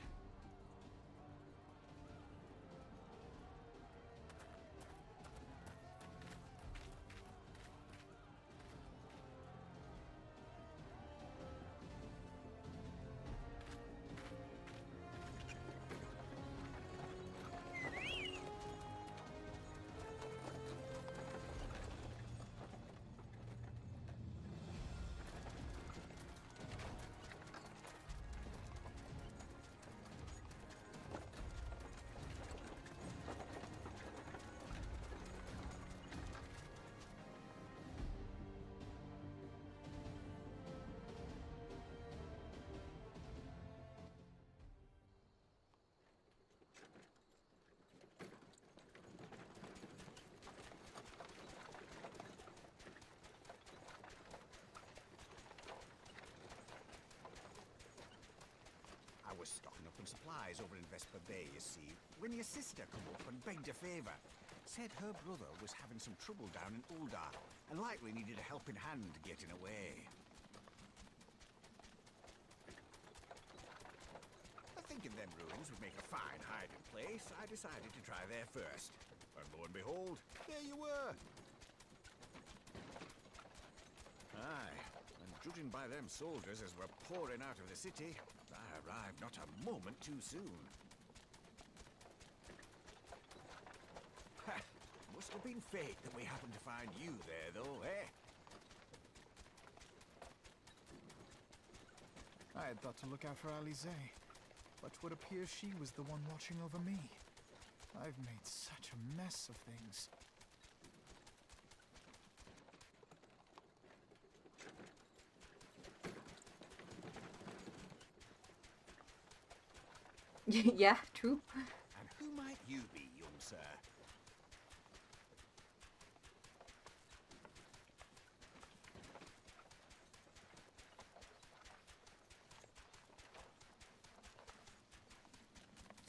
some supplies over in Vesper Bay, you see, when your sister come up and begged a favour. Said her brother was having some trouble down in Uldar, and likely needed a helping hand getting away. Thinking them ruins would make a fine hiding place, I decided to try there first. And lo and behold, there you were! Aye, and judging by them soldiers as were pouring out of the city, I arrived not a moment too soon. Ha! Must have been fate that we happened to find you there, though, eh? I had thought to look out for Alize, but would appear she was the one watching over me. I've made such a mess of things. Yeah, true. And who might you be, young sir?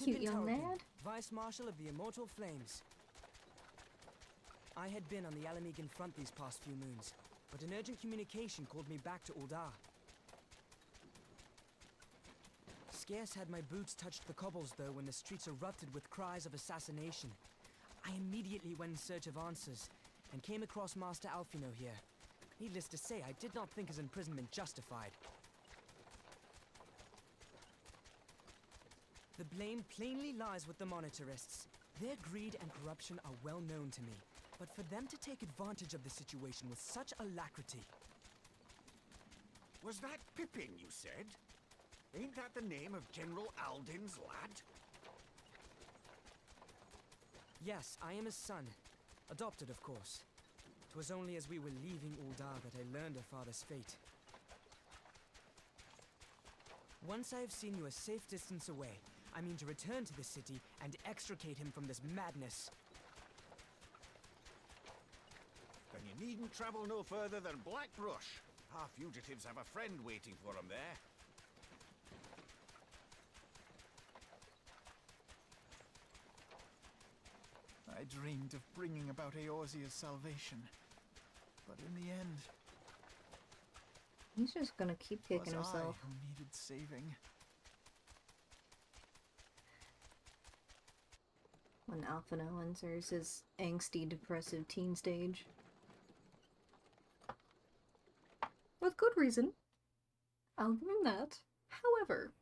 Cute young lad. Vice Marshal of the Immortal Flames. I had been on the Alamegan front these past few moons, but an urgent communication called me back to Uldar. Scarce had my boots touched the cobbles, though, when the streets erupted with cries of assassination. I immediately went in search of answers, and came across Master Alphino here. Needless to say, I did not think his imprisonment justified. The blame plainly lies with the Monitarists. Their greed and corruption are well known to me, but for them to take advantage of the situation with such alacrity... Was that Pippin, you said? Ain't that the name of General Alden's lad? Yes, I am his son. Adopted, of course. 'Twas only as we were leaving Uldar that I learned of father's fate. Once I have seen you a safe distance away, I mean to return to the city and extricate him from this madness. Then you needn't travel no further than Blackbrush. Our fugitives have a friend waiting for them there. I dreamed of bringing about Eorzea's salvation, but in the end... He's just gonna keep kicking it was himself. I who needed saving. When Alphino enters his angsty, depressive teen stage. With good reason. I'll give him that. However...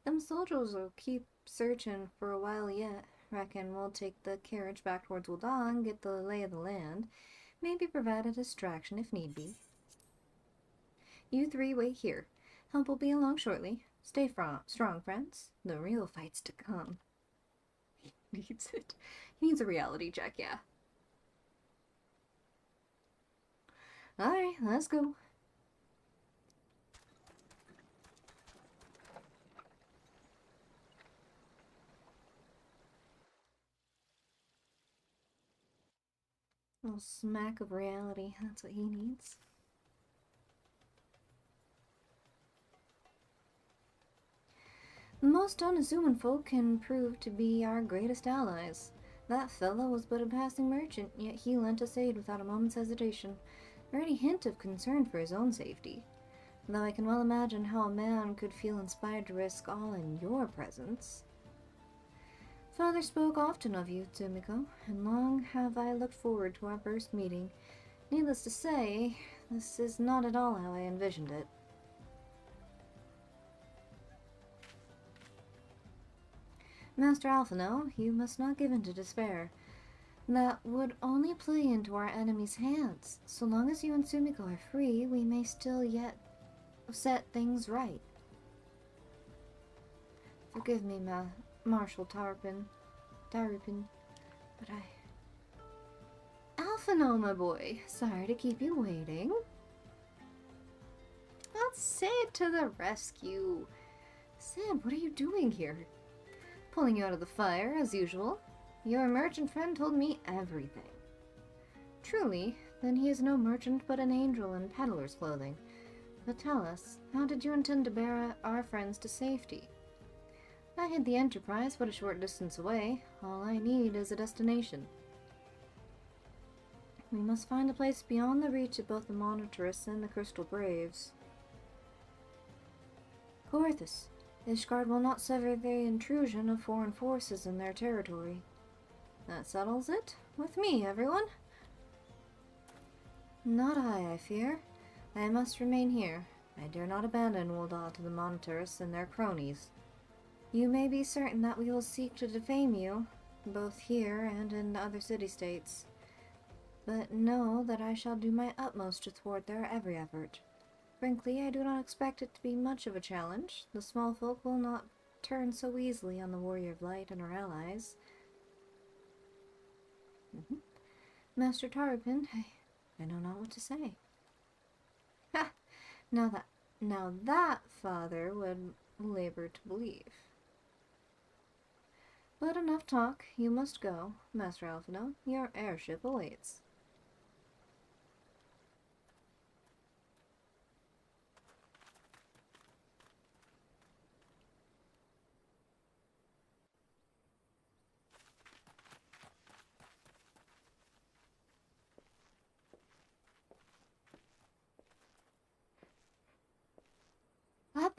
them soldiers will keep searching for a while yet. Reckon we'll take the carriage back towards Uldar and get the lay of the land. Maybe provide a distraction if need be. You three wait here. Help will be along shortly. Stay strong, friends. The real fight's to come. He needs it. He needs a reality check, yeah. Alright, let's go. A little smack of reality, that's what he needs. The most unassuming folk can prove to be our greatest allies. That fellow was but a passing merchant, yet he lent us aid without a moment's hesitation, or any hint of concern for his own safety. Though I can well imagine how a man could feel inspired to risk all in your presence. Father spoke often of you, Tsumiko, and long have I looked forward to our first meeting. Needless to say, this is not at all how I envisioned it. Master Alphino, you must not give in to despair. That would only play into our enemy's hands. So long as you and Tsumiko are free, we may still yet set things right. Forgive me, Marshal Tarpin, but Alphino, my boy, sorry to keep you waiting. Not Sid to the rescue. Sid, what are you doing here? Pulling you out of the fire, as usual. Your merchant friend told me everything. Truly, then he is no merchant but an angel in peddler's clothing. But tell us, how did you intend to bear our friends to safety? I hid the Enterprise but a short distance away. All I need is a destination. We must find a place beyond the reach of both the Monitorists and the Crystal Braves. Corthus, Ishgard will not sever the intrusion of foreign forces in their territory. That settles it. With me, everyone. Not I fear. I must remain here. I dare not abandon Ul'dah to the Monitorists and their cronies. You may be certain that we will seek to defame you, both here and in other city-states. But know that I shall do my utmost to thwart their every effort. Frankly, I do not expect it to be much of a challenge. The small folk will not turn so easily on the Warrior of Light and our allies. Master Tarpin, I know not what to say. Ha! Now that father would labor to believe. But enough talk. You must go, Master Alphino. Your airship awaits.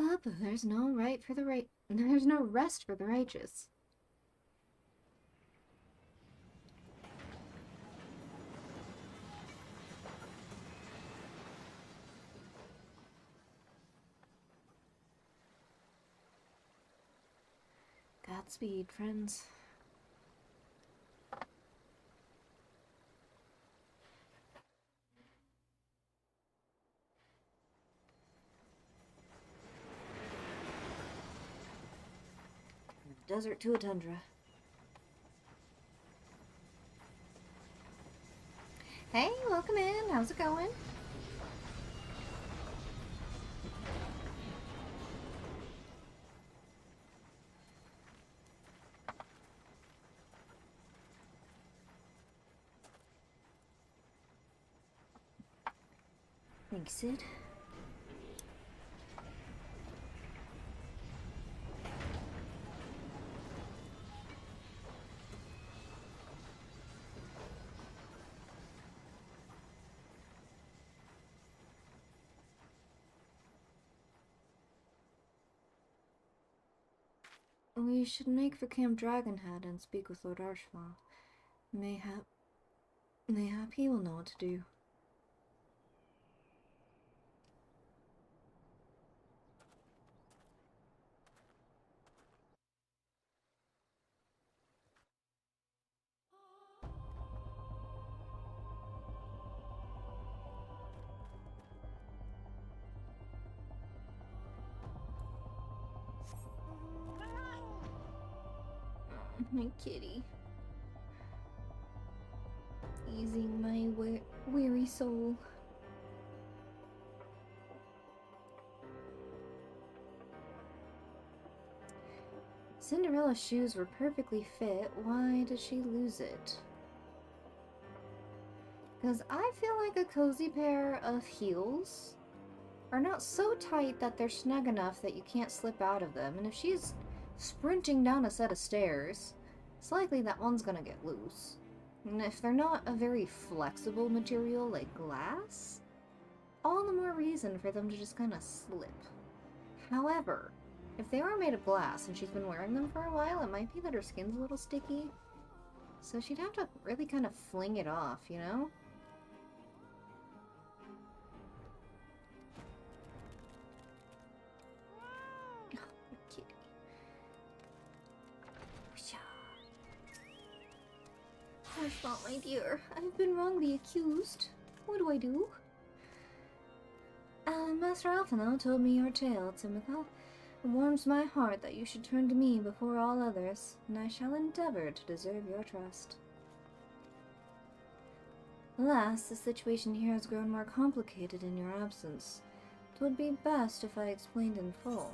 Up, there's no there's no rest for the righteous. Godspeed, friends. Desert to a tundra. Hey, welcome in. How's it going? Thanks, Sid. We should make for Camp Dragonhead and speak with Lord Archfall. Mayhap he will know what to do. My kitty. Easing my weary soul. Cinderella's shoes were perfectly fit. Why did she lose it? Because I feel like a cozy pair of heels are not so tight that they're snug enough that you can't slip out of them. And if she's sprinting down a set of stairs, it's likely that one's gonna get loose. And if they're not a very flexible material like glass, all the more reason for them to just kind of slip. However, if they were made of glass and she's been wearing them for a while, it might be that her skin's a little sticky. So she'd have to really kind of fling it off, you know? My fault, my dear. I've been wrongly accused. What do I do? Master Alphino told me your tale, Timothy. It warms my heart that you should turn to me before all others, and I shall endeavor to deserve your trust. Alas, the situation here has grown more complicated in your absence. It would be best if I explained in full.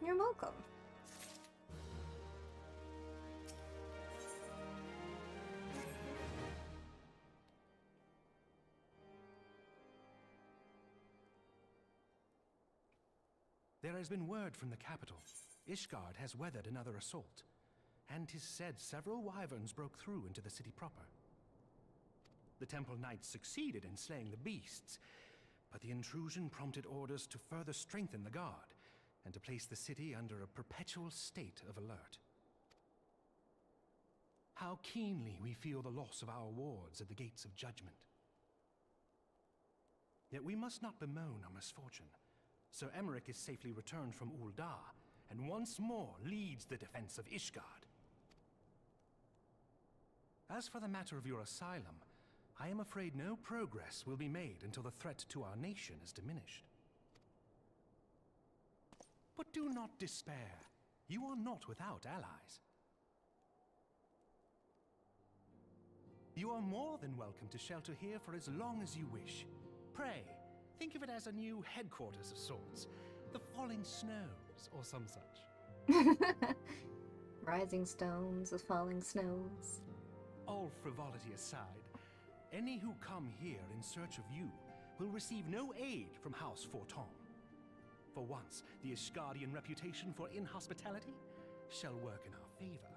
You're welcome. There has been word from the capital. Ishgard has weathered another assault, and 'tis said several wyverns broke through into the city proper. The Temple Knights succeeded in slaying the beasts, but the intrusion prompted orders to further strengthen the guard, and to place the city under a perpetual state of alert. How keenly we feel the loss of our wards at the gates of judgment. Yet we must not bemoan our misfortune. Sir Emmerich is safely returned from Ul'dah, and once more leads the defense of Ishgard. As for the matter of your asylum, I am afraid no progress will be made until the threat to our nation is diminished. But do not despair. You are not without allies. You are more than welcome to shelter here for as long as you wish. Pray, think of it as a new headquarters of sorts. The Falling Snows, or some such. Rising stones, the falling snows. All frivolity aside, any who come here in search of you will receive no aid from House Forton. For once, the Ishgardian reputation for inhospitality shall work in our favor.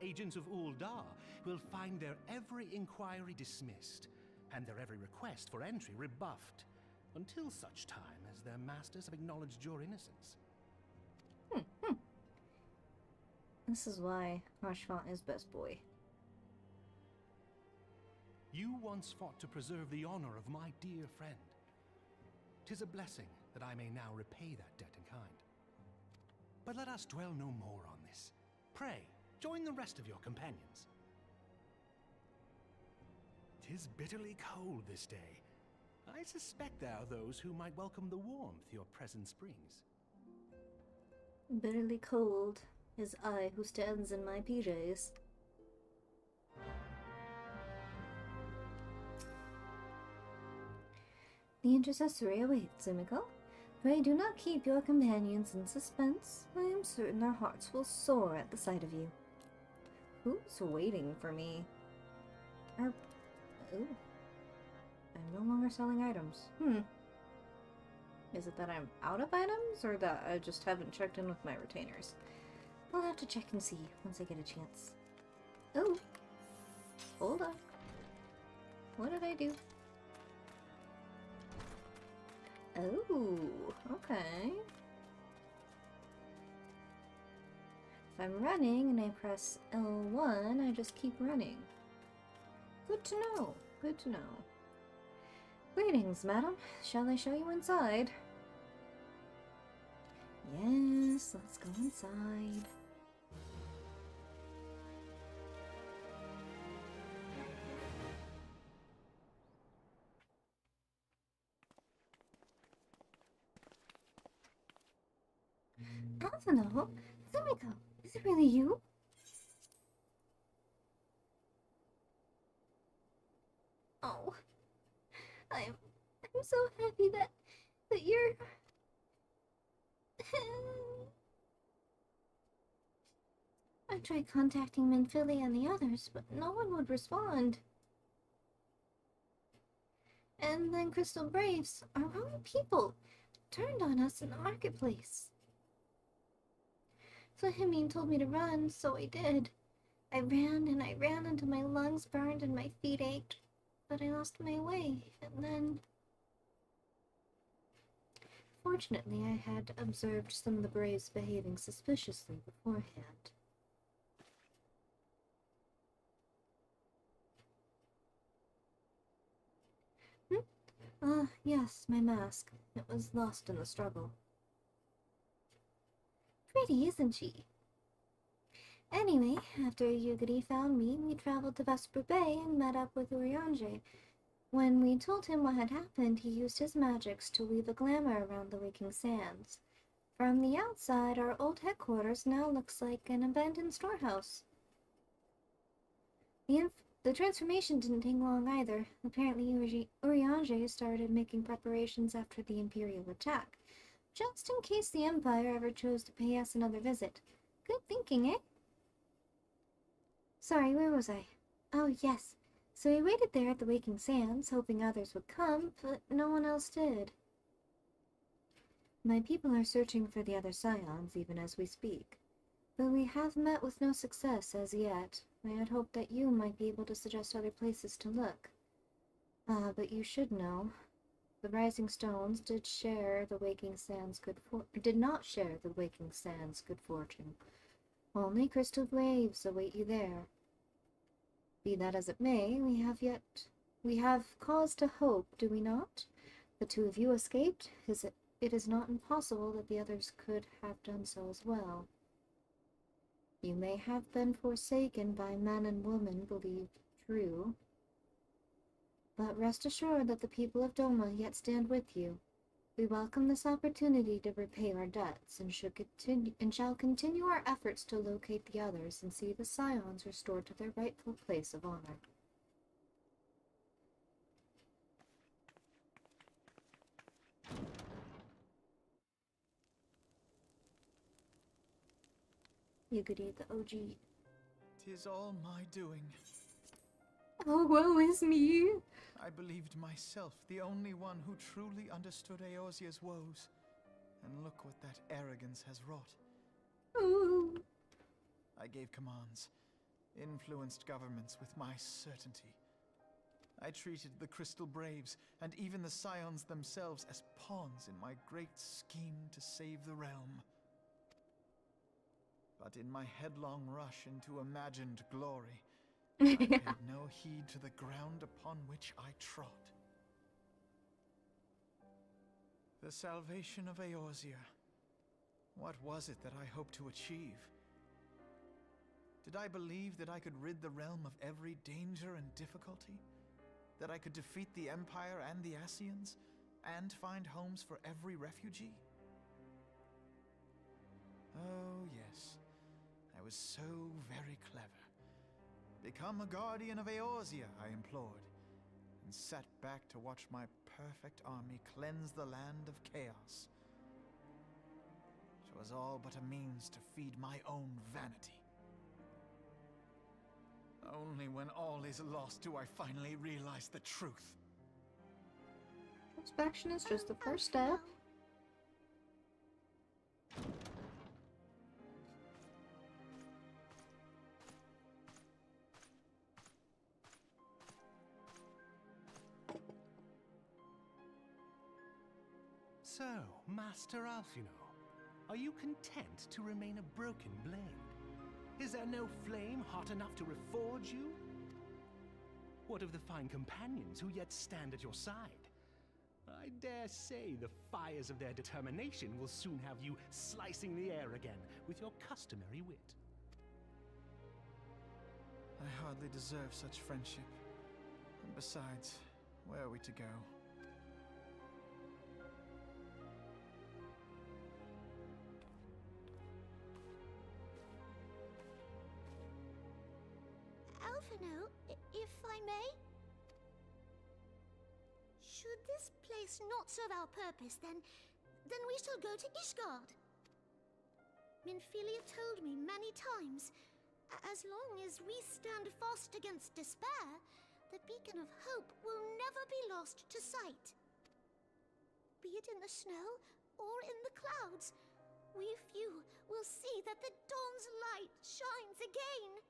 Agents of Ul'dah will find their every inquiry dismissed, and their every request for entry rebuffed, until such time as their masters have acknowledged your innocence. This is why Marchfont is best boy. You once fought to preserve the honor of my dear friend. 'Tis a blessing that I may now repay that debt in kind. But let us dwell no more on this. Pray, join the rest of your companions. 'Tis bitterly cold this day. I suspect there are those who might welcome the warmth your presence brings. Bitterly cold is I who stands in my PJs. The intercessory awaits, Emiko. Pray do not keep your companions in suspense. I am certain their hearts will soar at the sight of you. Who's waiting for me? Ooh. I'm no longer selling items. Is it that I'm out of items, or that I just haven't checked in with my retainers? I'll have to check and see once I get a chance. Oh! Hold on. What did I do? Oh, okay. If I'm running and I press L1, I just keep running. Good to know. Good to know. Greetings, madam. Shall I show you inside? Yes, let's go inside. Hello, Sumiko, is it really you? Oh, I'm so happy that you're... I tried contacting Minfili and the others, but no one would respond. And then Crystal Braves, our own people, turned on us in the marketplace. Flahamine told me to run, so I did. I ran and I ran until my lungs burned and my feet ached, but I lost my way, and then... Fortunately, I had observed some of the Braves behaving suspiciously beforehand. Yes, my mask. It was lost in the struggle. Pretty, isn't she? Anyway, after Yugiri found me, we traveled to Vesper Bay and met up with Urianger. When we told him what had happened, he used his magics to weave a glamour around the Waking Sands. From the outside, our old headquarters now looks like an abandoned storehouse. The transformation didn't take long either. Apparently, Urianger started making preparations after the Imperial attack, just in case the Empire ever chose to pay us another visit. Good thinking, eh? Sorry, where was I? Oh, yes. So we waited there at the Waking Sands, hoping others would come, but no one else did. My people are searching for the other scions even as we speak. Though we have met with no success as yet, I had hoped that you might be able to suggest other places to look. But you should know. The Rising Stones did not share the Waking Sands' good fortune. Only crystal graves await you there. Be that as it may, we have cause to hope, do we not? The two of you escaped. It is not impossible that the others could have done so as well. You may have been forsaken by man and woman believed true, but rest assured that the people of Doma yet stand with you. We welcome this opportunity to repay our debts, and shall continue our efforts to locate the others and see the scions restored to their rightful place of honor. You could eat the OG. 'Tis all my doing. Oh, woe is me! I believed myself the only one who truly understood Eorzea's woes. And look what that arrogance has wrought. Ooh. I gave commands, influenced governments with my certainty. I treated the Crystal Braves, and even the Scions themselves, as pawns in my great scheme to save the realm. But in my headlong rush into imagined glory, I paid no heed to the ground upon which I trod. The salvation of Eorzea. What was it that I hoped to achieve? Did I believe that I could rid the realm of every danger and difficulty? That I could defeat the Empire and the Ascians, and find homes for every refugee? Oh, yes. I was so very clever. Become a guardian of Eorzea, I implored, and sat back to watch my perfect army cleanse the land of chaos. 'Twas all but a means to feed my own vanity. Only when all is lost do I finally realize the truth. Inspection is just the first step. So, Master Alfino, are you content to remain a broken blade? Is there no flame hot enough to reforge you? What of the fine companions who yet stand at your side? I dare say the fires of their determination will soon have you slicing the air again with your customary wit. I hardly deserve such friendship. And besides, where are we to go? Alfino, if I may? Should this place not serve our purpose, then we shall go to Ishgard. Minfilia told me many times, as long as we stand fast against despair, the beacon of hope will never be lost to sight. Be it in the snow or in the clouds, we few will see that the dawn's light shines again.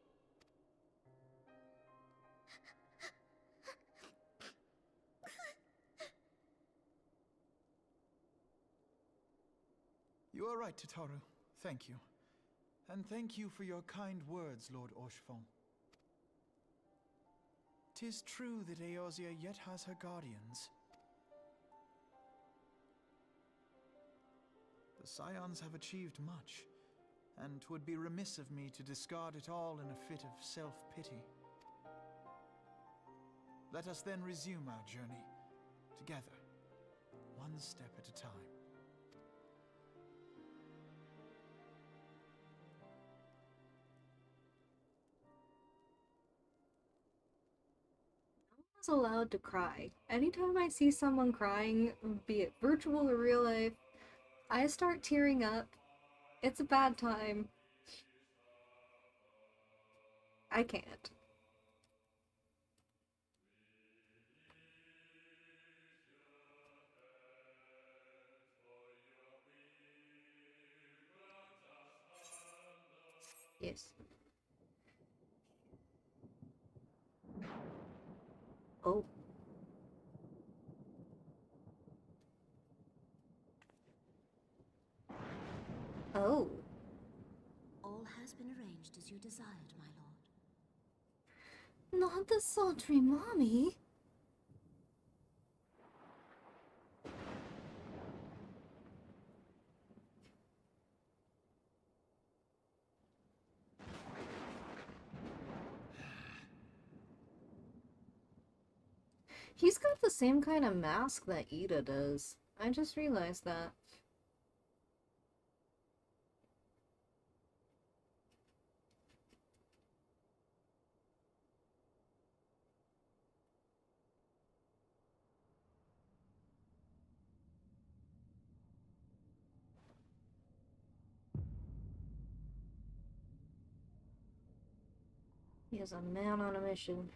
You are right, Tataru. Thank you. And thank you for your kind words, Lord Orchefon. 'Tis true that Eorzea yet has her guardians. The Scions have achieved much, and 'twould be remiss of me to discard it all in a fit of self-pity. Let us then resume our journey, together, one step at a time. Allowed to cry. Anytime I see someone crying, be it virtual or real life, I start tearing up. It's a bad time. I can't. Yes. Oh. Oh. All has been arranged as you desired, my lord. Not the sultry mommy. He's got the same kind of mask that Ida does. I just realized that. He is a man on a mission.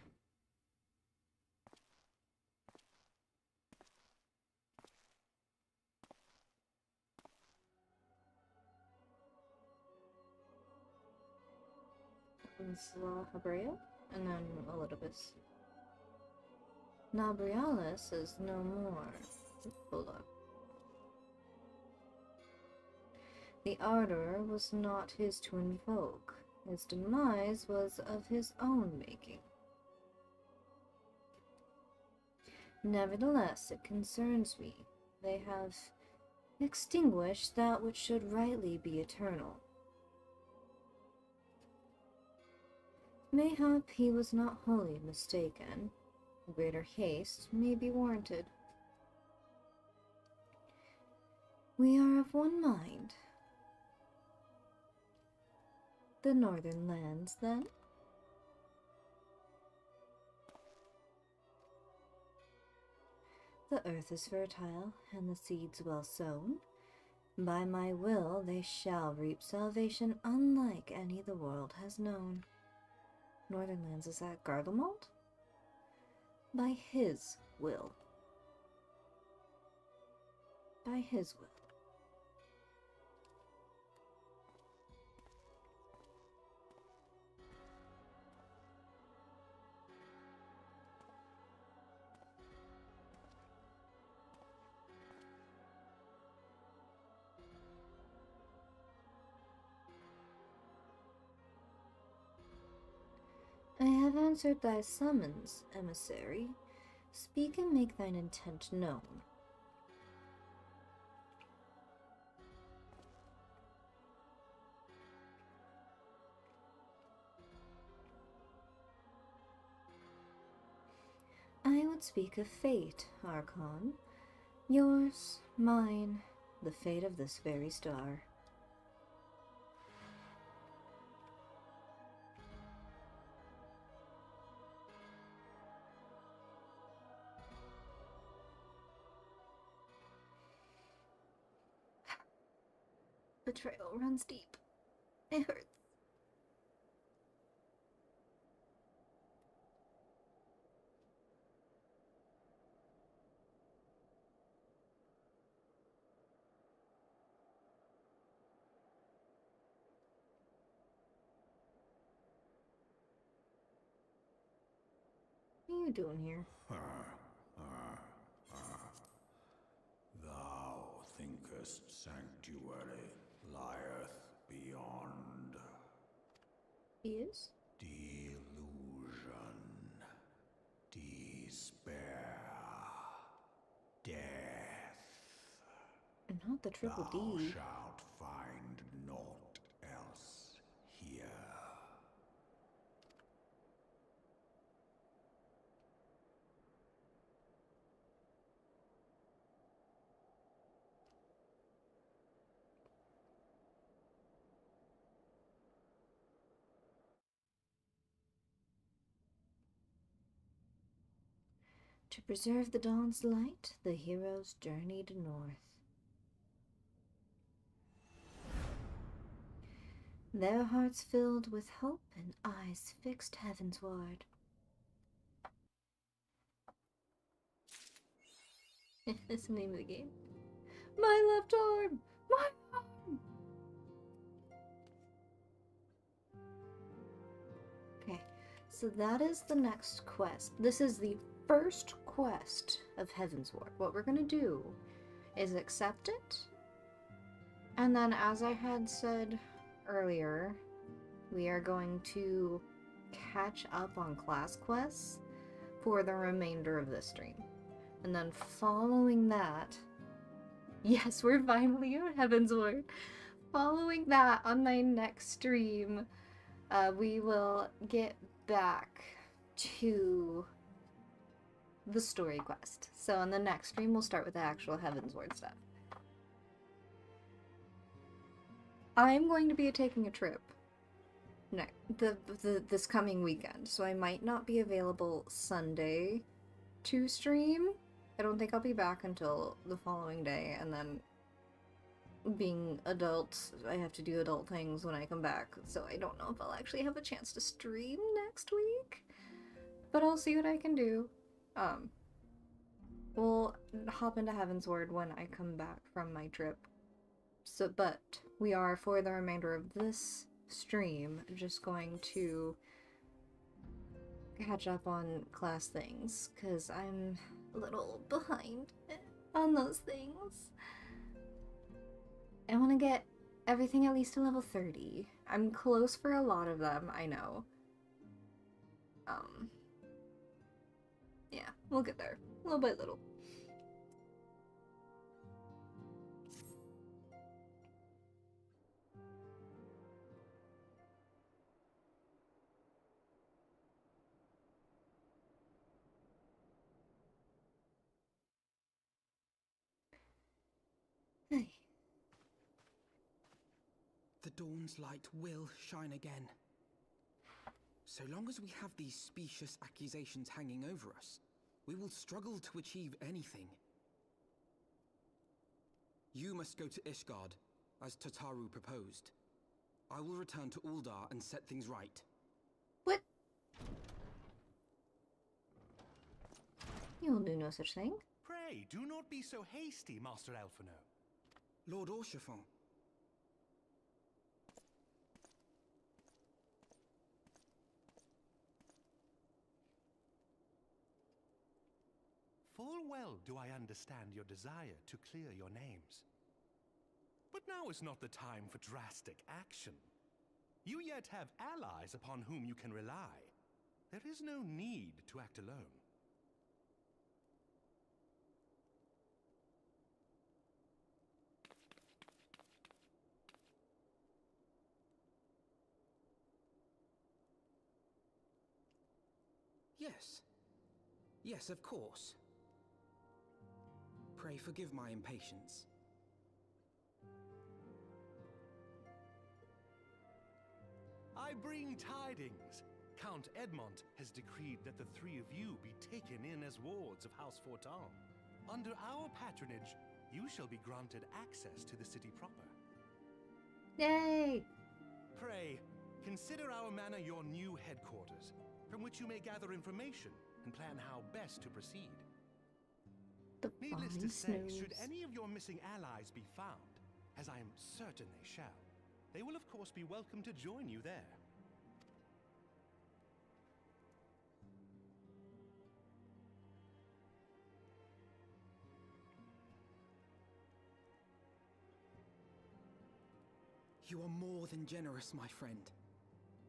Habrea, and then Elidibus. Nabrialis is no more. Hold on. The Ardor was not his to invoke. His demise was of his own making. Nevertheless, it concerns me. They have extinguished that which should rightly be eternal. Mayhap he was not wholly mistaken. Greater haste may be warranted. We are of one mind. The northern lands, then? The earth is fertile, and the seeds well sown. By my will they shall reap salvation unlike any the world has known. Northern lands, is that Garlemald? By his will. By his will. I have answered thy summons, emissary. Speak and make thine intent known. I would speak of fate, Archon. Yours, mine, the fate of this very star. Betrayal runs deep. It hurts. What are you doing here? Thou thinkest sanctuary lieth beyond Is? delusion, despair, death. Not the triple D. Thou shalt find naught else here. To preserve the dawn's light, the heroes journeyed north. Their hearts filled with hope and eyes fixed heavensward. That's the name of the game. My left arm! My arm! So that is the next quest. This is the first quest of Heavensward. What we're gonna do is accept it, and then, as I had said earlier, we are going to catch up on class quests for the remainder of this stream. And then following that, yes, we're finally on Heavensward. Following that, on my next stream, we will get back to the story quest. So on the next stream, we'll start with the actual Heavensward stuff. I'm going to be taking a trip this coming weekend, so I might not be available Sunday to stream. I don't think I'll be back until the following day, and then being adults, I have to do adult things when I come back, so I don't know if I'll actually have a chance to stream next week, but I'll see what I can do. We'll hop into Heavensward when I come back from my trip. So, but we are, for the remainder of this stream, just going to catch up on class things, because I'm a little behind on those things. I want to get everything at least to level 30. I'm close for a lot of them, I know. Yeah, we'll get there. Little by little. Hey. The dawn's light will shine again. So long as we have these specious accusations hanging over us, we will struggle to achieve anything. You must go to Ishgard, as Tataru proposed. I will return to Uldar and set things right. What? You'll do no such thing. Pray, do not be so hasty, Master Alphino. Lord Orchiffon. Full well do I understand your desire to clear your names. But now is not the time for drastic action. You yet have allies upon whom you can rely. There is no need to act alone. Yes. Yes, of course. Pray forgive my impatience. I bring tidings. Count Edmont has decreed that the three of you be taken in as wards of House Fortan. Under our patronage, you shall be granted access to the city proper. Yay! Pray, consider our manor your new headquarters, from which you may gather information and plan how best to proceed. Needless to say, should any of your missing allies be found, as I am certain they shall, they will of course be welcome to join you there. You are more than generous, my friend.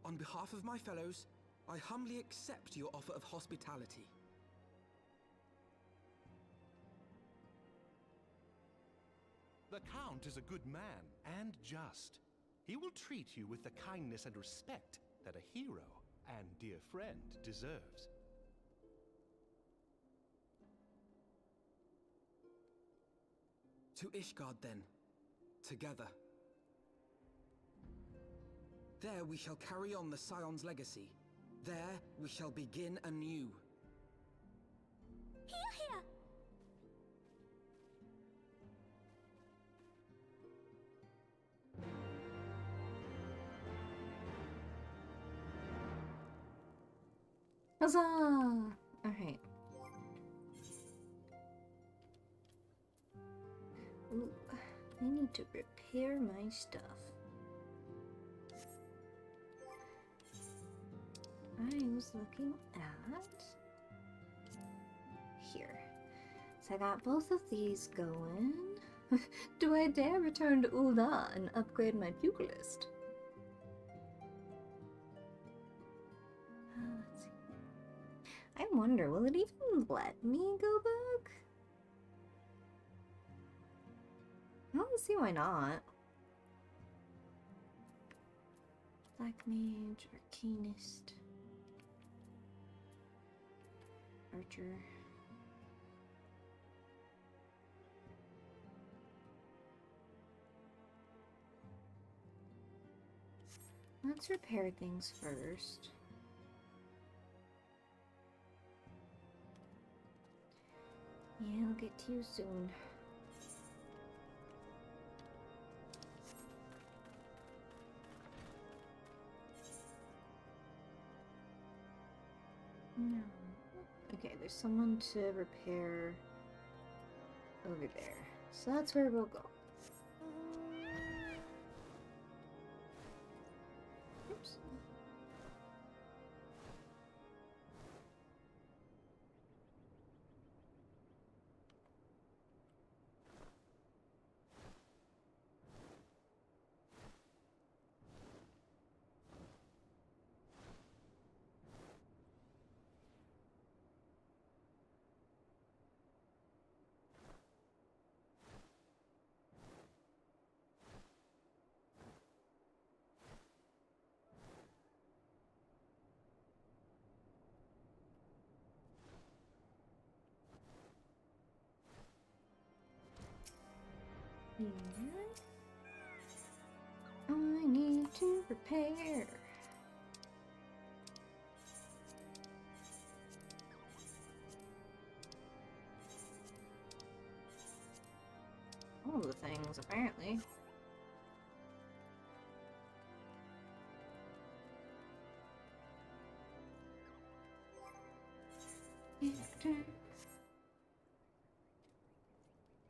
On behalf of my fellows, I humbly accept your offer of hospitality. The Count is a good man and just. He will treat you with the kindness and respect that a hero and dear friend deserves. To Ishgard, then. Together. There we shall carry on the Scion's legacy. There we shall begin anew. Here, here! Huzzah! Alright. Ooh, I need to repair my stuff. I was looking at here. So I got both of these going. Do I dare return to Ul'dah and upgrade my pugilist? Let's see. I wonder, will it even let me go back? I don't see why not. Black Mage, Arcanist, Archer. Let's repair things first. Yeah, I'll get to you soon. No. Okay, there's someone to repair over there. So that's where we'll go. Oops. Here. I need to repair. All the things, apparently.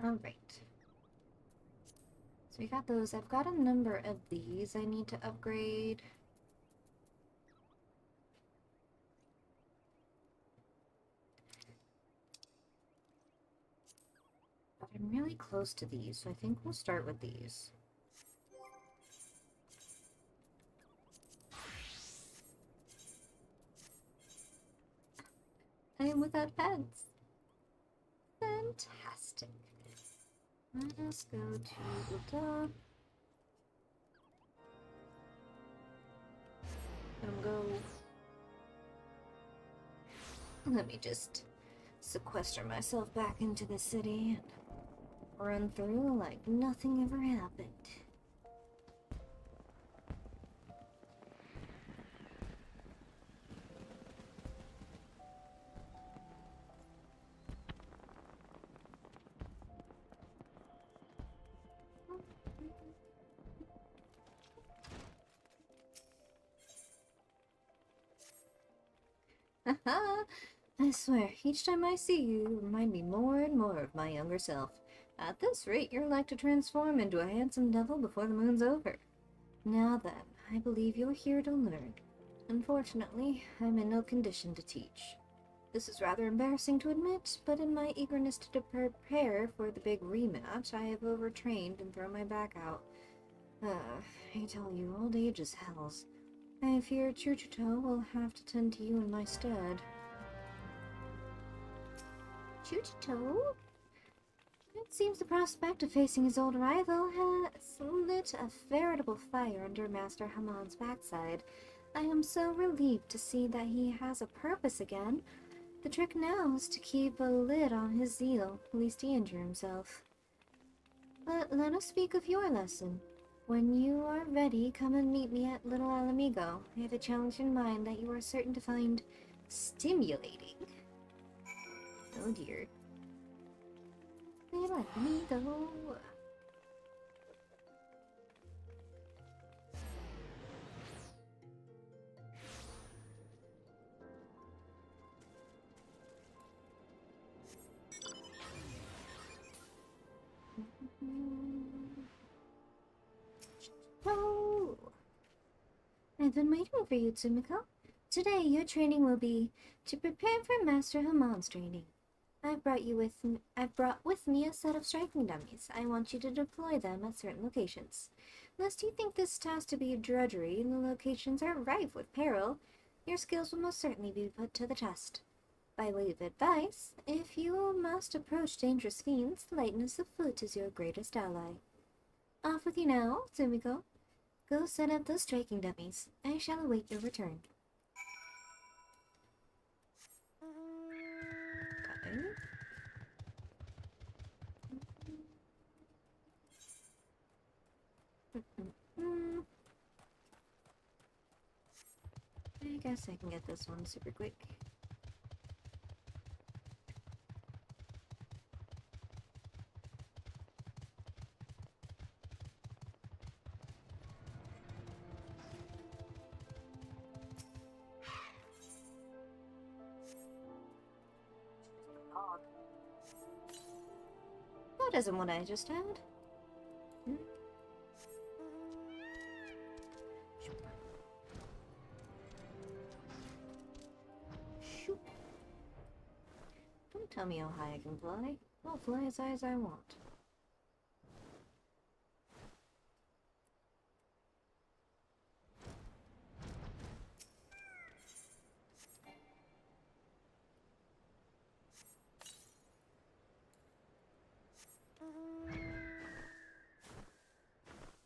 Alright. So we got those. I've got a number of these I need to upgrade. But I'm really close to these, so I think we'll start with these. I am without pets. Fantastic. Let's go to Ul'dah. Go. Let me just sequester myself back into the city and run through like nothing ever happened. Haha! I swear, each time I see you, you remind me more and more of my younger self. At this rate, you're like to transform into a handsome devil before the moon's over. Now then, I believe you're here to learn. Unfortunately, I'm in no condition to teach. This is rather embarrassing to admit, but in my eagerness to prepare for the big rematch, I have overtrained and thrown my back out. I tell you, old age is hell's. I fear Chuchito will have to tend to you in my stead. Chuchito? It seems the prospect of facing his old rival has lit a veritable fire under Master Hamon's backside. I am so relieved to see that he has a purpose again. The trick now is to keep a lid on his zeal, lest he injure himself. But let us speak of your lesson. When you are ready, come and meet me at Little Alamigo. I have a challenge in mind that you are certain to find stimulating. Oh dear. Little Alamigo. Oh! I've been waiting for you, Tsumiko. Today, your training will be to prepare for Master Hamon's training. I've brought with me a set of striking dummies. I want you to deploy them at certain locations. Lest you think this task to be a drudgery, the locations are rife with peril. Your skills will most certainly be put to the test. By way of advice, if you must approach dangerous fiends, lightness of foot is your greatest ally. Off with you now, Sumiko. Go set up those striking dummies. I shall await your return. Okay. I guess I can get this one super quick. That isn't what I just had. Shoot. Don't tell me how high I can fly. I'll fly as high as I want.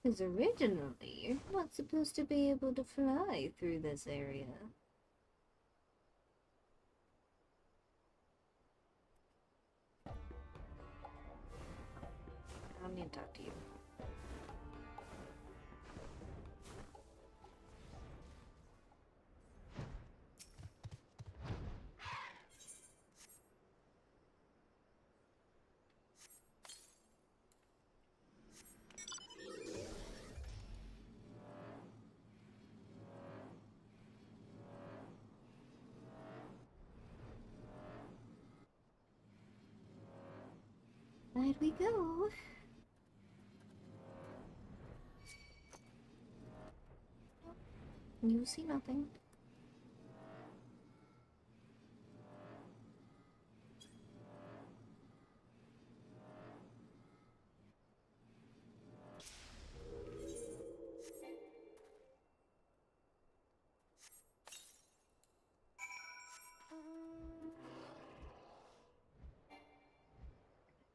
Because originally, you're not supposed to be able to fly through this area. I don't need to talk to you. Right we go. You see nothing.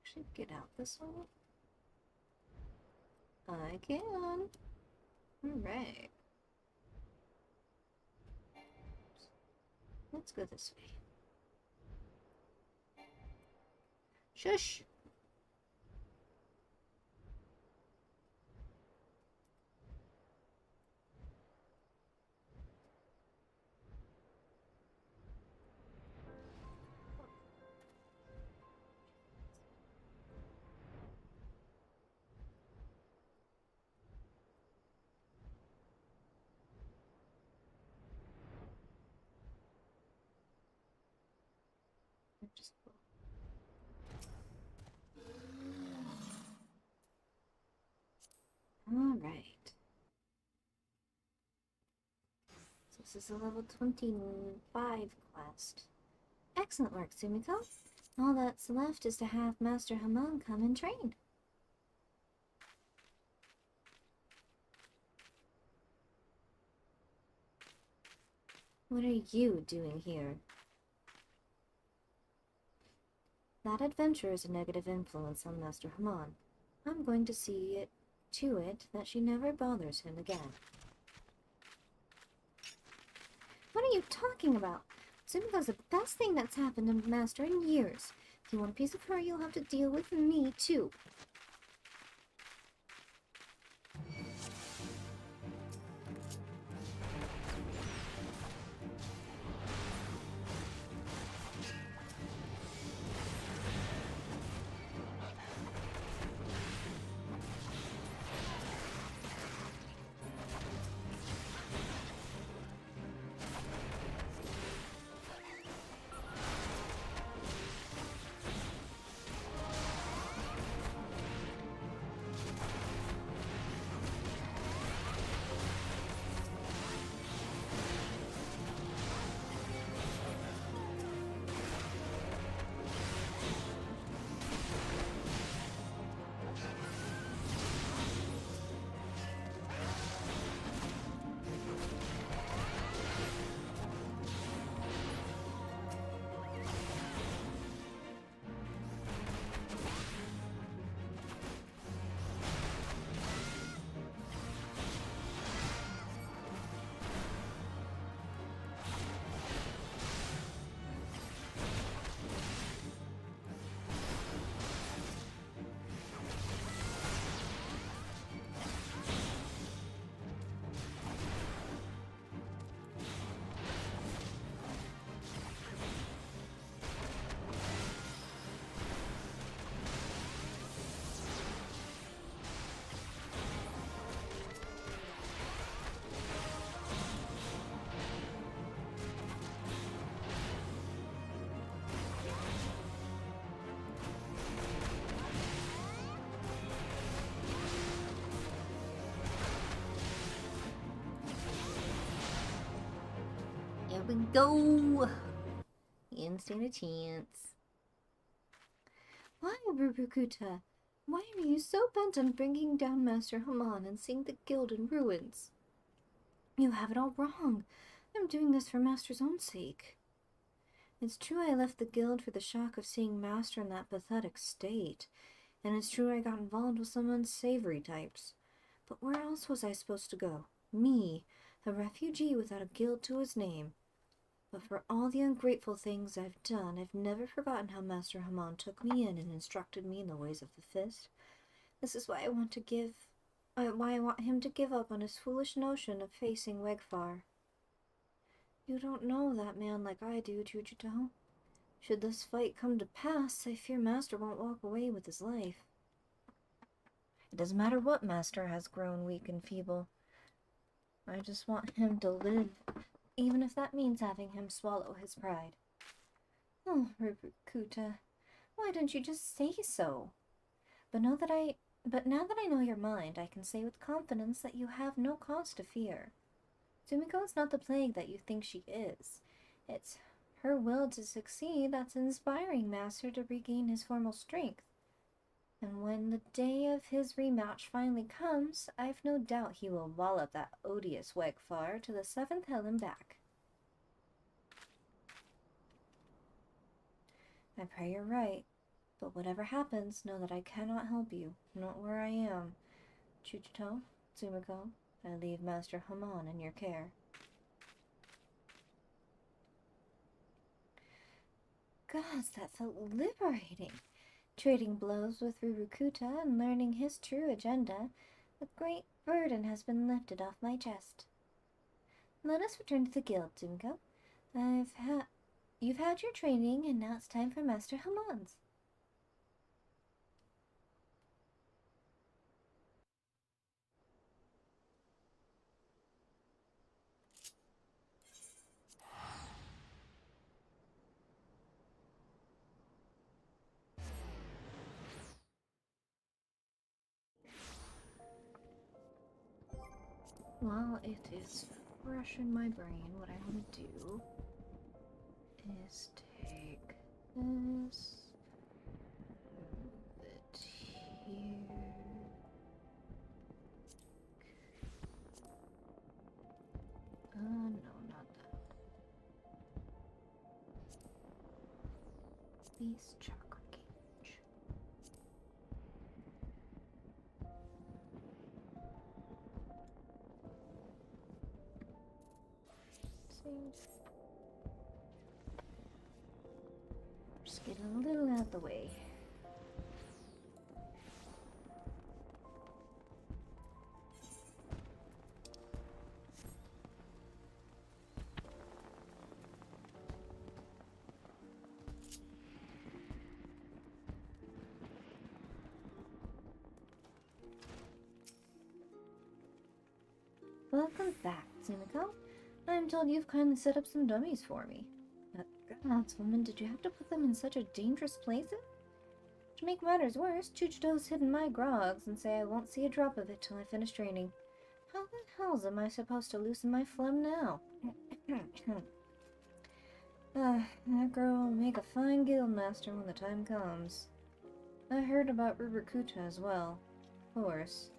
Should get out this way. I can. Alright. Let's go this way. Shush! Alright. So this is a level 25 quest. Excellent work, Sumiko. All that's left is to have Master Hamon come and train. What are you doing here? That adventure is a negative influence on Master Hamon. I'm going to see to it that she never bothers him again. What are you talking about? Sumiko's the best thing that's happened to Master in years. If you want a piece of her, you'll have to deal with me, too. Go! You didn't stand a chance. Why, Rurukuta? Why are you so bent on bringing down Master Haman and seeing the guild in ruins? You have it all wrong. I'm doing this for Master's own sake. It's true I left the guild for the shock of seeing Master in that pathetic state, and it's true I got involved with some unsavory types. But where else was I supposed to go? Me, a refugee without a guild to his name. But for all the ungrateful things I've done, I've never forgotten how Master Haman took me in and instructed me in the ways of the fist. This is why I want him to give up on his foolish notion of facing Wegfar. You don't know that man like I do, Chuchito. Should this fight come to pass, I fear Master won't walk away with his life. It doesn't matter what Master has grown weak and feeble. I just want him to live, even if that means having him swallow his pride. Oh, Rurukuta, why don't you just say so? But now that I know your mind, I can say with confidence that you have no cause to fear. Sumiko is not the plague that you think she is. It's her will to succeed that's inspiring Master to regain his former strength. And when the day of his rematch finally comes, I've no doubt he will wallop that odious Wegfar to the 7th hell and back. I pray you're right, but whatever happens, know that I cannot help you, not where I am. Chuchito, Sumiko, I leave Master Haman in your care. Gosh, that felt liberating. Trading blows with Rurukuta and learning his true agenda, a great burden has been lifted off my chest. Let us return to the guild, Sumiko. You've had your training, and now it's time for Master Haman's. While it is fresh in my brain, what I want to do is take this, move it here. No, not that. Beast chakra cage. Just get a little out of the way. Welcome back, Sumiko. I'm told you've kindly set up some dummies for me. Gods, woman, did you have to put them in such a dangerous place? To make matters worse, Chuchito's hidden my grogs and say I won't see a drop of it till I finish training. How the hell am I supposed to loosen my phlegm now? That girl will make a fine guildmaster when the time comes. I heard about Rurukuta as well. Of course.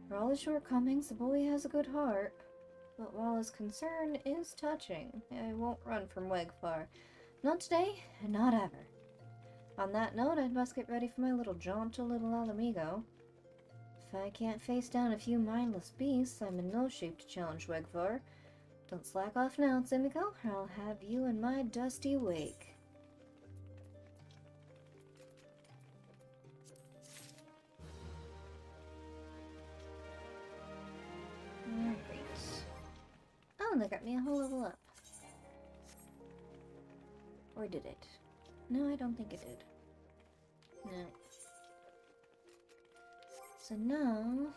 For all his shortcomings, the boy has a good heart. But while his concern is touching, I won't run from Wegfar. Not today, and not ever. On that note, I'd best get ready for my little jaunt to Little Alamigo. If I can't face down a few mindless beasts, I'm in no shape to challenge Wegfar. Don't slack off now, Sumiko, or I'll have you in my dusty wake. Alright. Oh, that got me a whole level up. Or did it? No, I don't think it did. No. So now,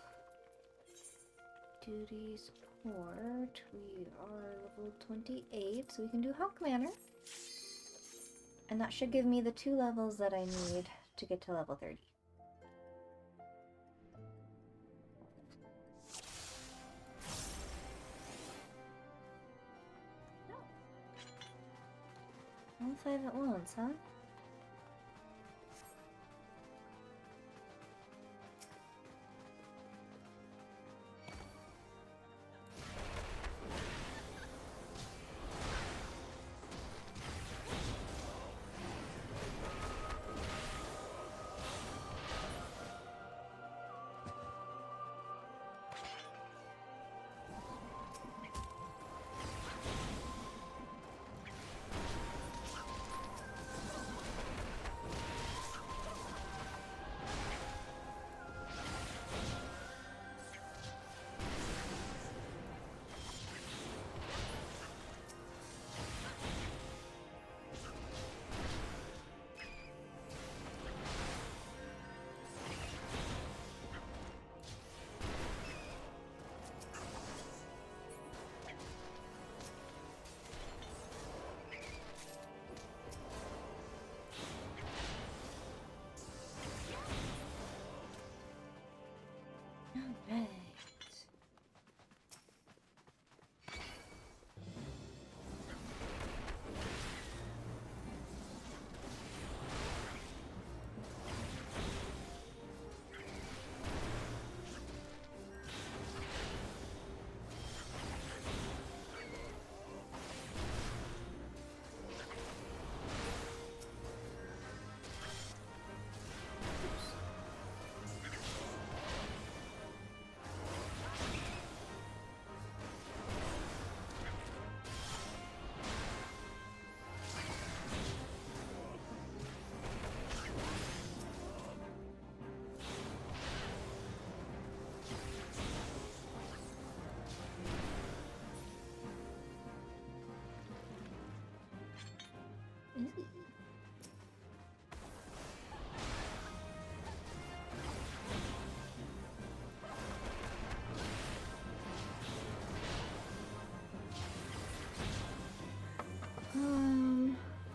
duty support, we are level 28, so we can do Hawk Manor. And that should give me the 2 levels that I need to get to level 30. All 5 at once, huh? Alright.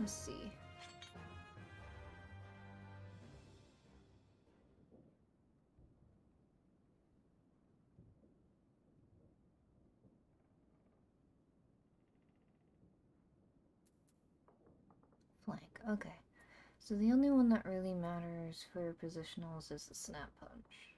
Let's see. Flank, okay. So the only one that really matters for positionals is the snap punch.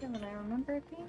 sure what I remember it being.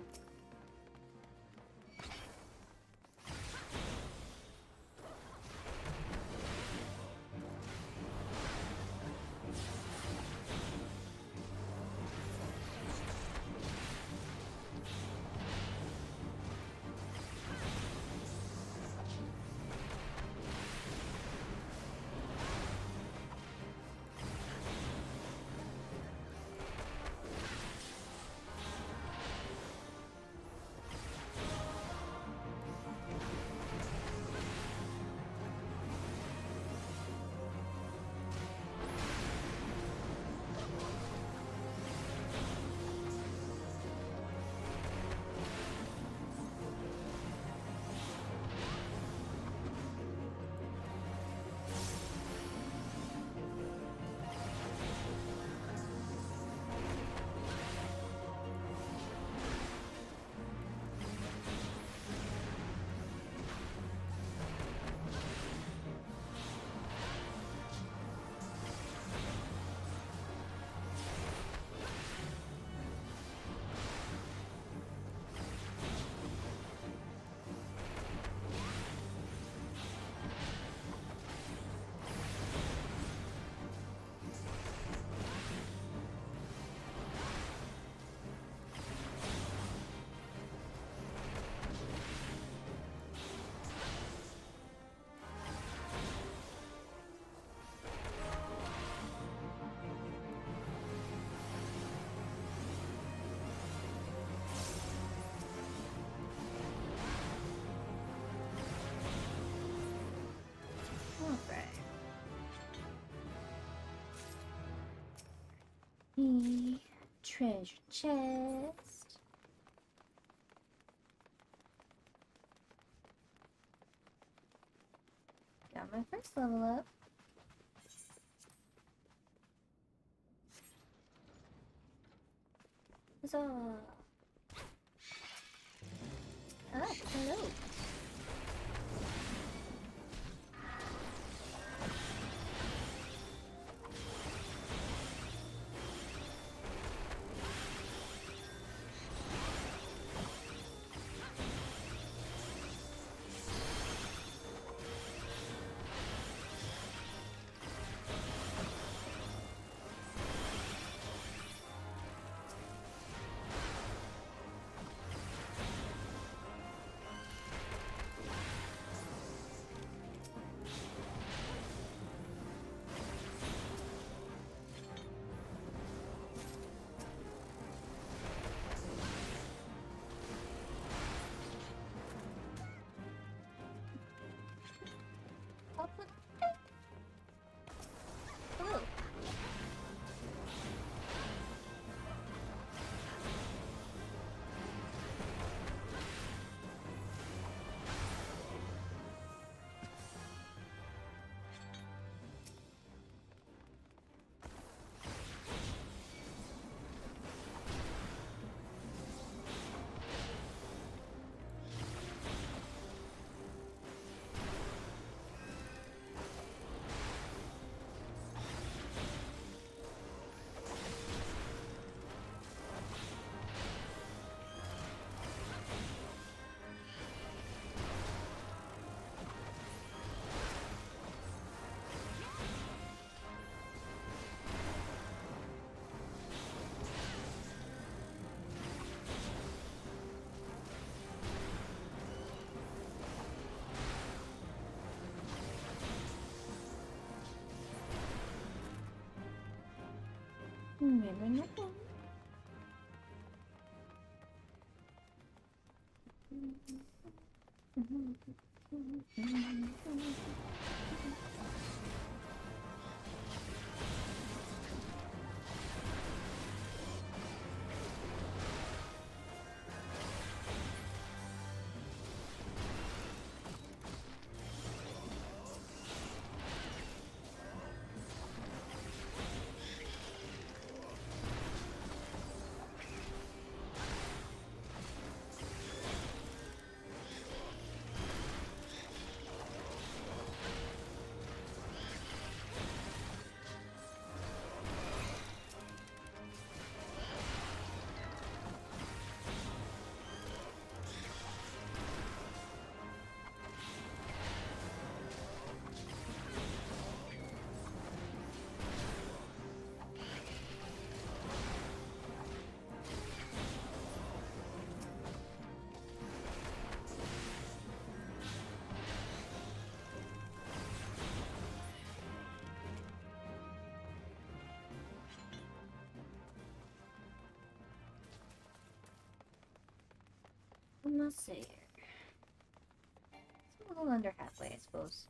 The treasure chest. Got my first level up. Huzzah! Ah, hello. Let's see here. It's a little under halfway, I suppose.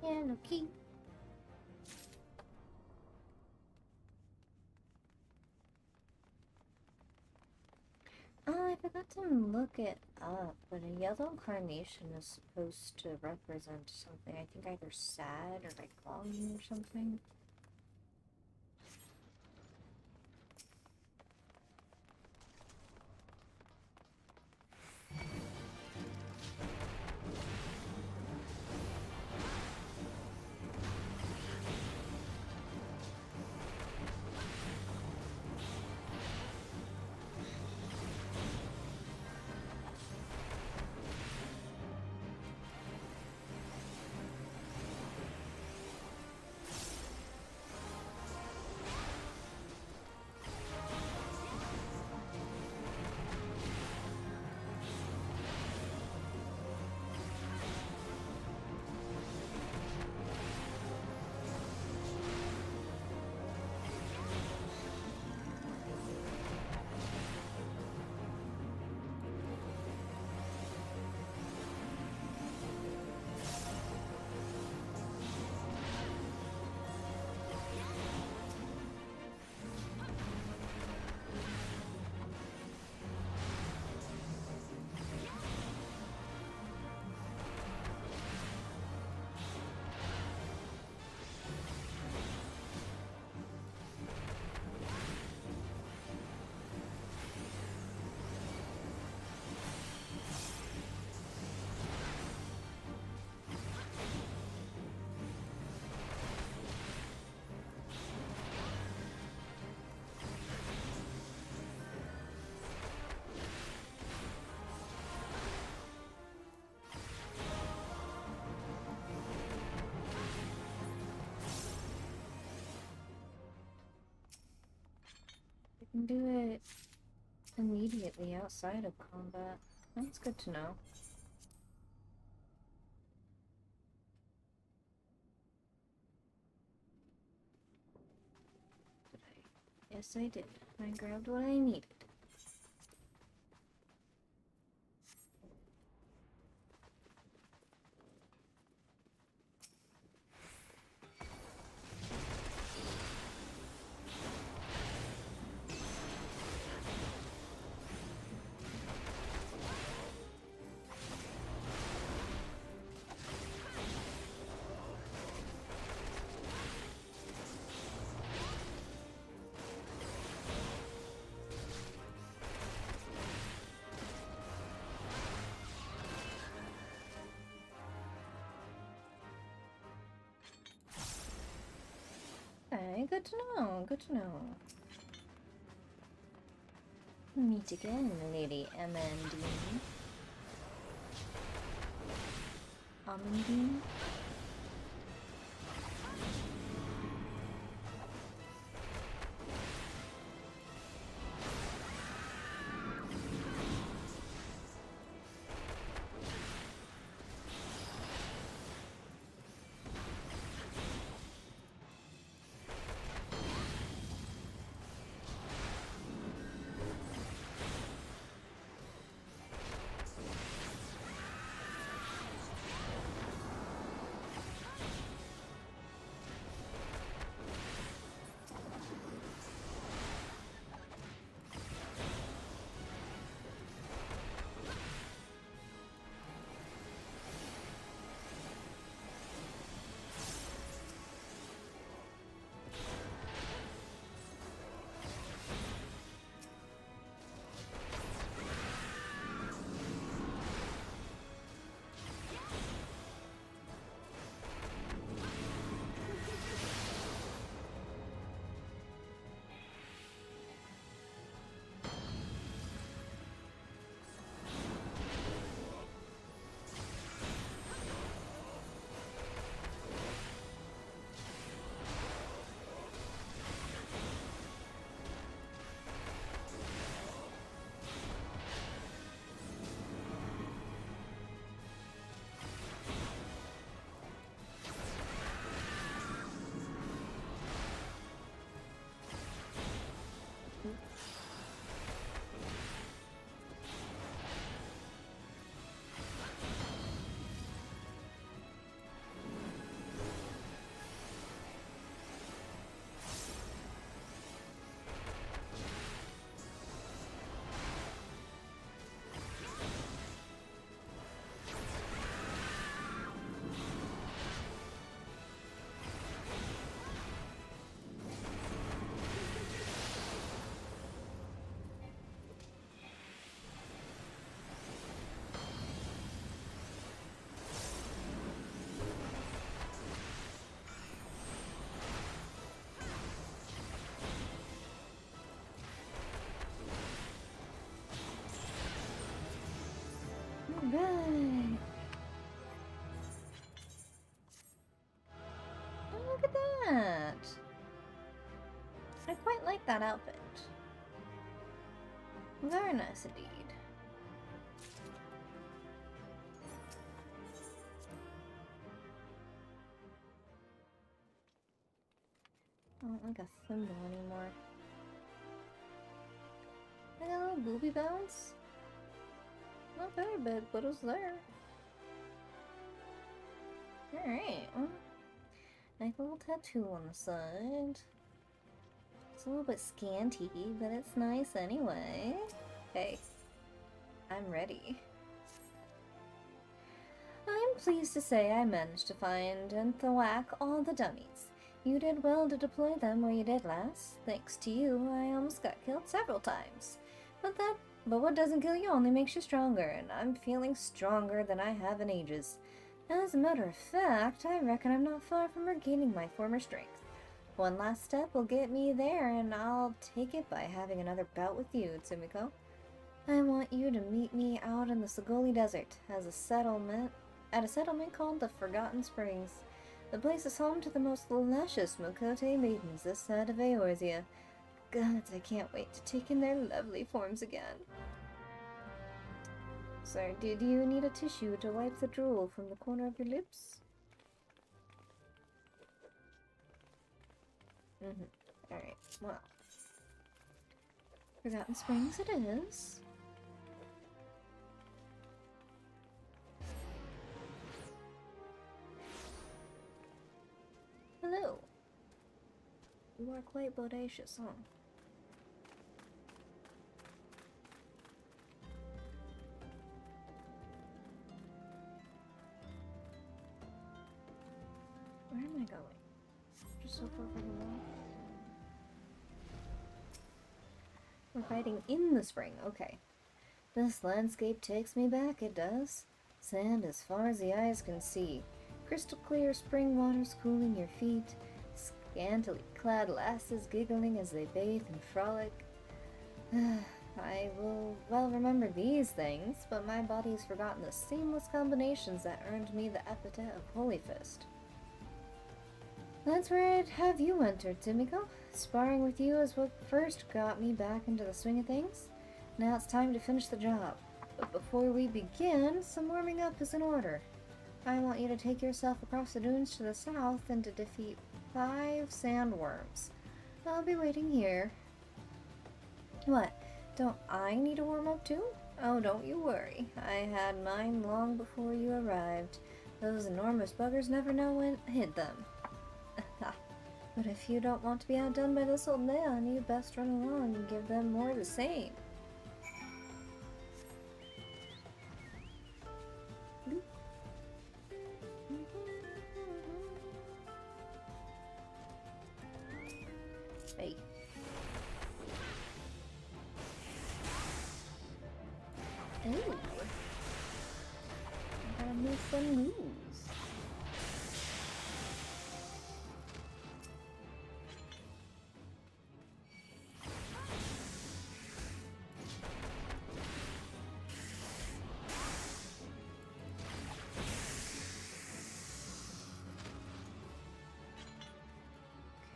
Yeah, no key. Oh, I forgot to look it up, but a yellow carnation is supposed to represent something. I think either sad or like longing or something. Can do it immediately outside of combat. That's good to know. Did I? Yes, I did. I grabbed what I needed. Okay, good to know, good to know. Meet again, Lady Amandine. Amandine? Alright. Oh, look at that. I quite like that outfit. Very nice indeed. I don't like a thimble anymore. I got a little booby bounce. Not very big, but it's there. Alright, well, nice little tattoo on the side. It's a little bit scanty, but it's nice anyway. Hey, I'm ready. I'm pleased to say I managed to find and thwack all the dummies. You did well to deploy them where you did last. Thanks to you, I almost got killed several times. But what doesn't kill you only makes you stronger, and I'm feeling stronger than I have in ages. As a matter of fact, I reckon I'm not far from regaining my former strength. One last step will get me there, and I'll take it by having another bout with you, Tsumiko. I want you to meet me out in the Sagoli Desert at a settlement called the Forgotten Springs. The place is home to the most luscious Mukote maidens this side of Eorzea. Gods, I can't wait to take in their lovely forms again. Sir, did you need a tissue to wipe the drool from the corner of your lips? Alright, well. Forgotten Springs it is. Hello. You are quite bodacious, huh? Where am I going? Just so far from the wall. We're fighting in the spring, okay. This landscape takes me back, it does. Sand as far as the eyes can see. Crystal clear spring waters cooling your feet. Scantily clad lasses giggling as they bathe and frolic. I will well remember these things, but my body's forgotten the seamless combinations that earned me the epithet of Holy Fist. That's where I'd have you entered, Tsumiko. Sparring with you is what first got me back into the swing of things. Now it's time to finish the job. But before we begin, some warming up is in order. I want you to take yourself across the dunes to the south and to defeat 5 sandworms. I'll be waiting here. What? Don't I need to warm up too? Oh, don't you worry. I had mine long before you arrived. Those enormous buggers never know when to hit them. But if you don't want to be outdone by this old man, you best run along and give them more of the same. Hey. Ooh. I gotta move some moves.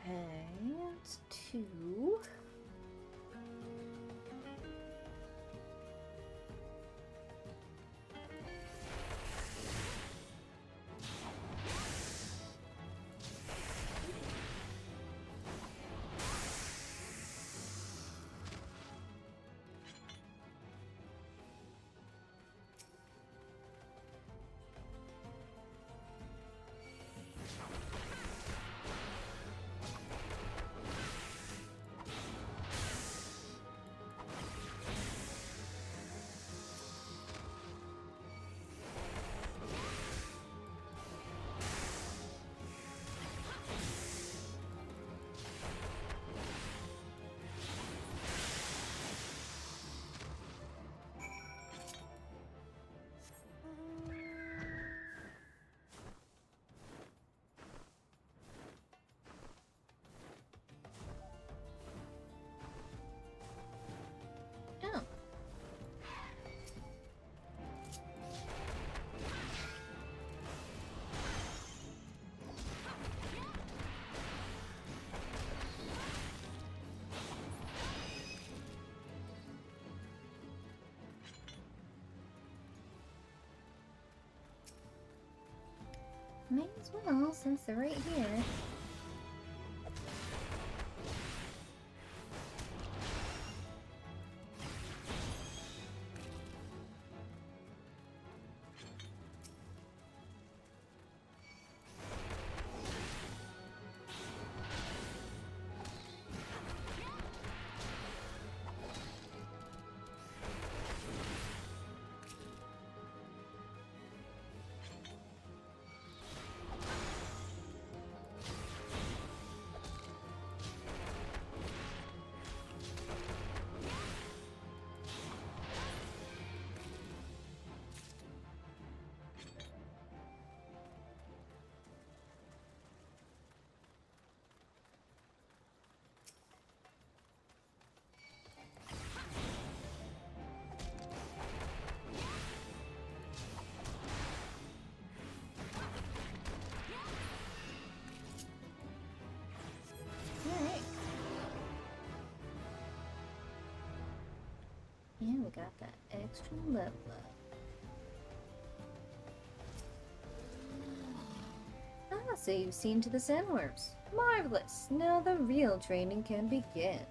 Okay, that's 2. May as well, since they're right here. And we got that extra level up. Ah, so you've seen to the sandworms. Marvelous! Now the real training can begin.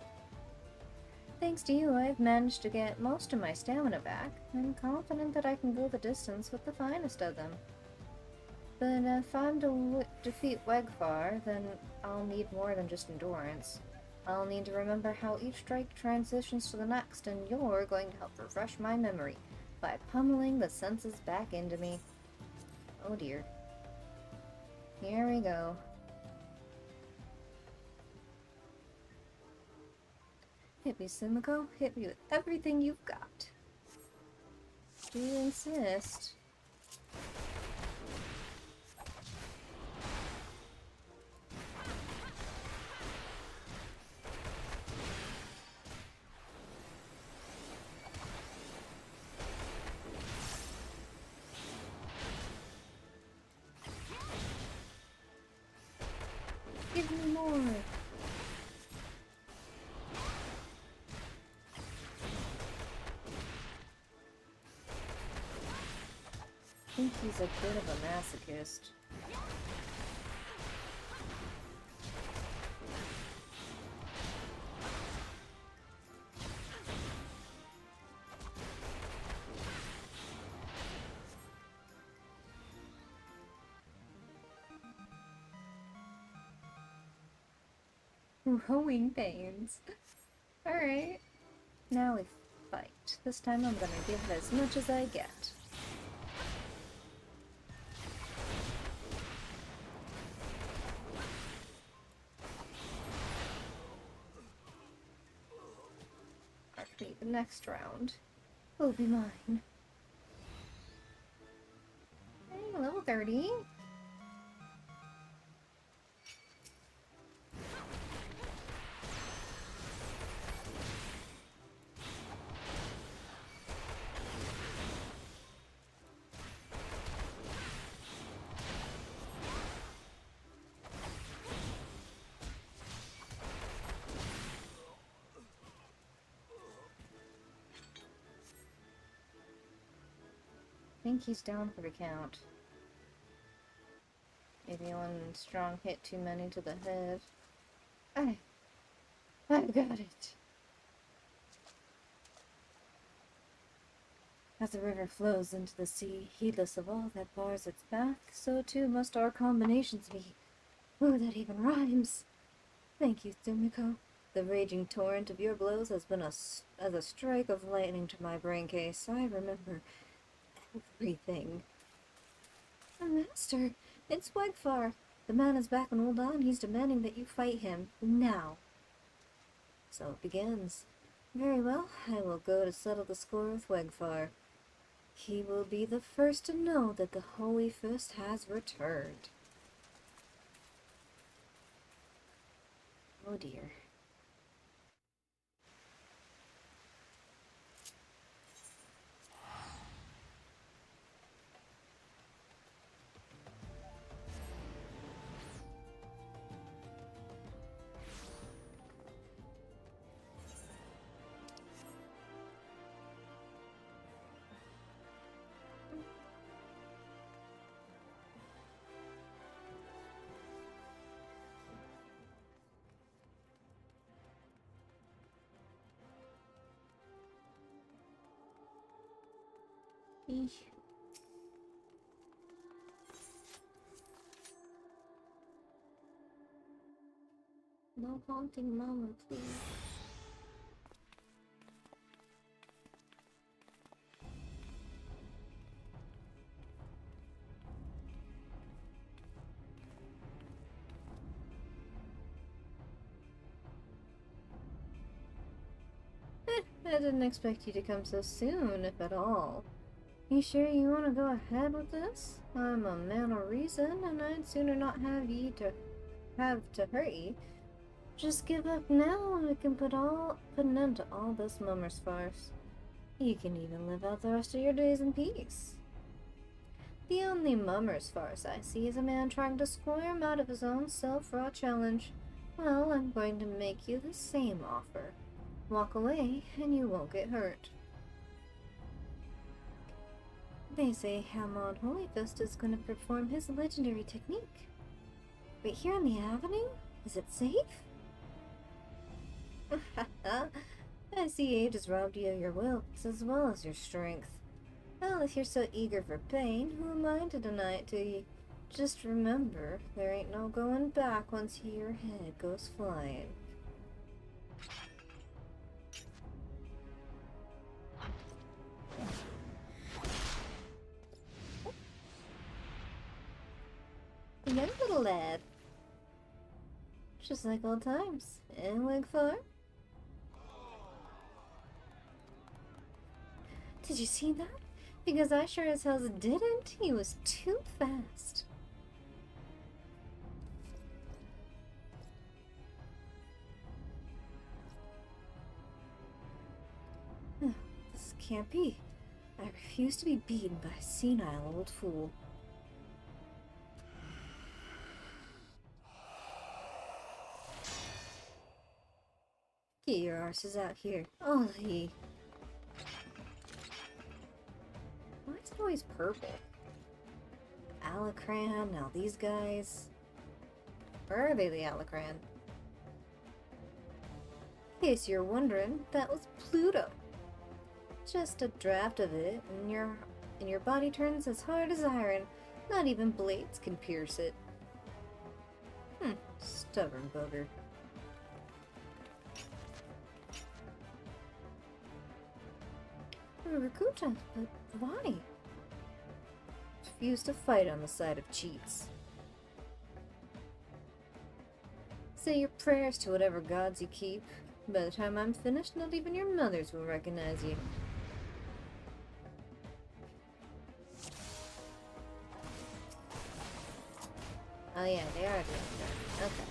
Thanks to you, I've managed to get most of my stamina back. I'm confident that I can go the distance with the finest of them. But if I'm to defeat Wegfar, then I'll need more than just endurance. I'll need to remember how each strike transitions to the next, and you're going to help refresh my memory by pummeling the senses back into me. Oh dear. Here we go. Hit me, Sumiko. Hit me with everything you've got. Do you insist? Give me more. I think he's a bit of a masochist. Growing pains. Alright. Now we fight. This time I'm gonna give as much as I get. Actually, the next round will be mine. Hey, level 30. I think he's down for the count. Maybe one strong hit too many to the head. I've got it. As the river flows into the sea, heedless of all that bars its path, so too must our combinations be. Ooh, that even rhymes. Thank you, Sumiko. The raging torrent of your blows has been as a strike of lightning to my brain case. I remember everything. Master, it's Wegfar. The man is back in Ul'dah. He's demanding that you fight him now. So it begins. Very well, I will go to settle the score with Wegfar. He will be the first to know that the Holy Fist has returned. Oh dear. me. No haunting mama, please. I didn't expect you to come so soon, if at all. You sure you want to go ahead with this? I'm a man of reason, and I'd sooner not have to hurt you. Just give up now, and we can put an end to all this mummer's farce. You can even live out the rest of your days in peace. The only mummer's farce I see is a man trying to squirm out of his own self-wrought challenge. Well, I'm going to make you the same offer. Walk away, and you won't get hurt. They say Hamon Holyfist is going to perform his legendary technique. Right here on the avenue? Is it safe? I see age has robbed you of your will, as well as your strength. Well, if you're so eager for pain, who am I to deny it to you? Just remember, there ain't no going back once your head goes flying. Young little lad. Just like old times. And Wig Farm? Did you see that? Because I sure as hell didn't. He was too fast. This can't be. I refuse to be beaten by a senile old fool. Get your arses out here. Ollie. Why is it always purple? Alacran, now these guys. Where are they, the Alacran? In case you're wondering, that was Pluto. Just a draft of it, and your body turns as hard as iron. Not even blades can pierce it. Stubborn bugger. Rakuta, but why? Refuse to fight on the side of cheats. Say your prayers to whatever gods you keep. By the time I'm finished, not even your mothers will recognize you. Oh yeah, they are doing that. Okay.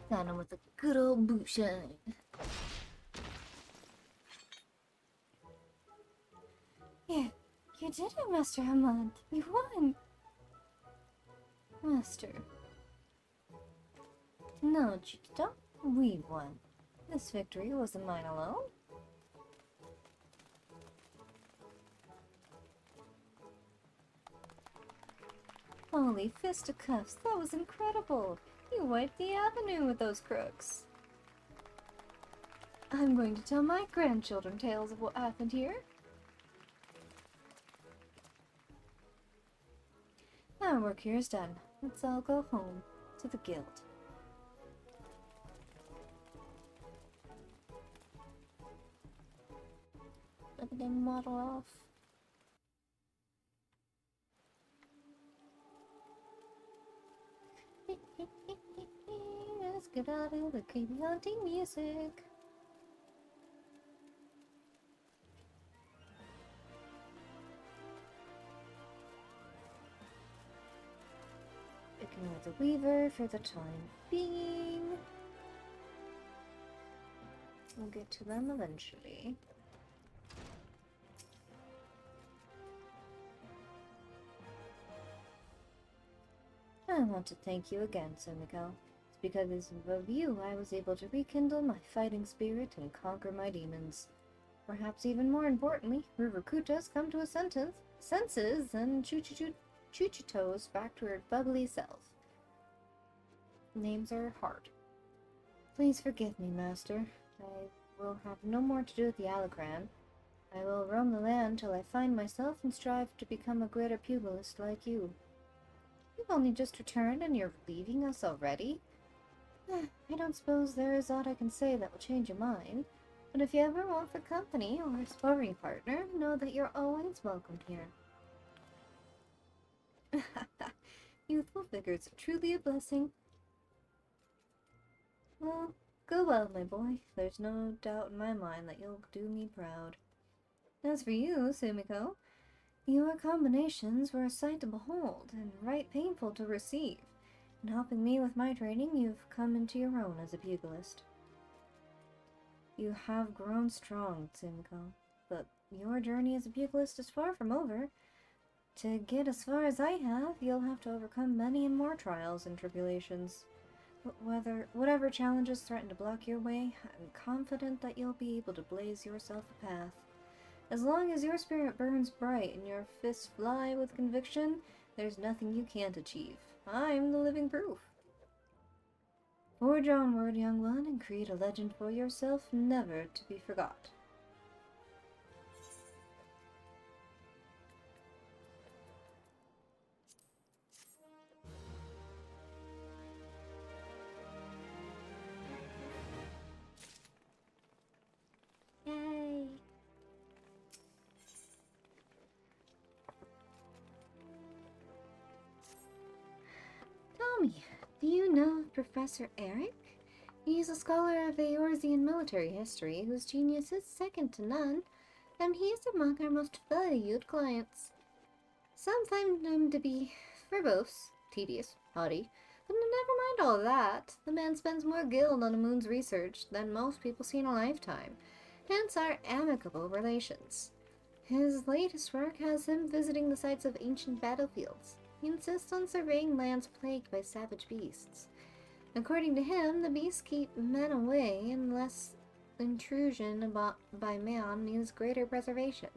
Got him with a good old boot shine. Yeah, you did it, Master Hamad. You won. Master. No, Chiquito. We won. This victory wasn't mine alone. Holy fisticuffs, that was incredible! You wiped the avenue with those crooks. I'm going to tell my grandchildren tales of what happened here. Our work here is done. Let's all go home to the guild. Look at them model off. Let's get out of the creepy haunting music. Ignore the Weaver for the time being. We'll get to them eventually. I want to thank you again, Sumiko. It's because of you I was able to rekindle my fighting spirit and conquer my demons. Perhaps even more importantly, Rurukuto's come to his senses and Chuchito's back to her bubbly self. Names are hard. Please forgive me, Master. I will have no more to do with the Alacran. I will roam the land till I find myself and strive to become a greater pugilist like you. You've only just returned and you're leaving us already? I don't suppose there is aught I can say that will change your mind, but if you ever want for company or a sparring partner, know that you're always welcome here. Youthful vigor is truly a blessing. Well, go well, my boy. There's no doubt in my mind that you'll do me proud. As for you, Sumiko, your combinations were a sight to behold, and right painful to receive. In helping me with my training, you've come into your own as a pugilist. You have grown strong, Sumiko, but your journey as a pugilist is far from over. To get as far as I have, you'll have to overcome many and more trials and tribulations. But whatever challenges threaten to block your way, I'm confident that you'll be able to blaze yourself a path. As long as your spirit burns bright and your fists fly with conviction, there's nothing you can't achieve. I'm the living proof. Forge onward, young one, and create a legend for yourself never to be forgot. Yay! Tell me, do you know Professor Eric? He's a scholar of Eorzean military history whose genius is second to none, and he is among our most valued clients. Some find him to be verbose, tedious, haughty, but never mind all that. The man spends more guild on the moon's research than most people see in a lifetime, hence our amicable relations. His latest work has him visiting the sites of ancient battlefields. He insists on surveying lands plagued by savage beasts. According to him, the beasts keep men away, and less intrusion by man means greater preservation.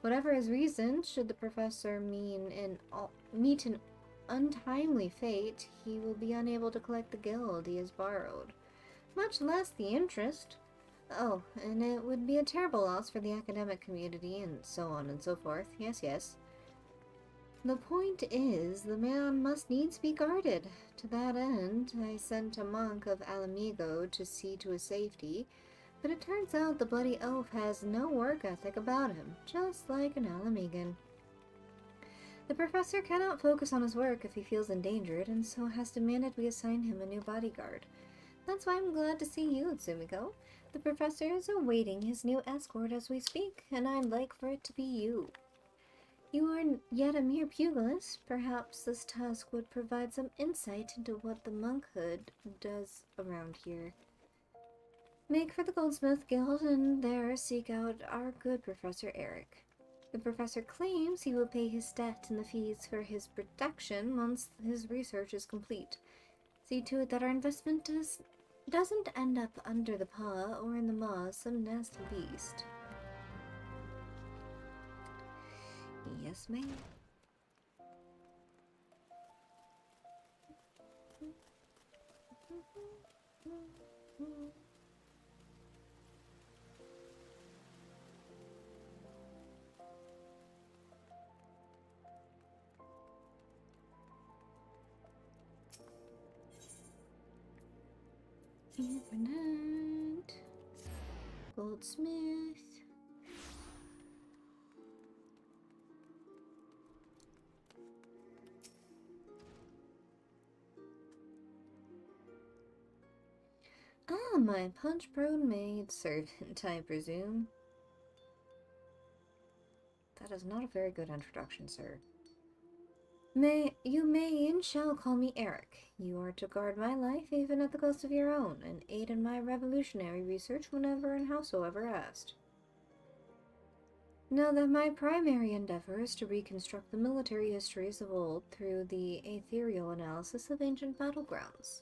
Whatever his reason, should the professor meet an untimely fate, he will be unable to collect the guild he has borrowed, much less the interest. Oh, and it would be a terrible loss for the academic community, and so on and so forth. Yes, yes. The point is, the man must needs be guarded. To that end, I sent a monk of Alamigo to see to his safety, but it turns out the bloody oaf has no work ethic about him, just like an Alamigan. The professor cannot focus on his work if he feels endangered, and so has demanded we assign him a new bodyguard. That's why I'm glad to see you, Tsumiko. The professor is awaiting his new escort as we speak, and I'd like for it to be you. You are yet a mere pugilist. Perhaps this task would provide some insight into what the monkhood does around here. Make for the Goldsmith Guild and there seek out our good Professor Eric. The professor claims he will pay his debt and the fees for his protection once his research is complete. See to it that our investment doesn't end up under the paw or in the maw of some nasty beast. Yes, ma'am. Infinite Goldsmith. Ah, my punch-prone maid servant, I presume. That is not a very good introduction, sir. You may and shall call me Eric. You are to guard my life even at the cost of your own, and aid in my revolutionary research whenever and howsoever asked. Know that my primary endeavor is to reconstruct the military histories of old through the ethereal analysis of ancient battlegrounds.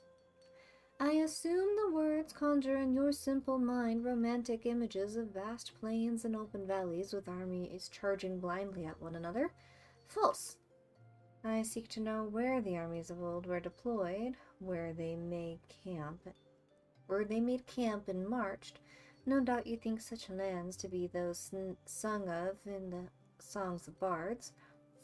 I assume the words conjure in your simple mind romantic images of vast plains and open valleys with armies charging blindly at one another. False. I seek to know where the armies of old were deployed, where they made camp and marched. No doubt you think such lands to be those sung of in the songs of bards.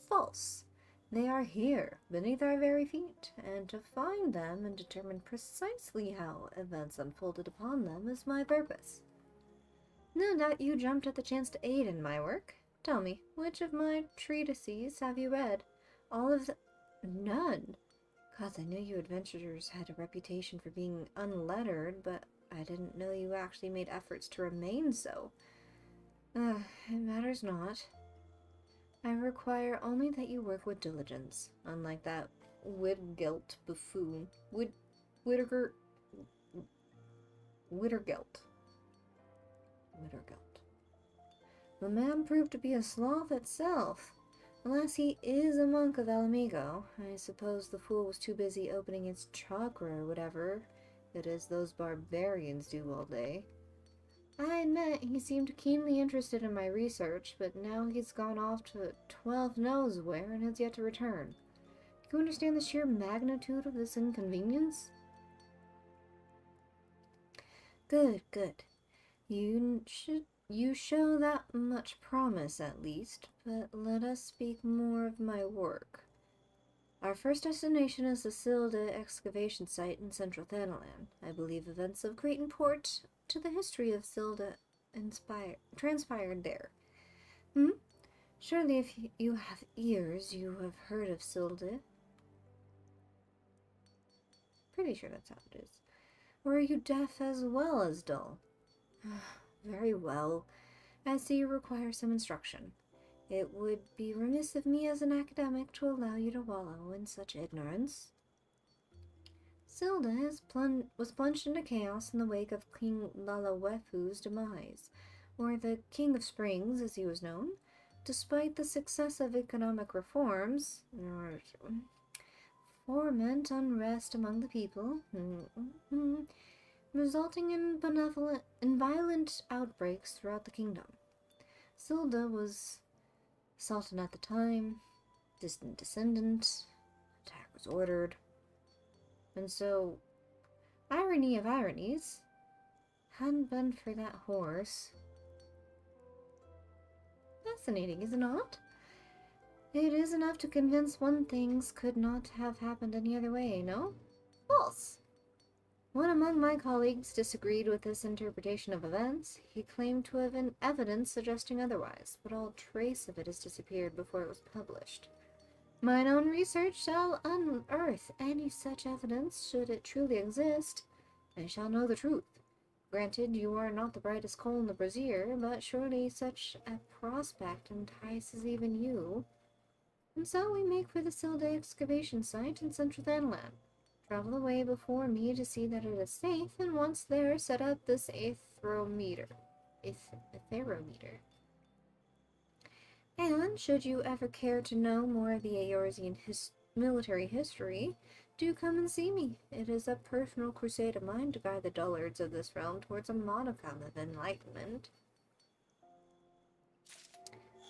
False. They are here, beneath our very feet, and to find them and determine precisely how events unfolded upon them is my purpose. No doubt you jumped at the chance to aid in my work. Tell me, which of my treatises have you read? All of the... None. Cause I knew you adventurers had a reputation for being unlettered, but I didn't know you actually made efforts to remain so. It matters not. I require only that you work with diligence, unlike that Widgelt buffoon. Wittergelt. The man proved to be a sloth itself. Unless he is a monk of Alamigo, I suppose the fool was too busy opening its chakra or whatever it is those barbarians do all day. I admit he seemed keenly interested in my research, but now he's gone off to 12 knows where and has yet to return. Do you understand the sheer magnitude of this inconvenience? Good, good. You show that much promise, at least, but let us speak more of my work. Our first destination is the Silda excavation site in central Thanalan. I believe events of great import to the history of Silda transpired there. Surely if you have ears, you have heard of Silda. Pretty sure that's how it is. Or are you deaf as well as dull? Very well. I see you require some instruction. It would be remiss of me as an academic to allow you to wallow in such ignorance. Silda was plunged into chaos in the wake of King Lalawefu's demise, or the King of Springs as he was known. Despite the success of economic reforms, foment unrest among the people, resulting in violent outbreaks throughout the kingdom. Silda was Sultan at the time, distant descendant, attack was ordered. And so, irony of ironies, hadn't been for that horse. Fascinating, is it not? It is enough to convince one things could not have happened any other way, no? False! One among my colleagues disagreed with this interpretation of events. He claimed to have evidence suggesting otherwise, but all trace of it has disappeared before it was published. Mine own research shall unearth any such evidence, should it truly exist. I shall know the truth. Granted, you are not the brightest coal in the brazier, but surely such a prospect entices even you. And so we make for the Silda excavation site in central Thanalan. Travel away before me to see that it is safe, and once there, set up this aetherometer. And should you ever care to know more of the Eorzean military history, do come and see me. It is a personal crusade of mine to guide the dullards of this realm towards a modicum of enlightenment.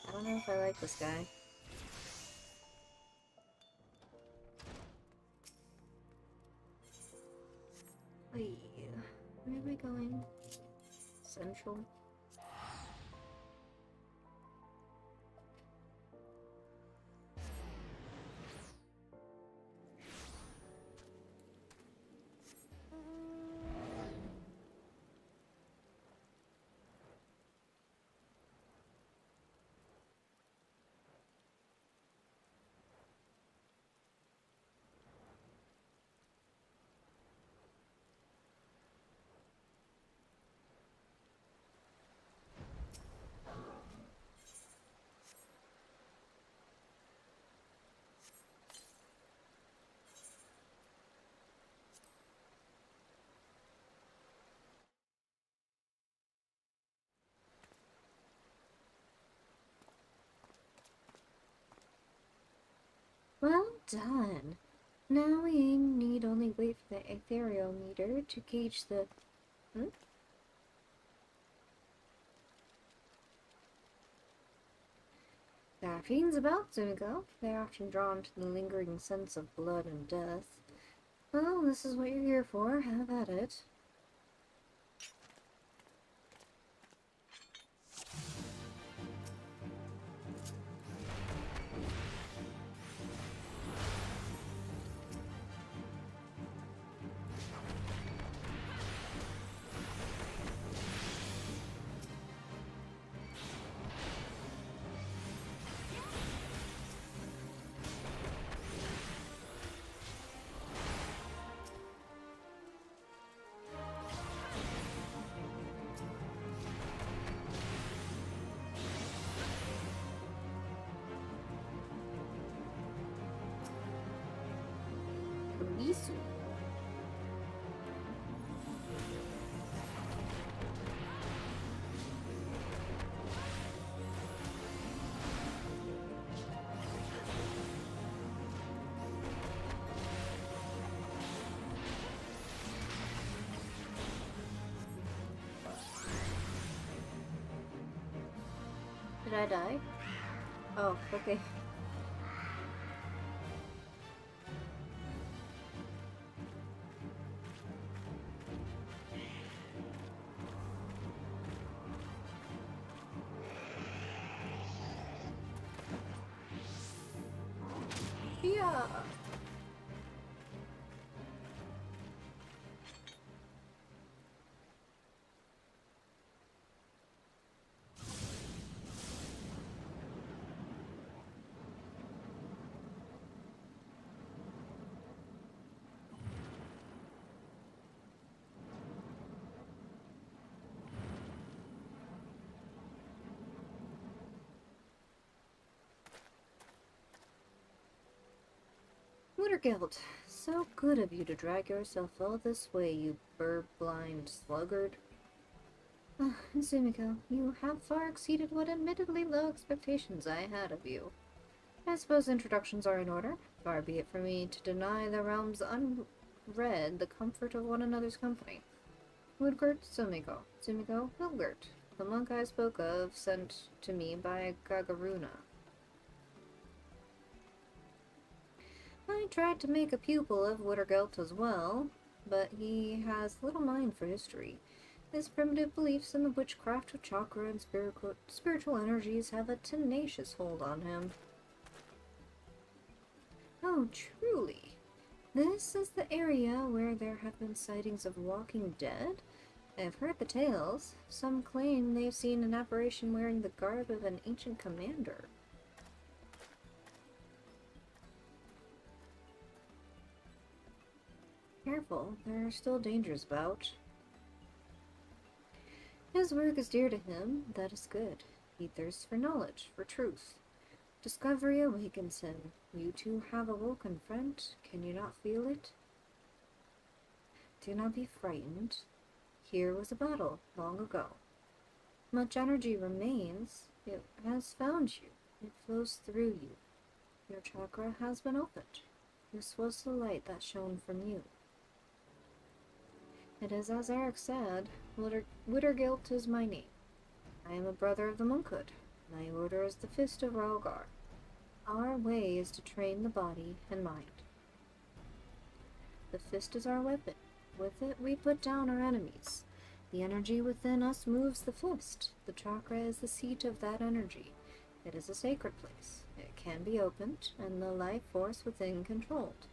I don't know if I like this guy. Where am I going? Central. Well done. Now we need only wait for the aetherometer to gauge the... There are fiends about, Sumiko. They are often drawn to the lingering sense of blood and death. Well, this is what you're here for. Have at it. Isso. Did I die? Oh, okay. Yeah. Guild, so good of you to drag yourself all this way, you bird-blind sluggard. Sumiko, you have far exceeded what admittedly low expectations I had of you. I suppose introductions are in order. Far be it from me to deny the realm's unread the comfort of one another's company. Woodgert Sumiko, Sumiko Wilgert, the monk I spoke of, sent to me by Gagaruna. I tried to make a pupil of Wittergelt as well, but he has little mind for history. His primitive beliefs in the witchcraft of chakra and spiritual energies have a tenacious hold on him. Oh, truly. This is the area where there have been sightings of walking dead? I've heard the tales. Some claim they've seen an apparition wearing the garb of an ancient commander. Careful, there are still dangers about. His work is dear to him, that is good. He thirsts for knowledge, for truth. Discovery awakens him. You two have awoken, friend. Can you not feel it? Do not be frightened. Here was a battle long ago. Much energy remains. It has found you. It flows through you. Your chakra has been opened. This was the light that shone from you. It is as Eric said, Wittergilt is my name. I am a brother of the monkhood. My order is the Fist of Ralgar. Our way is to train the body and mind. The fist is our weapon. With it, we put down our enemies. The energy within us moves the fist. The chakra is the seat of that energy. It is a sacred place. It can be opened, and the life force within controlled.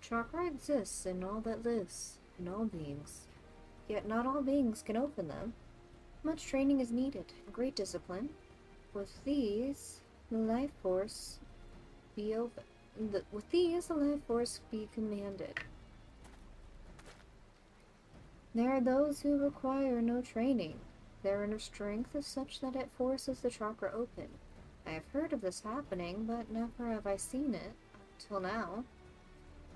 Chakra exists in all that lives, in all beings. Yet not all beings can open them. Much training is needed, and great discipline. With these, the life force be open. With these, the life force be commanded. There are those who require no training. Their inner strength is such that it forces the chakra open. I have heard of this happening, but never have I seen it, till now.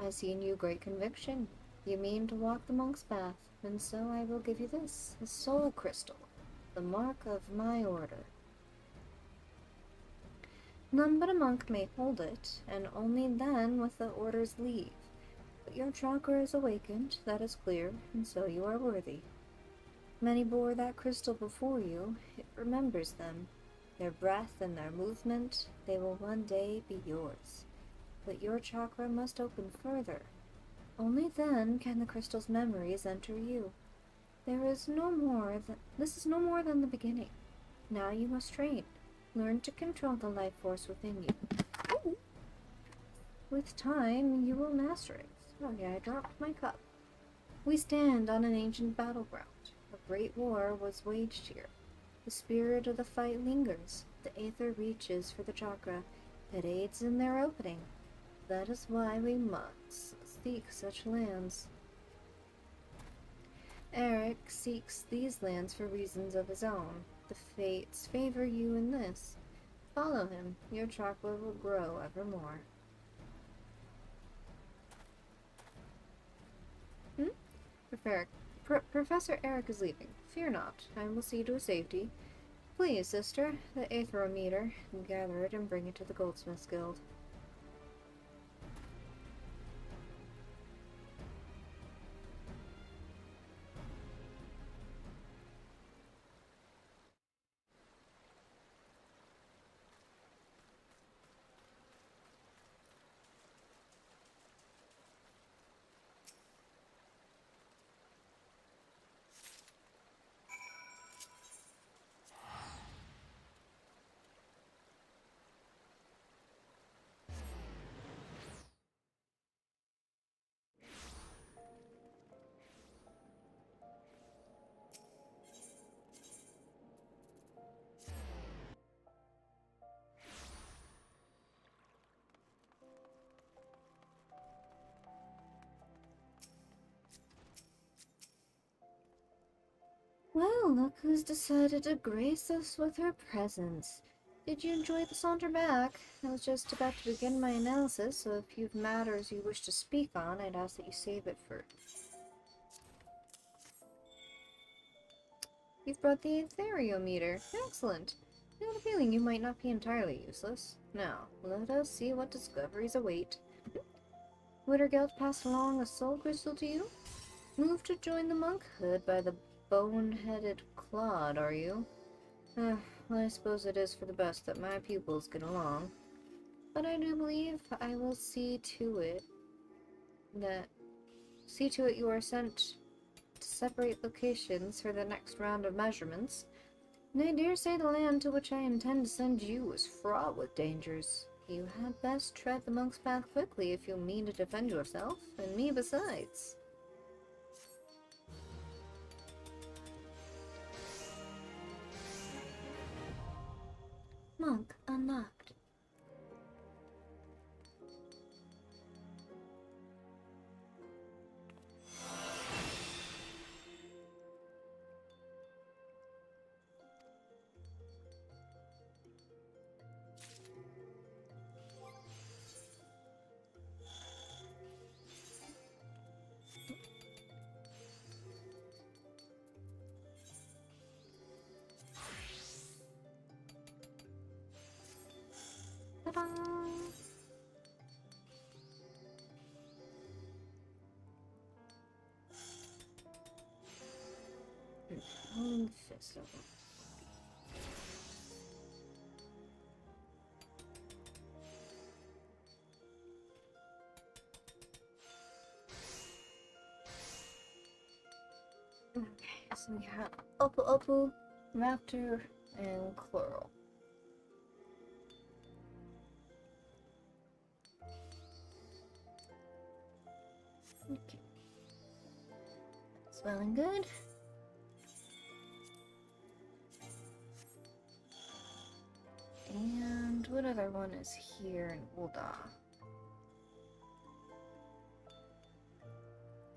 I see in you great conviction. You mean to walk the monk's path, and so I will give you this, a soul crystal, the mark of my order. None but a monk may hold it, and only then with the order's leave. But your chakra is awakened, that is clear, and so you are worthy. Many bore that crystal before you. It remembers them. Their breath and their movement, they will one day be yours. But your chakra must open further. Only then can the crystal's memories enter you. This is no more than the beginning. Now you must train. Learn to control the life force within you. Ooh. With time, you will master it. Oh yeah, I dropped my cup. We stand on an ancient battleground. A great war was waged here. The spirit of the fight lingers. The aether reaches for the chakra. It aids in their opening. That is why we must seek such lands. Eric seeks these lands for reasons of his own. The fates favor you in this. Follow him. Your chakra will grow evermore. Professor Eric is leaving. Fear not. I will see to his safety. Please, sister, the aetherometer. Gather it and bring it to the Goldsmiths Guild. Well, look who's decided to grace us with her presence. Did you enjoy the saunter back? I was just about to begin my analysis, so if you've matters you wish to speak on, I'd ask that you save it for... You've brought the aetheriometer. Excellent. I had a feeling you might not be entirely useless. Now, let us see what discoveries await. Wittergilt passed along a soul crystal to you? Moved to join the monkhood by the bone-headed clod, are you? Well, I suppose it is for the best that my pupils get along. But I do believe I will see to it you are sent to separate locations for the next round of measurements. And I dare say the land to which I intend to send you is fraught with dangers. You had best tread the monk's path quickly if you mean to defend yourself, and me besides. Monk unlocked. Festival. Okay, so we have Opu, Raptor, and Chloral. Okay. That's well and good. And what other one is here in Ul'dah?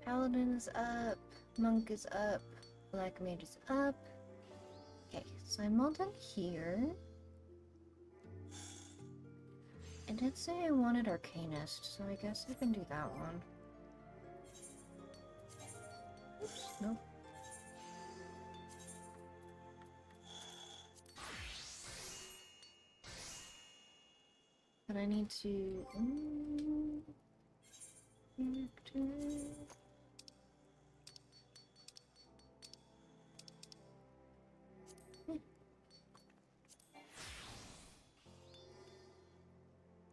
Paladin is up, Monk is up, Black Mage is up. Okay, so I'm all done here. I did say I wanted Arcanist, so I guess I can do that one. Oops, nope. But I need to...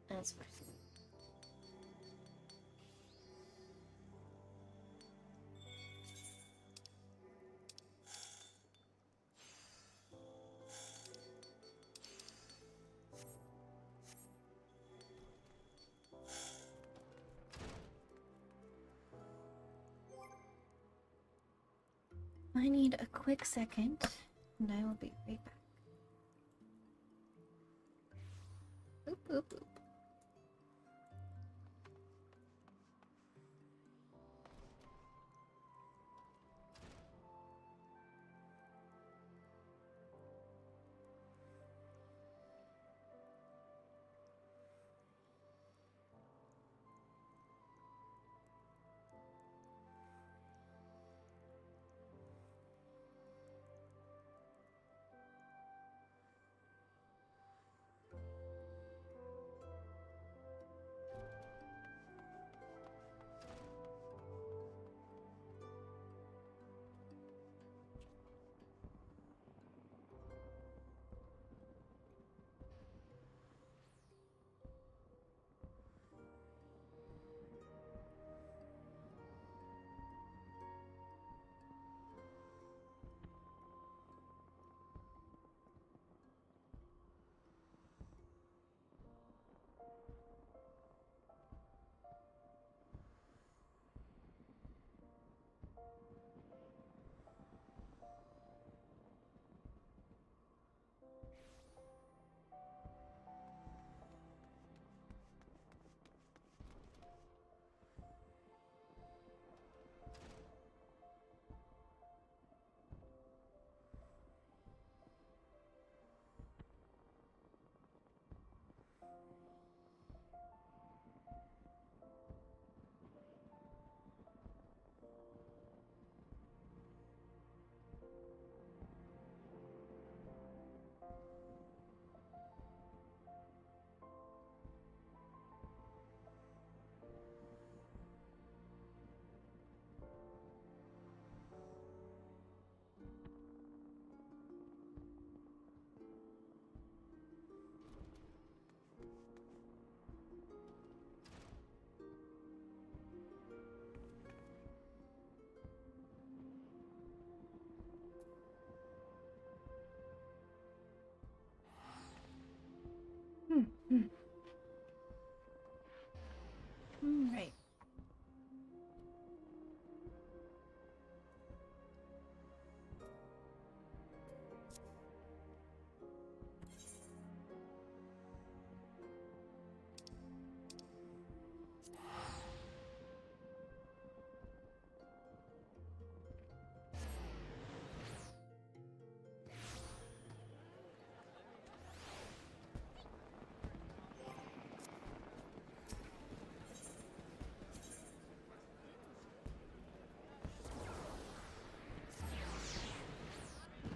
That's fine. I need a quick second, and I will be right back. Oop, oop, oop. Right.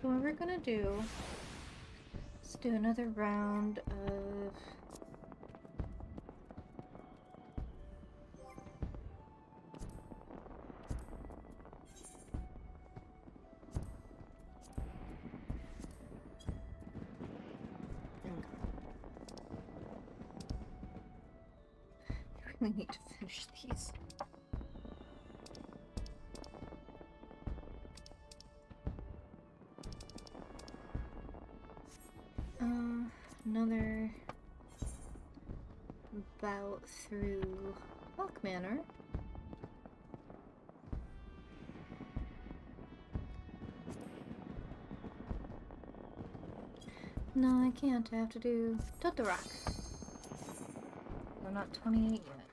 So what we're gonna do is do another round of We need to finish these. Another bout through Hawk Manor. No, I can't. I have to do Totorak. I'm not 28 yet.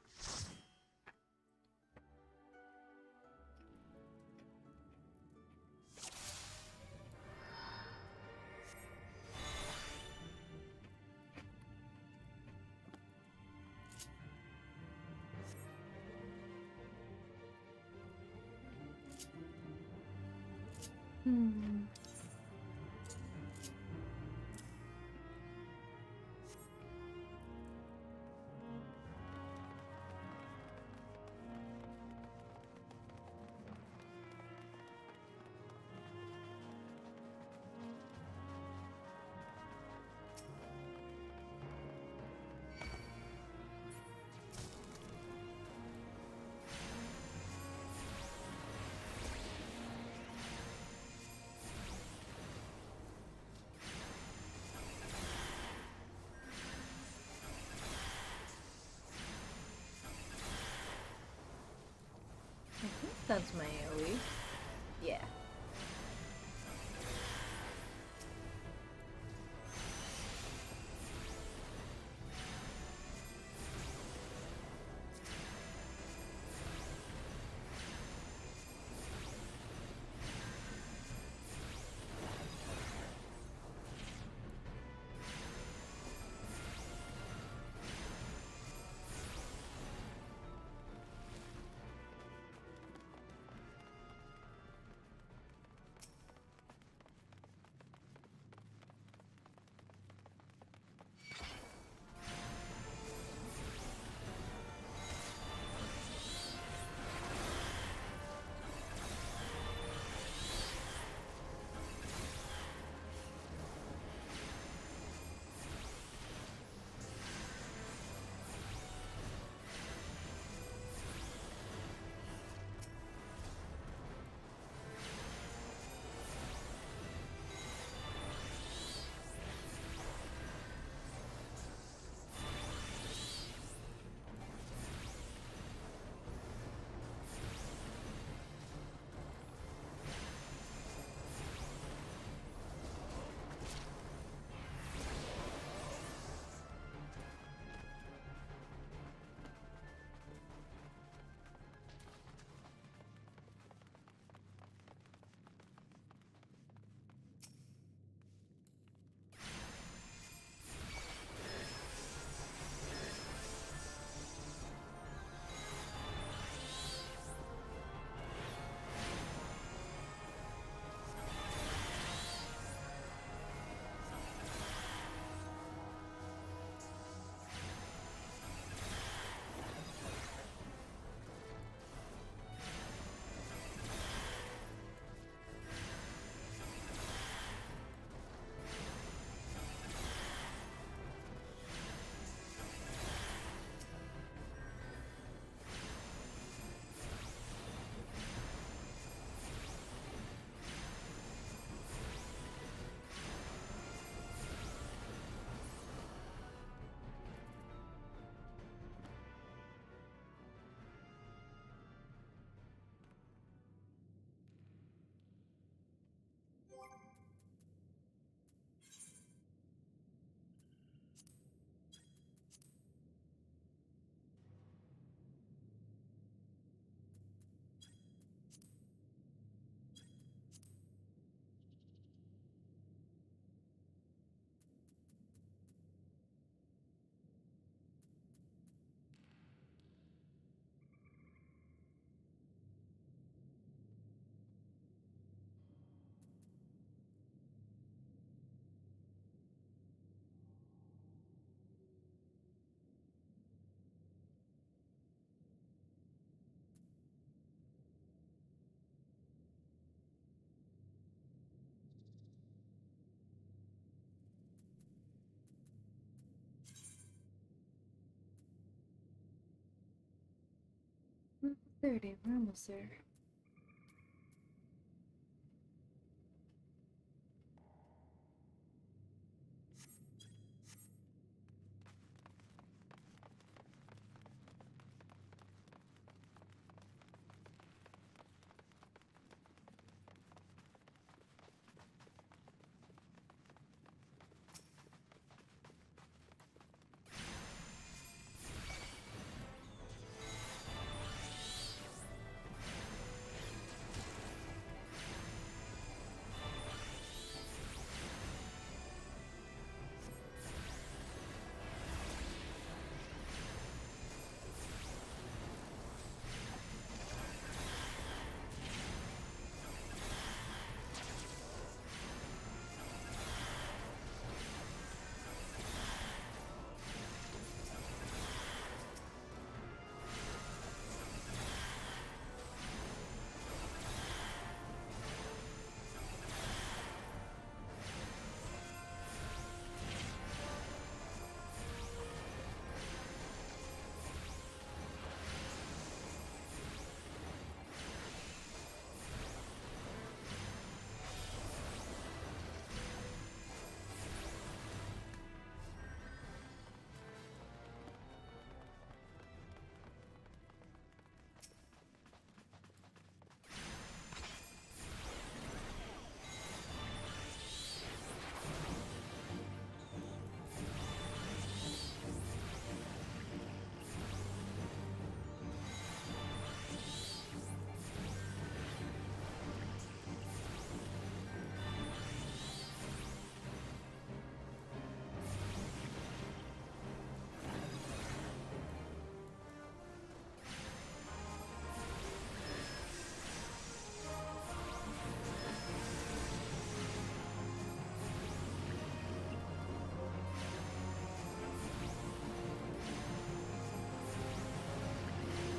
That's my AoE. Yeah. 30, we're almost there.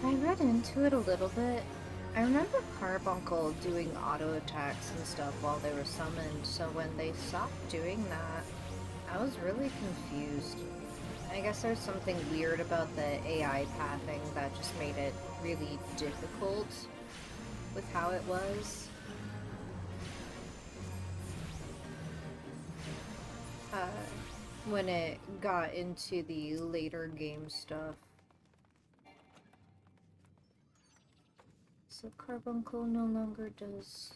I read into it a little bit. I remember Carbuncle doing auto attacks and stuff while they were summoned, so when they stopped doing that, I was really confused. I guess there's something weird about the AI pathing that just made it really difficult with how it was. When it got into the later game stuff. So Carbuncle no longer does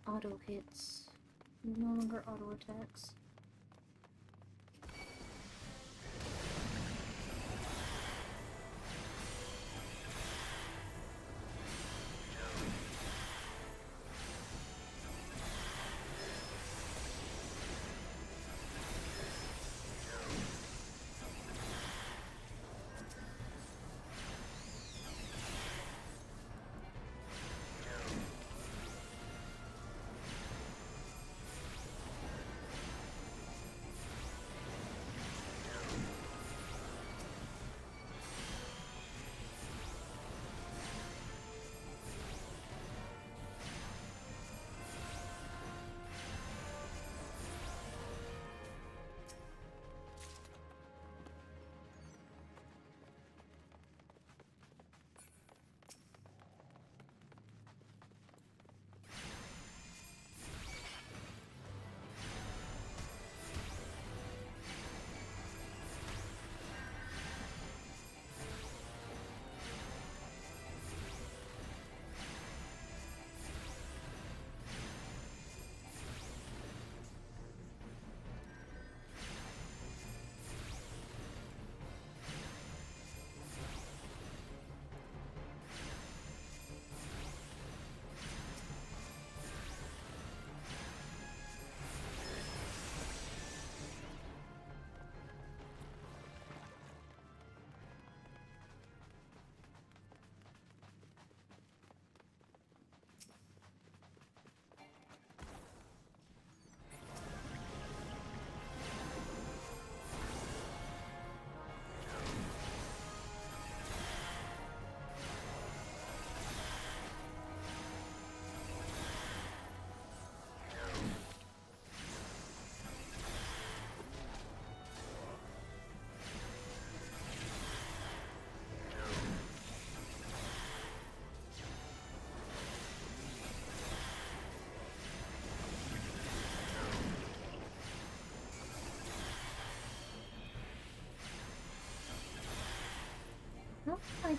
auto hits, no longer auto attacks.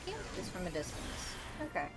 you. Just from a distance. Okay.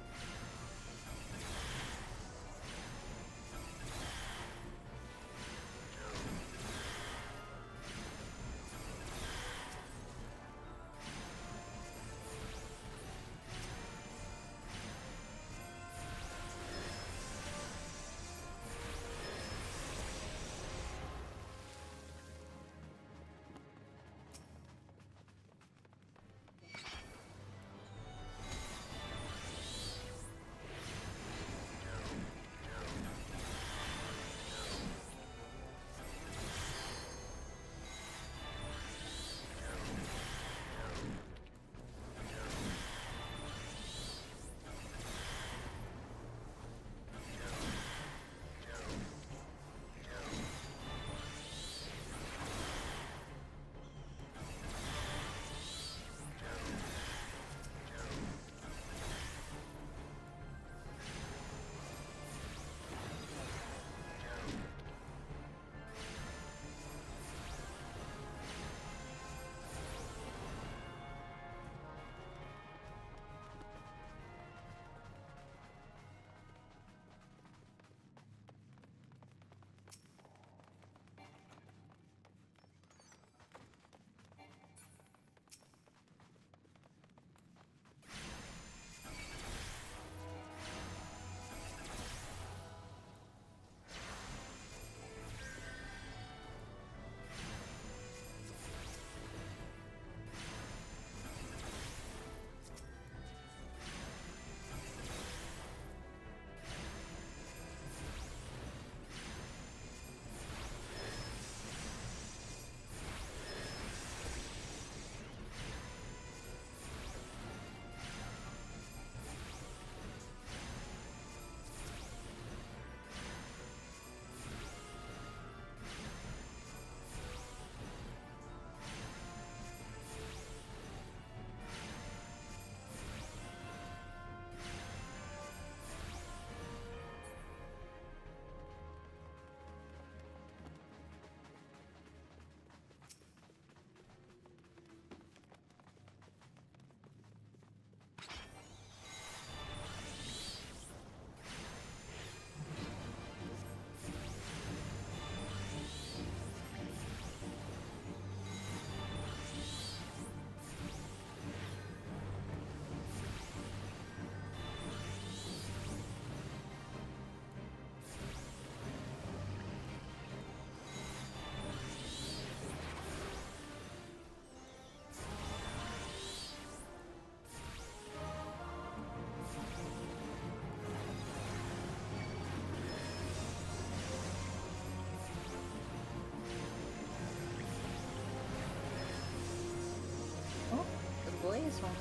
Blaze one.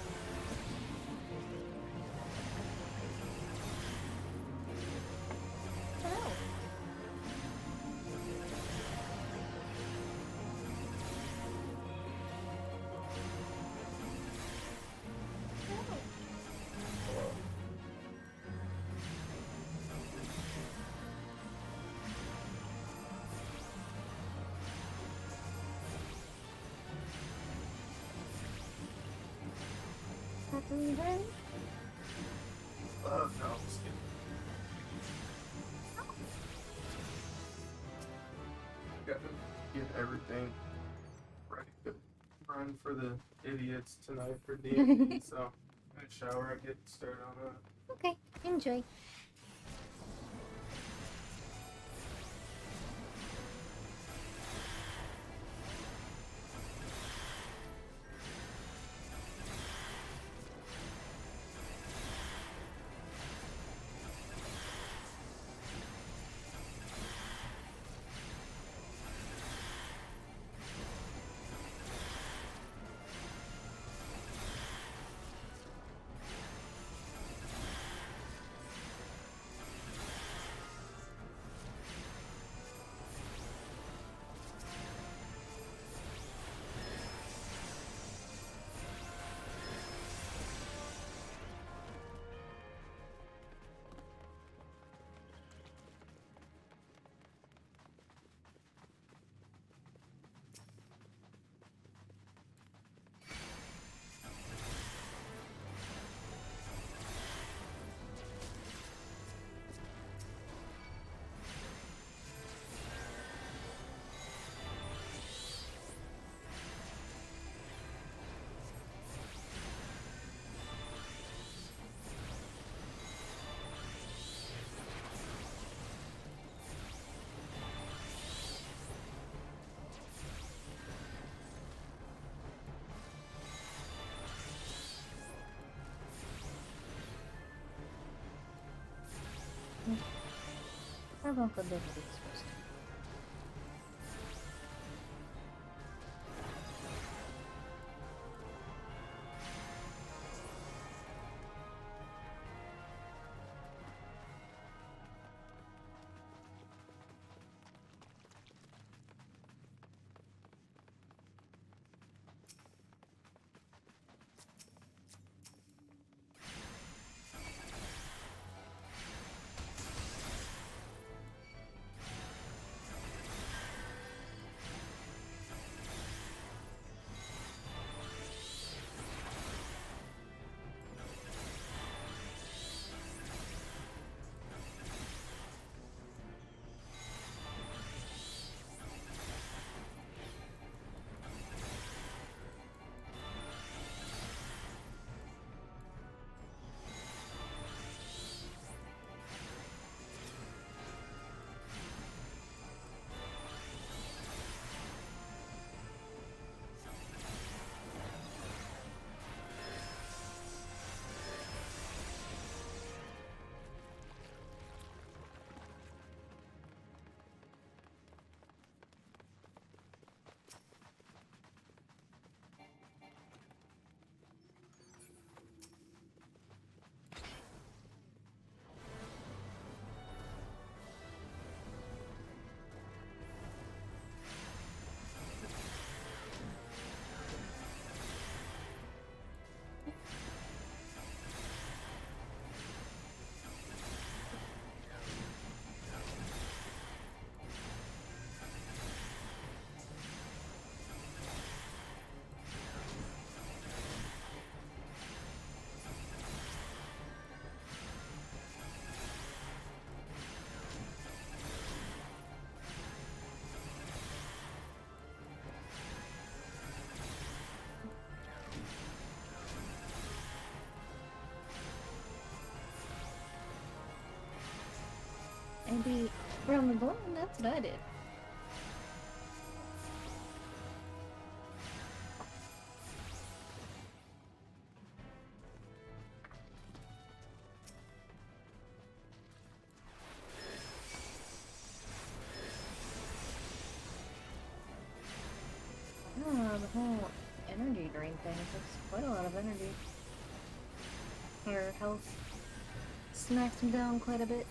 Hello. Leaving? No, I'm just kidding. Got to get everything ready to run for the idiots tonight for D&D, so I'm gonna shower and get started on that. Okay, enjoy. talk abilities first. I beat Realm of Bloom, and that's what I did. Oh, the whole energy drain thing takes quite a lot of energy. Her health smacks him down quite a bit.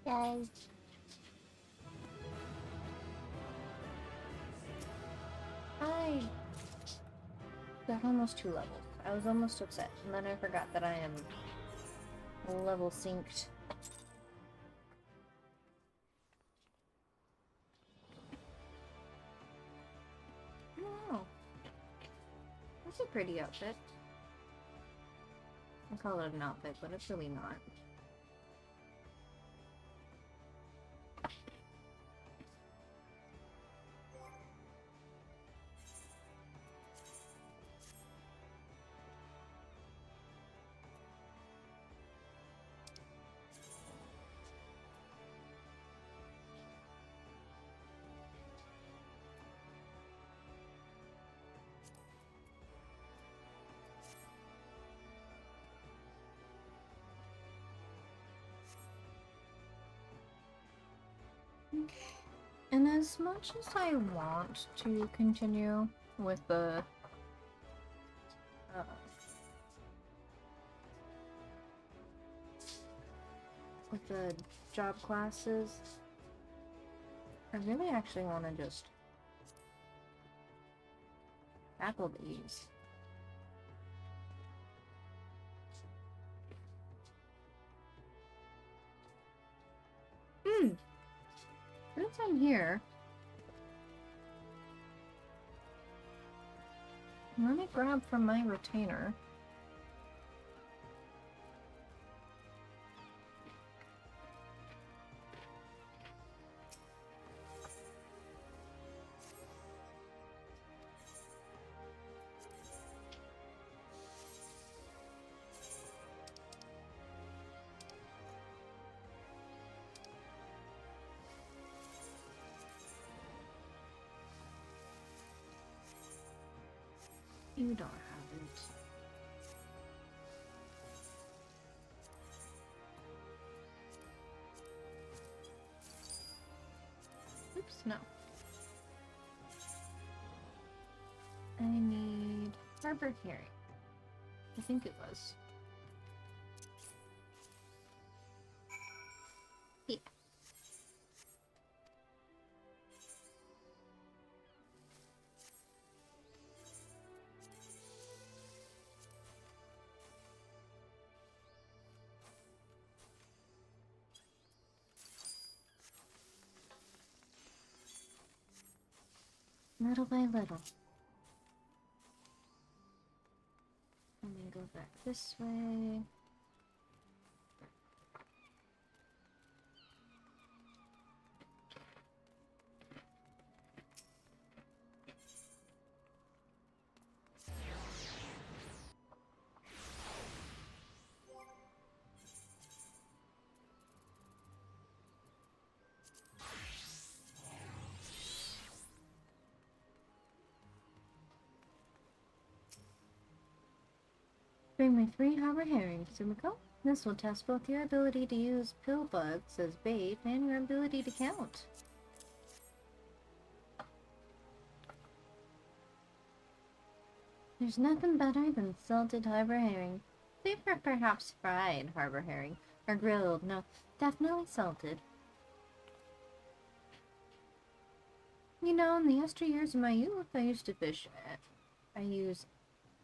guys. I got almost 2 levels. I was almost upset, and then I forgot that I am level synced. Oh, that's a pretty outfit. I call it an outfit, but it's really not. And as much as I want to continue with the job classes, I really actually want to just tackle these. Since I'm here, let me grab from my retainer. You don't have it. Oops, no. I need Harbor Hearing. I think it was. Yeah. Little by little. And then go back this way. Bring me 3 harbor herrings, Sumiko. This will test both your ability to use pill bugs as bait and your ability to count. There's nothing better than salted harbor herring. They were perhaps fried harbor herring, or grilled. No, definitely salted. You know, in the yesteryears of my youth, I used to fish. I use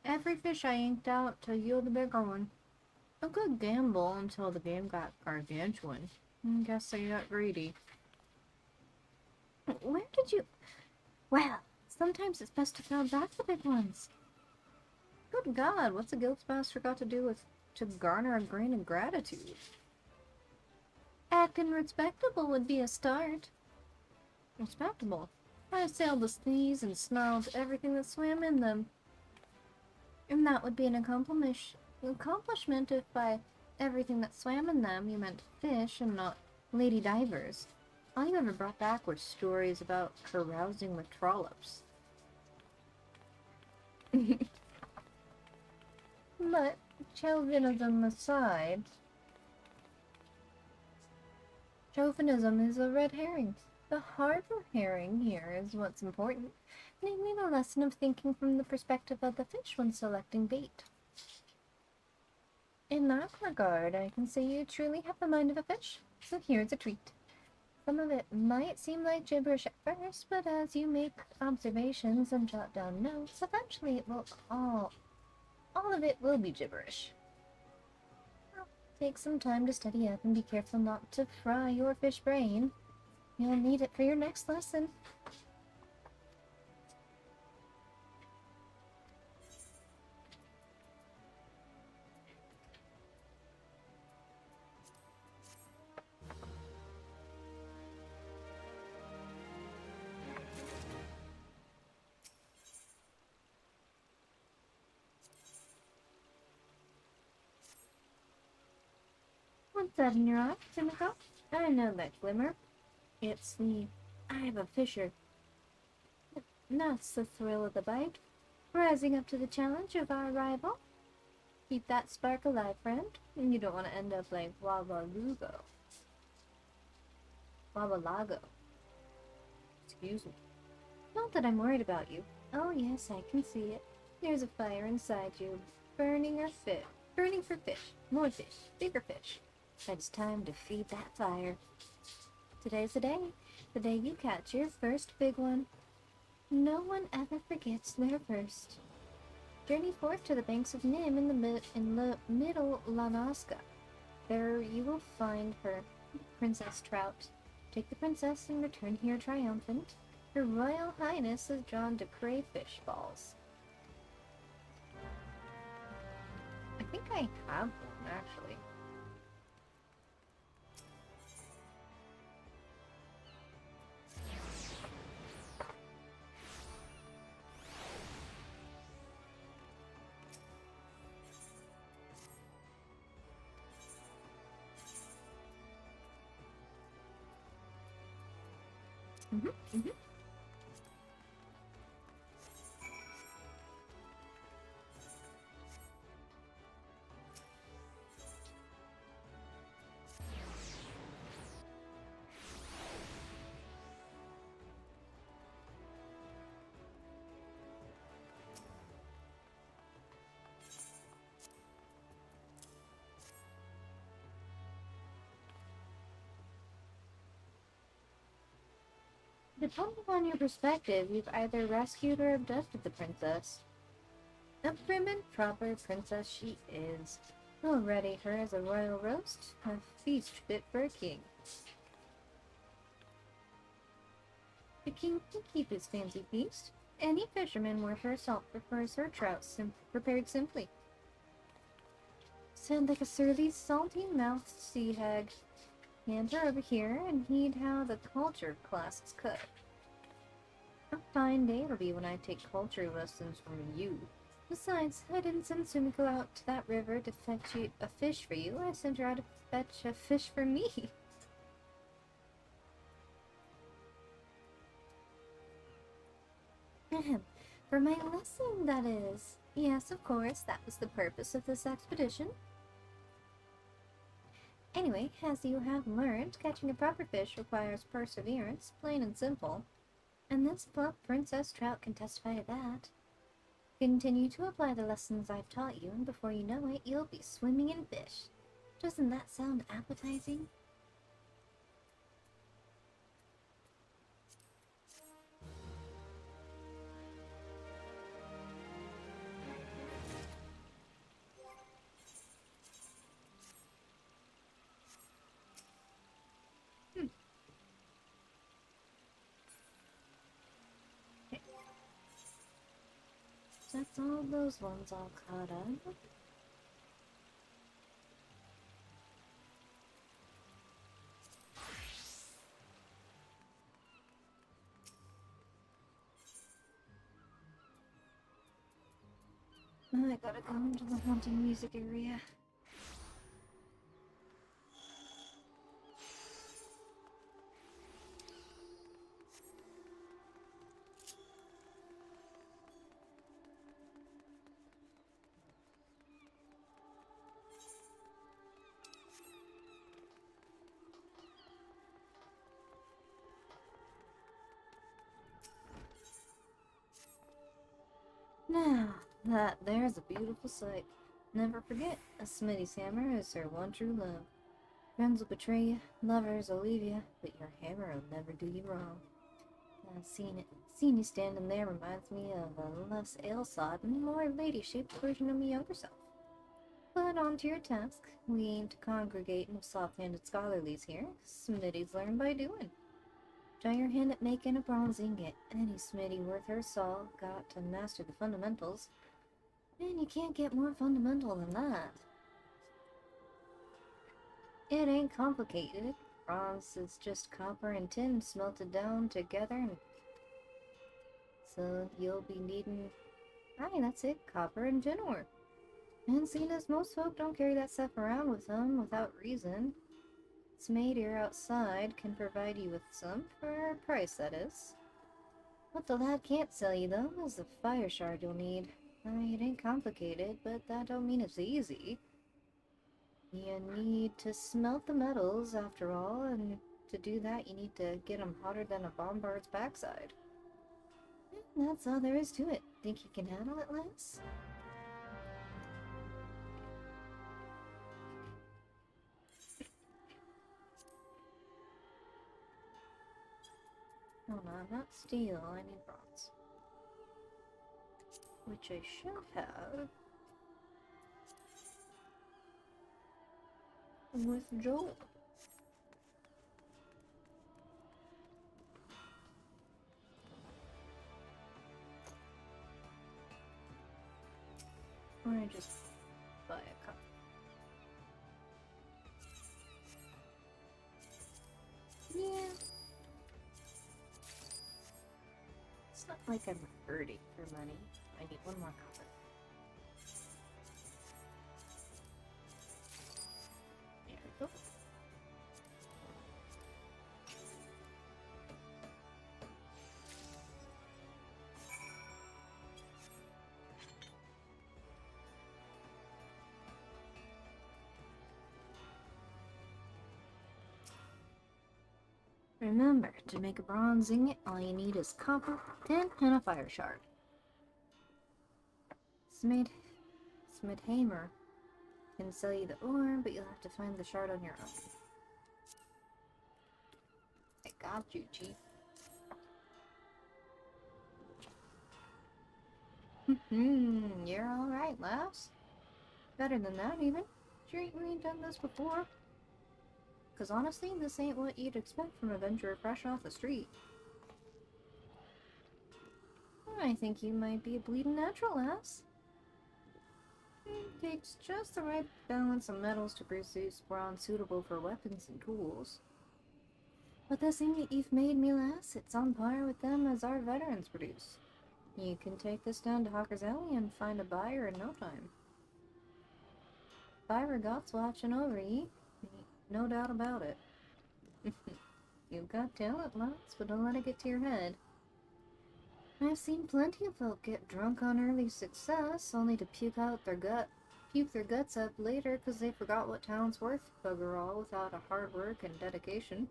every fish I inked out to yield a bigger one. A good gamble until the game got gargantuan. Guess I got greedy. Where did you... Well, sometimes it's best to throw back the big ones. Good God, what's a guildmaster got to do with to garner a grain of gratitude? Acting respectable would be a start. Respectable? I sailed the seas and snarled everything that swam in them. And that would be an accomplishment if by everything that swam in them you meant fish and not lady divers. All you ever brought back were stories about carousing with trollops. But, chauvinism aside, chauvinism is a red herring. The harbor herring here is what's important, namely the lesson of thinking from the perspective of the fish when selecting bait. In that regard, I can say you truly have the mind of a fish. So here's a treat. Some of it might seem like gibberish at first, but as you make observations and jot down notes, eventually it will all of it will be gibberish. Well, take some time to study up and be careful not to fry your fish brain. You'll need it for your next lesson. What's that in your eye, Simiko? I know that glimmer. It's the eye of a fisher. That's the thrill of the bite. Rising up to the challenge of our rival. Keep that spark alive, friend, and you don't want to end up like Wabalago. Excuse me. Not that I'm worried about you. Oh yes, I can see it. There's a fire inside you, burning for fish. More fish. Bigger fish. It's time to feed that fire. Today's the day you catch your first big one. No one ever forgets their first. Journey forth to the banks of Nim in the middle Lanaska. There you will find her, Princess Trout. Take the princess and return here triumphant. Her Royal Highness is drawn to crayfish balls. I think I have one, actually. Depending on your perspective, you've either rescued or abducted the princess. A prim and proper princess she is. We'll ready her as a royal roast, a feast fit for a king. The king can keep his fancy feast. Any fisherman worth her salt prefers her trout prepared simply. Sound like a surly, salty-mouthed sea hag. Hand her over here and heed how the culture class is cut. A fine day it'll be when I take culture lessons from you. Besides, I didn't send Sumiko out to that river to fetch you a fish for you. I sent her out to fetch a fish for me. For my lesson, that is. Yes, of course, that was the purpose of this expedition. Anyway, as you have learned, catching a proper fish requires perseverance, plain and simple. And this plump Princess Trout can testify to that. Continue to apply the lessons I've taught you, and before you know it, you'll be swimming in fish. Doesn't that sound appetizing? That's all those ones all caught up. I gotta go into the haunted music area. Now, there's a beautiful sight. Never forget, a Smitty's hammer is her one true love. Friends will betray you, lovers will leave you, but your hammer will never do you wrong. Seeing you standing there reminds me of a less ale-sodden, more lady-shaped version of my younger self. But on to your task. We aim to congregate no soft-handed scholarlies here. Smitties learn by doing. Try your hand at making a bronze ingot. Any smitty worth her salt got to master the fundamentals. And you can't get more fundamental than that. It ain't complicated. Bronze is just copper and tin smelted down together, so you'll be needing... Aye, that's it, copper and tin ore. And seeing as most folk don't carry that stuff around with them without reason, Smade here outside can provide you with some, for a price that is. What the lad can't sell you though is the fire shard you'll need. Aye, it ain't complicated, but that don't mean it's easy. You need to smelt the metals, after all, and to do that you need to get them hotter than a bombard's backside. And that's all there is to it. Think you can handle it, Lance? Oh no, not steel, I need bronze. Which I should have with Joel. Or I just buy a cup. Yeah. It's not like I'm hurting for money. I need one more copper. There we go. Remember, to make a bronze ingot, all you need is copper, tin, and a fire shard. Smidhammer can sell you the ore, but you'll have to find the shard on your own. I got you, Chief. You're alright, lass. Better than that, even. Sure you ain't done this before. Because honestly, this ain't what you'd expect from a venturer fresh off the street. I think you might be a bleeding natural, lass. It takes just the right balance of metals to produce bronze suitable for weapons and tools. But this ingot you've made me, lass, it's on par with them as our veterans produce. You can take this down to Hawker's Alley and find a buyer in no time. Byra Got's watching over ye. No doubt about it. You've got talent, lots, but don't let it get to your head. I've seen plenty of folk get drunk on early success, only to puke their guts up later because they forgot what talent's worth, bugger all, without a hard work and dedication.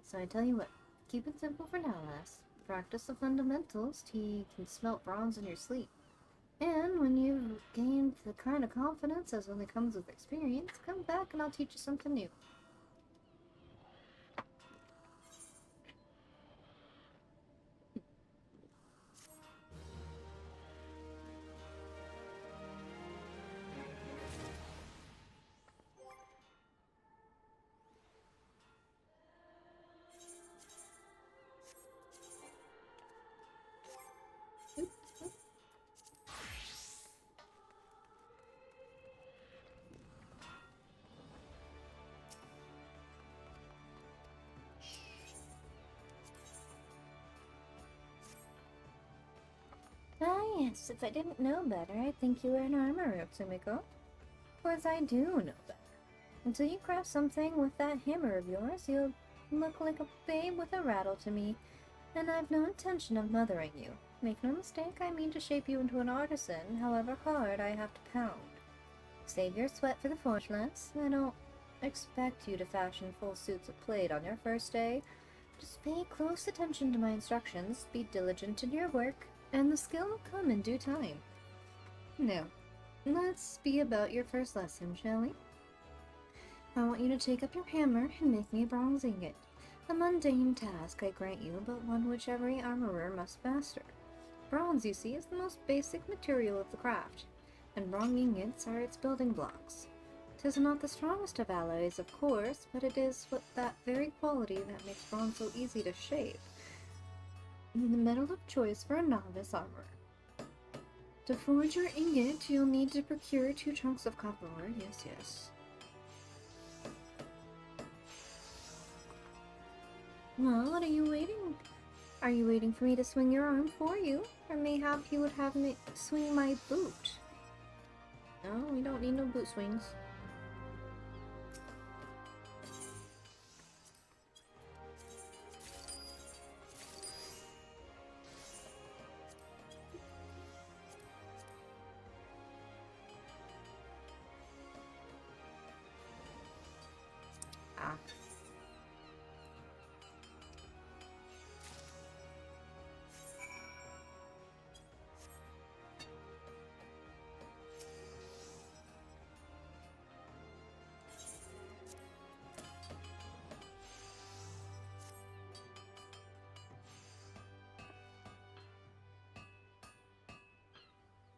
So I tell you what, keep it simple for now, lass. Practice the fundamentals till you can smelt bronze in your sleep. And when you've gained the kind of confidence as only comes with experience, come back and I'll teach you something new. Ah, yes, if I didn't know better, I'd think you were an armorer, Tsumiko. Whereas I do know better. Until you craft something with that hammer of yours, you'll look like a babe with a rattle to me, and I've no intention of mothering you. Make no mistake, I mean to shape you into an artisan, however hard I have to pound. Save your sweat for the forge, lass. I don't expect you to fashion full suits of plate on your first day. Just pay close attention to my instructions, be diligent in your work, and the skill will come in due time. Now, let's be about your first lesson, shall we? I want you to take up your hammer and make me a bronze ingot. A mundane task, I grant you, but one which every armorer must master. Bronze, you see, is the most basic material of the craft, and bronze ingots are its building blocks. 'Tis not the strongest of alloys, of course, but it is what that very quality that makes bronze so easy to shape. The metal of choice for a novice armorer. To forge your ingot, you'll need to procure 2 chunks of copper ore. Yes, yes. Well, what are you waiting? Are you waiting for me to swing your arm for you? Or mayhap you would have me swing my boot? No, we don't need no boot swings. Ah.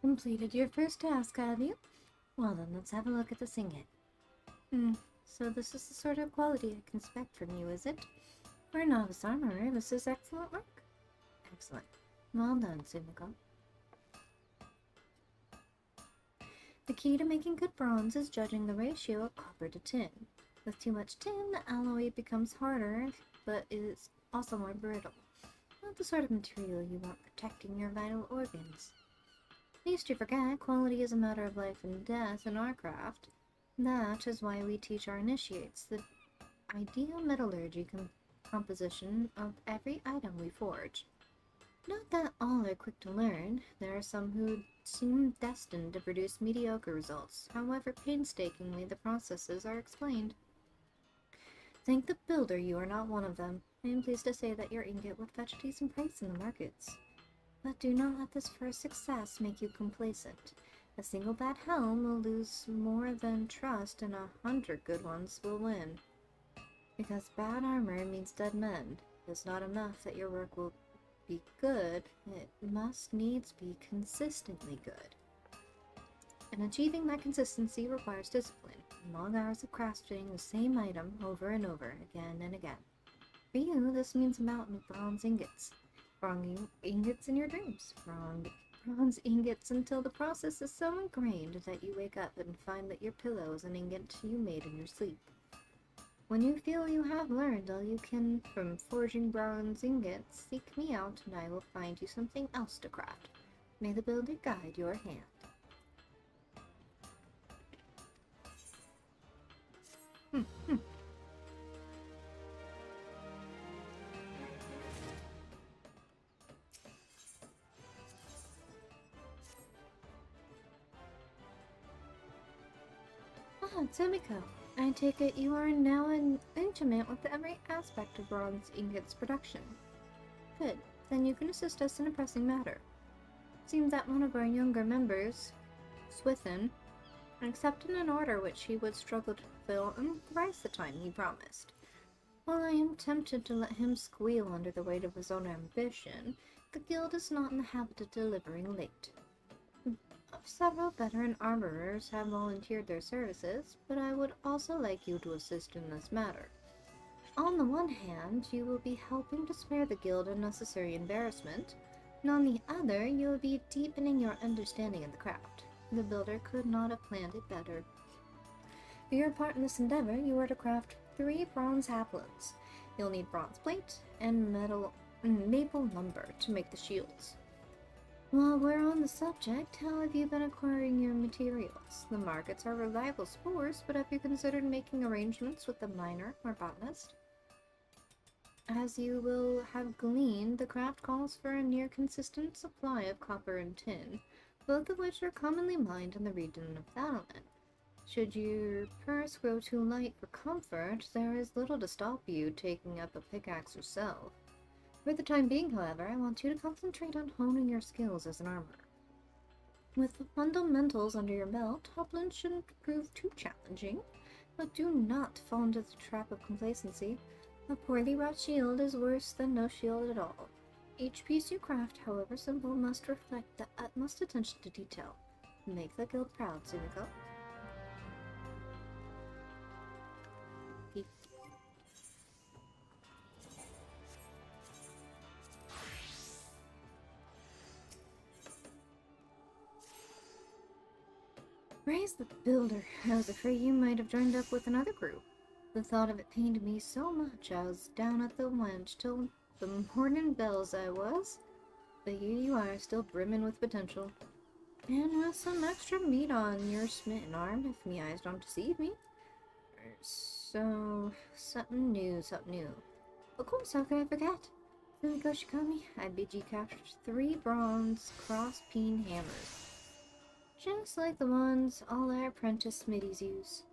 Completed your first task, have you? Well then, let's have a look at this ingot. So this is the sort of quality I can expect from you, is it? For a novice armorer, this is excellent work. Excellent. Well done, Sumiko. The key to making good bronze is judging the ratio of copper to tin. With too much tin, the alloy becomes harder, but is also more brittle. Not the sort of material you want protecting your vital organs. Least you forget, quality is a matter of life and death in our craft. That is why we teach our initiates the ideal metallurgy composition of every item we forge. Not that all are quick to learn. There are some who seem destined to produce mediocre results, however painstakingly the processes are explained. Thank the builder you are not one of them. I am pleased to say that your ingot would fetch a decent price in the markets. But do not let this first success make you complacent. A single bad helm will lose more than trust, and 100 good ones will win. Because bad armor means dead men. It's not enough that your work will be good, it must needs be consistently good. And achieving that consistency requires discipline, and long hours of crafting the same item over and over, again and again. For you, this means a mountain of bronze ingots. Bronze ingots in your dreams. Bronze ingots until the process is so ingrained that you wake up and find that your pillow is an ingot you made in your sleep. When you feel you have learned all you can from forging bronze ingots, seek me out and I will find you something else to craft. May the builder guide your hand. Ah, Sumiko. I take it you are now intimate with every aspect of bronze ingots production. Good. Then you can assist us in a pressing matter. Seems that one of our younger members, Swithin, accepted an order which he would struggle to fulfill in thrice the time he promised. While I am tempted to let him squeal under the weight of his own ambition, the guild is not in the habit of delivering late. Several veteran armorers have volunteered their services, but I would also like you to assist in this matter. On the one hand, you will be helping to spare the guild unnecessary embarrassment, and on the other, you will be deepening your understanding of the craft. The builder could not have planned it better. For your part in this endeavor, you are to craft 3 bronze haplets. You'll need bronze plate and maple lumber to make the shields. While we're on the subject, how have you been acquiring your materials? The markets are reliable source, but have you considered making arrangements with a miner or botanist? As you will have gleaned, the craft calls for a near consistent supply of copper and tin, both of which are commonly mined in the region of Thanalan. Should your purse grow too light for comfort, there is little to stop you taking up a pickaxe yourself. For the time being, however, I want you to concentrate on honing your skills as an armorer. With the fundamentals under your belt, Hoplin shouldn't prove too challenging. But do not fall into the trap of complacency. A poorly wrought shield is worse than no shield at all. Each piece you craft, however simple, must reflect the utmost attention to detail. Make the guild proud, Sumiko. Raise the Builder. I was afraid you might have joined up with another group. The thought of it pained me so much I was down at the wench till the morning bells I was. But here you are, still brimming with potential. And with some extra meat on your smitten arm, if me eyes don't deceive me. So, something new, something new. Of course, how could I forget? Sumiko Shikami, I bid you capture 3 bronze cross-peen hammers. Just like the ones all our apprentice smithies use.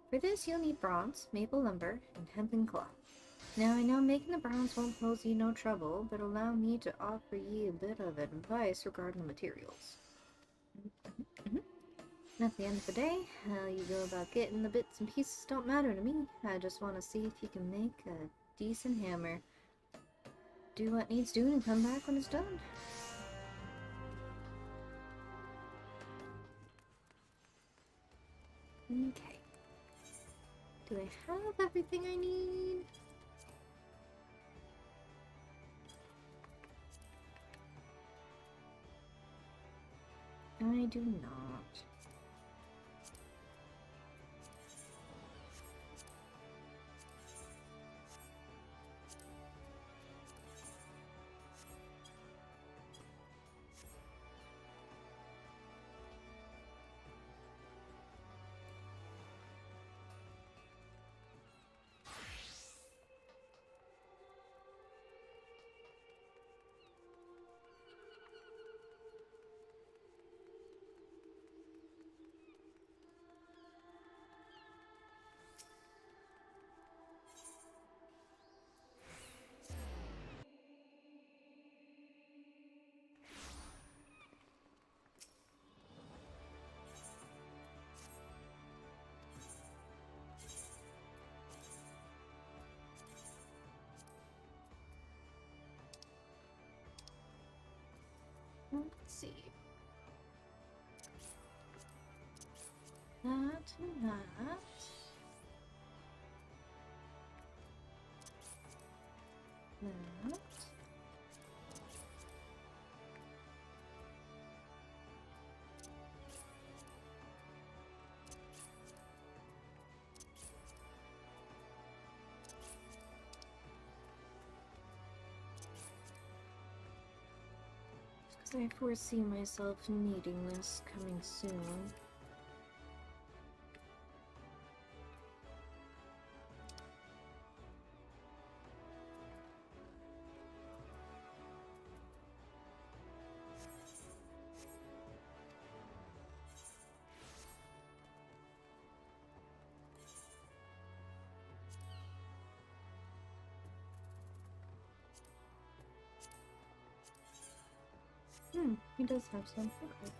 For this, you'll need bronze, maple lumber, and hempen cloth. Now, I know making the bronze won't pose you no trouble, but allow me to offer ye a bit of advice regarding the materials. At the end of the day, how you go about getting the bits and pieces don't matter to me. I just want to see if you can make a decent hammer. Do what needs doing and come back when it's done. Okay. Do I have everything I need? I do not. Let's see. That and that. That. I foresee myself needing this coming soon. He does have some. Okay.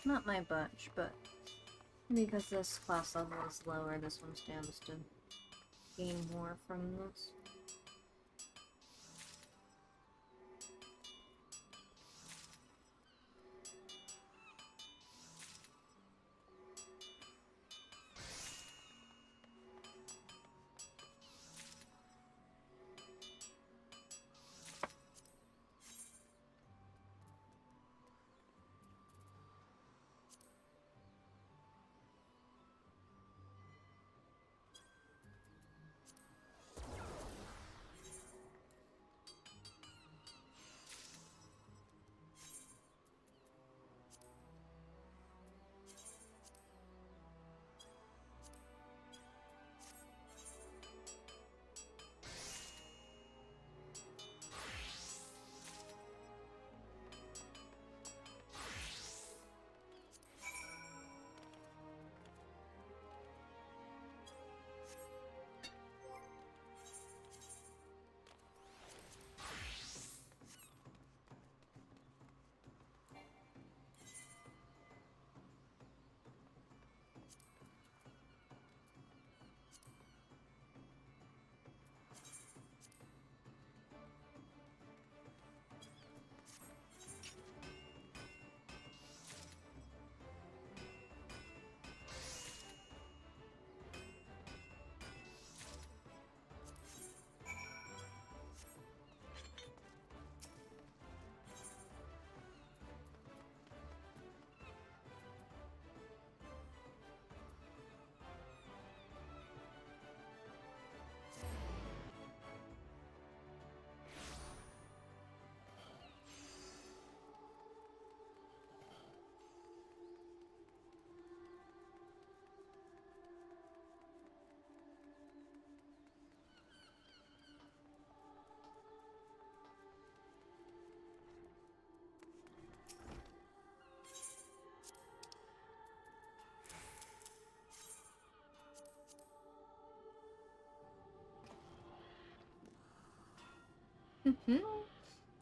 Not my bunch, but because this class level is lower, this one stands to gain more from this.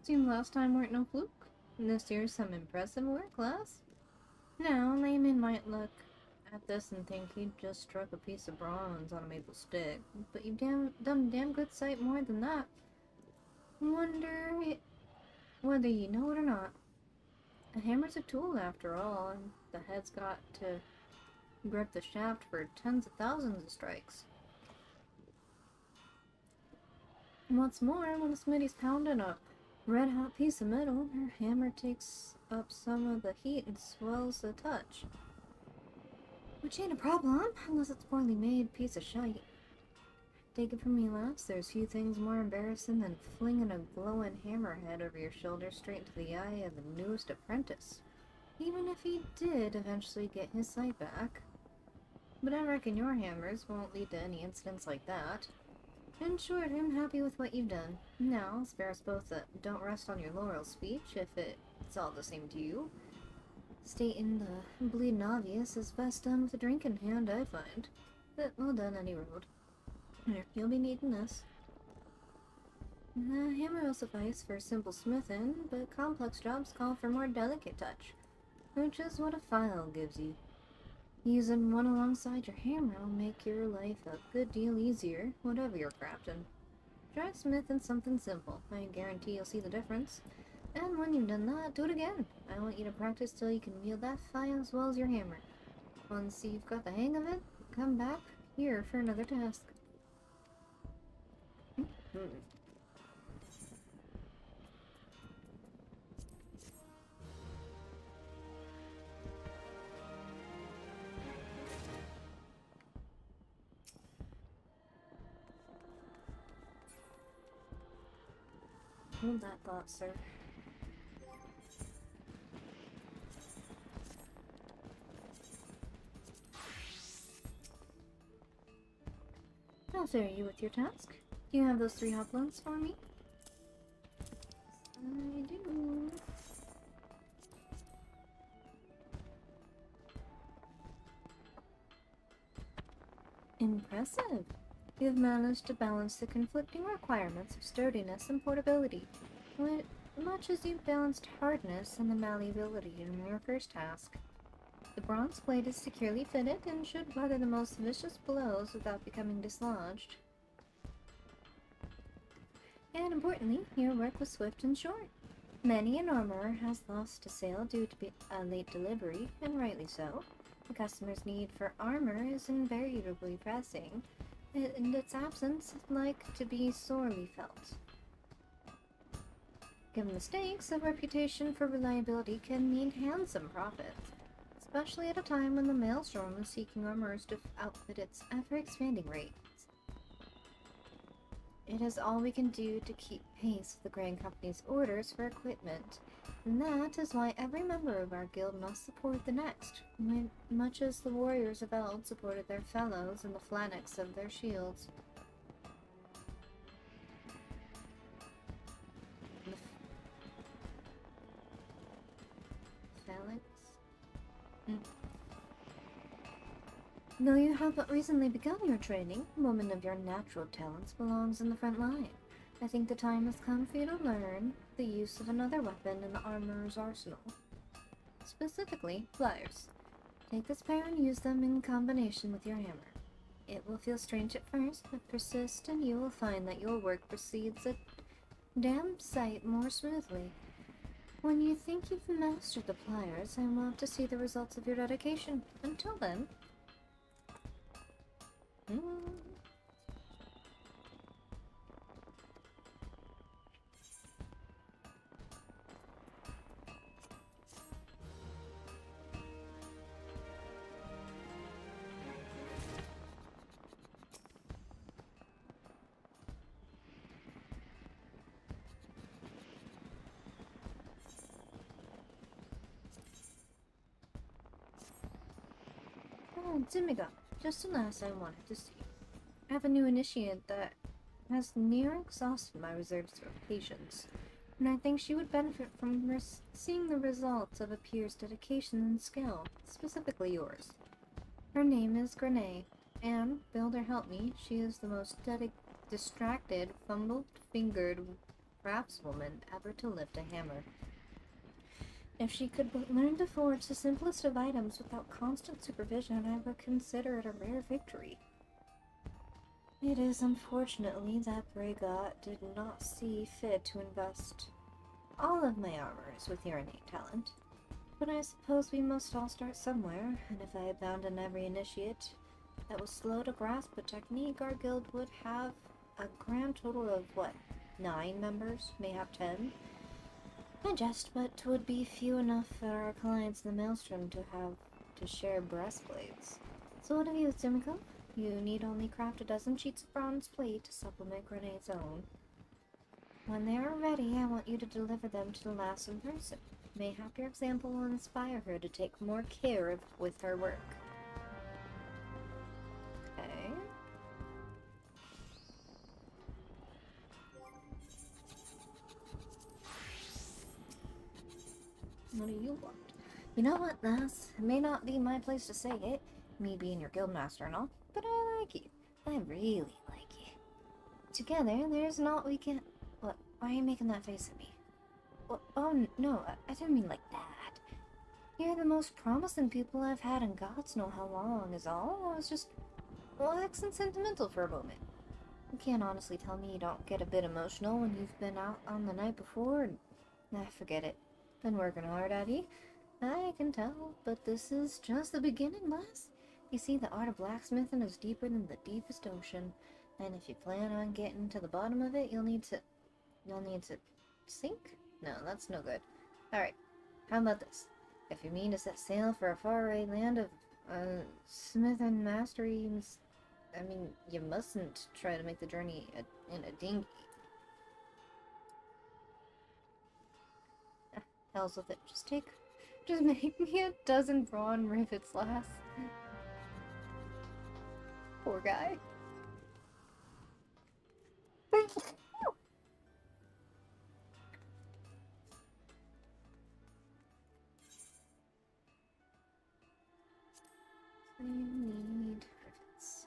Seems last time weren't no fluke. This year's some impressive work, lass. Now, layman might look at this and think he'd just struck a piece of bronze on a maple stick, but you've done a damn good sight more than that. Whether you know it or not. A hammer's a tool after all, and the head's got to grip the shaft for tens of thousands of strikes. And what's more, when the smithy's pounding a red-hot piece of metal, her hammer takes up some of the heat and swells the touch. Which ain't a problem, unless it's poorly made piece of shite. Take it from me, lass, there's few things more embarrassing than flinging a glowing hammerhead over your shoulder straight into the eye of the newest apprentice. Even if he did eventually get his sight back. But I reckon your hammers won't lead to any incidents like that. In short, I'm happy with what you've done. Now, spare us both the don't rest on your laurels speech, if it's all the same to you. Stating the bleeding obvious is best done with a drink in hand, I find. But well done, any road. Here, you'll be needing this. The hammer will suffice for simple smithing, but complex jobs call for more delicate touch, which is what a file gives you. Using one alongside your hammer will make your life a good deal easier, whatever you're crafting. Try smithing something simple. I guarantee you'll see the difference. And when you've done that, do it again. I want you to practice till you can wield that file as well as your hammer. Once you've got the hang of it, come back here for another task. Hold that thought, sir. How fare you with your task? Do you have those 3 hoplons for me? I do. Impressive. You've managed to balance the conflicting requirements of sturdiness and portability, much as you've balanced hardness and the malleability in your first task. The bronze blade is securely fitted and should weather the most vicious blows without becoming dislodged. And importantly, your work was swift and short. Many an armorer has lost a sale due to a late delivery, and rightly so. The customer's need for armor is invariably pressing, and its absence is like to be sorely felt. Given the stakes, a reputation for reliability can mean handsome profits, especially at a time when the maelstrom is seeking armorers to outfit its ever-expanding rates. It is all we can do to keep pace with the Grand Company's orders for equipment, and that is why every member of our guild must support the next, much as the warriors of Eld supported their fellows in the phalanx of their shields. Phalanx? Though you have but recently begun your training, a woman of your natural talents belongs in the front line. I think the time has come for you to learn the use of another weapon in the armorer's arsenal. Specifically, pliers. Take this pair and use them in combination with your hammer. It will feel strange at first, but persist and you will find that your work proceeds a damn sight more smoothly. When you think you've mastered the pliers, I want to see the results of your dedication. Until then... Oh, Zimiga, just a lass I wanted to see. I have a new initiate that has near exhausted my reserves of patience, and I think she would benefit from seeing the results of a peer's dedication and skill, specifically yours. Her name is Grenay, and, build or help me, she is the most distracted, fumbled-fingered craftswoman ever to lift a hammer. If she could but learn to forge the simplest of items without constant supervision, I would consider it a rare victory. It is unfortunately that Bregat did not see fit to invest all of my armors with your innate talent. But I suppose we must all start somewhere, and if I abandon every initiate that was slow to grasp a technique, our guild would have a grand total of, what, 9 members? Mayhap 10? I jest, but 'twould be few enough for our clients in the Maelstrom to have to share breastplates. So what of you, Sumiko? You need only craft a dozen sheets of bronze plate to supplement Grenade's own. When they are ready, I want you to deliver them to the lass in person. Mayhap your example will inspire her to take more care with her work. Okay. What do you want? You know what, lass? It may not be my place to say it, me being your guildmaster and all, but I like you. I really like you. Together, there's naught we can... What? Why are you making that face at me? Well, oh, no, I didn't mean like that. You're the most promising pupil I've had in gods know how long is all. I was just waxing sentimental for a moment. You can't honestly tell me you don't get a bit emotional when you've been out on the night before and... forget it. Been working hard, have you? I can tell, but this is just the beginning, lass. You see, the art of blacksmithing is deeper than the deepest ocean, and if you plan on getting to the bottom of it, you'll need to sink? No, that's no good. Alright, how about this? If you mean to set sail for a faraway land of, smithing mastery, you mustn't try to make the journey in a dinghy. Hells with it. Just make me a dozen brawn rivets, lass. Poor guy. I need rivets.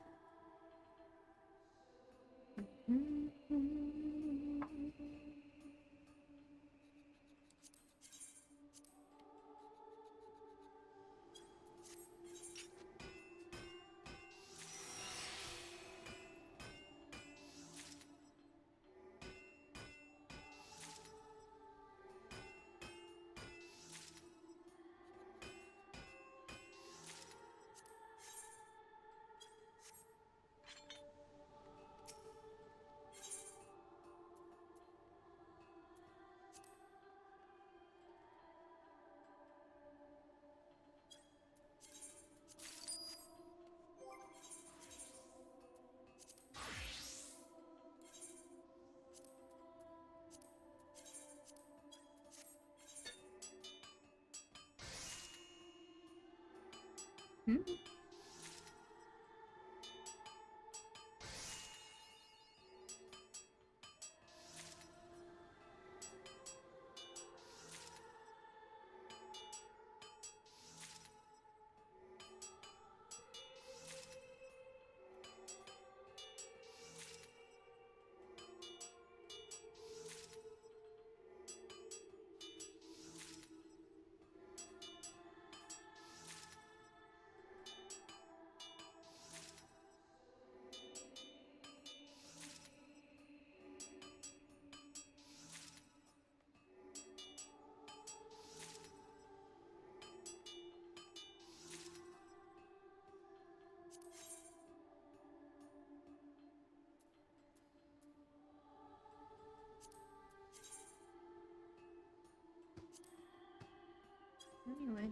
Anyway.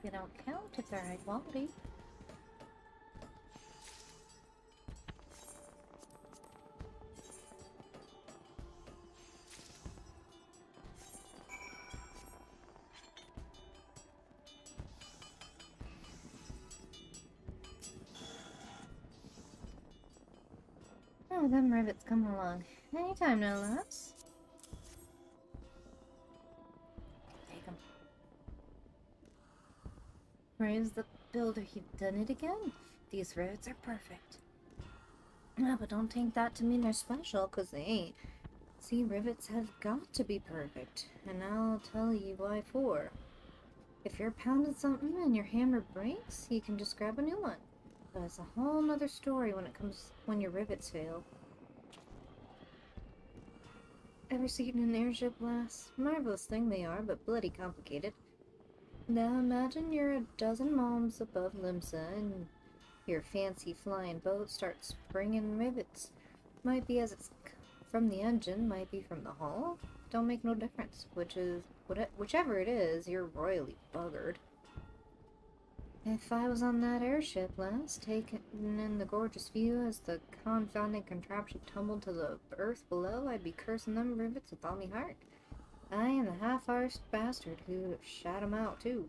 They don't count if they're high quality. Oh, them rivets coming along. Anytime, no less. Take them. Praise the builder, you've done it again. These rivets are perfect. Yeah, but don't take that to mean they're special, 'cause they ain't. See, rivets have got to be perfect, and I'll tell you why for. If you're pounding something and your hammer breaks, you can just grab a new one. But it's a whole nother story when your rivets fail. Ever seen an airship blast? Marvelous thing they are, but bloody complicated. Now imagine you're a dozen miles above Limsa and your fancy flying boat starts springing rivets. Might be as it's from the engine, might be from the hull. Don't make no difference. Whichever it is, you're royally buggered. If I was on that airship last, taking in the gorgeous view as the confounding contraption tumbled to the earth below, I'd be cursing them rivets with all my heart. I and the half-arsed bastard who shot 'em out, too.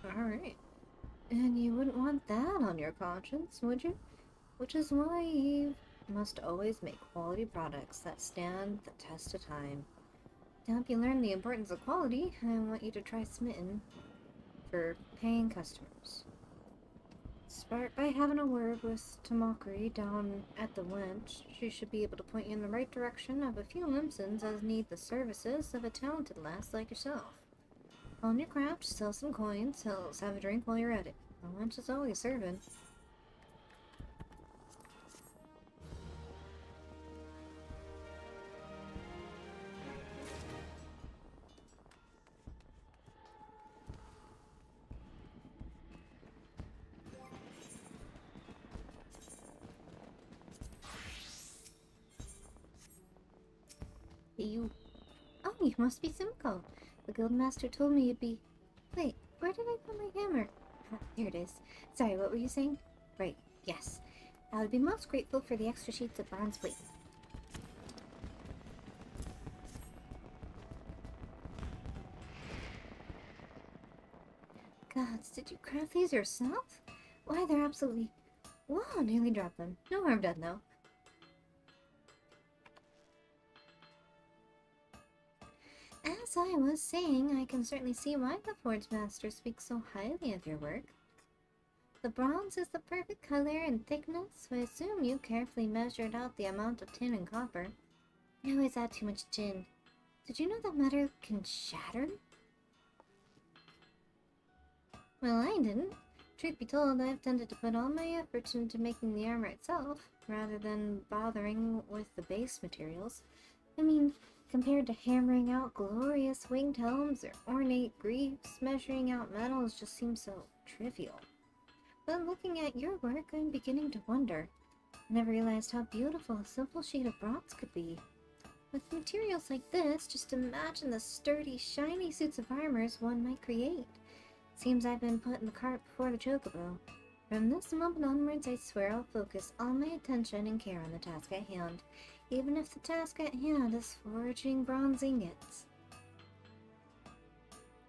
Alright. And you wouldn't want that on your conscience, would you? Which is why you must always make quality products that stand the test of time. To help you learn the importance of quality, I want you to try Smitten for paying customers. Start by having a word with Tamokri down at the Wench. She should be able to point you in the right direction of a few Limsons as need the services of a talented lass like yourself. On your craft, sell some coins, let's have a drink while you're at it. The Wench is always serving. You must be Simcoe. The guildmaster told me you'd be... Wait, where did I put my hammer? Here it is. Sorry, what were you saying? Right, yes. I would be most grateful for the extra sheets of bronze plate. Gods, did you craft these yourself? Why, they're absolutely... Whoa, nearly dropped them. No harm done, though. As I was saying, I can certainly see why the Forge Master speaks so highly of your work. The bronze is the perfect color and thickness, so I assume you carefully measured out the amount of tin and copper. I always add too much tin. Did you know that metal can shatter? Well, I didn't. Truth be told, I've tended to put all my efforts into making the armor itself, rather than bothering with the base materials. I mean, compared to hammering out glorious winged helms or ornate greaves, measuring out metals just seems so trivial. But looking at your work, I'm beginning to wonder. I never realized how beautiful a simple sheet of bronze could be. With materials like this, just imagine the sturdy, shiny suits of armors one might create. Seems I've been putting the cart before the chocobo. From this moment onwards, I swear I'll focus all my attention and care on the task at hand, even if the task at hand is forging bronze ingots.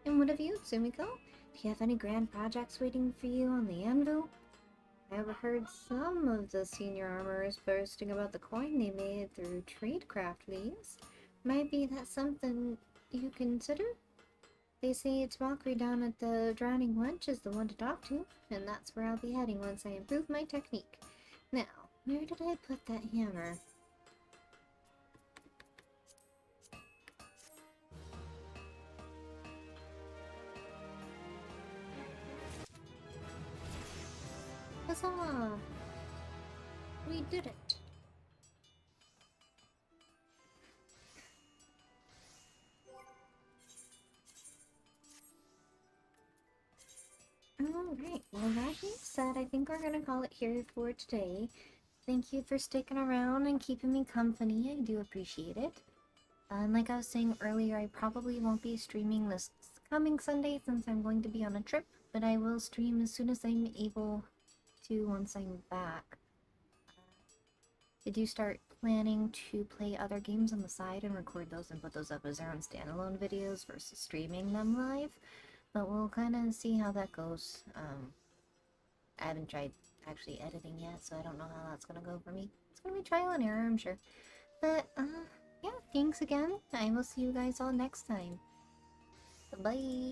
And what of you, Tsumiko? Do you have any grand projects waiting for you on the anvil? I overheard some of the senior armorers boasting about the coin they made through tradecraft leagues. Might be that something you consider? They say it's Valkyrie down at the Drowning Wench is the one to talk to, and that's where I'll be heading once I improve my technique. Now, where did I put that hammer? Huzzah! We did it! Alright, well that being said, I think we're gonna call it here for today. Thank you for sticking around and keeping me company, I do appreciate it. And like I was saying earlier, I probably won't be streaming this coming Sunday since I'm going to be on a trip, but I will stream as soon as I'm able to once I'm back. I do start planning to play other games on the side and record those and put those up as their own standalone videos versus streaming them live, but we'll kind of see how that goes. I haven't tried actually editing yet, so I don't know how that's gonna go for me. It's gonna be trial and error, I'm sure. But, yeah, thanks again. I will see you guys all next time. Bye.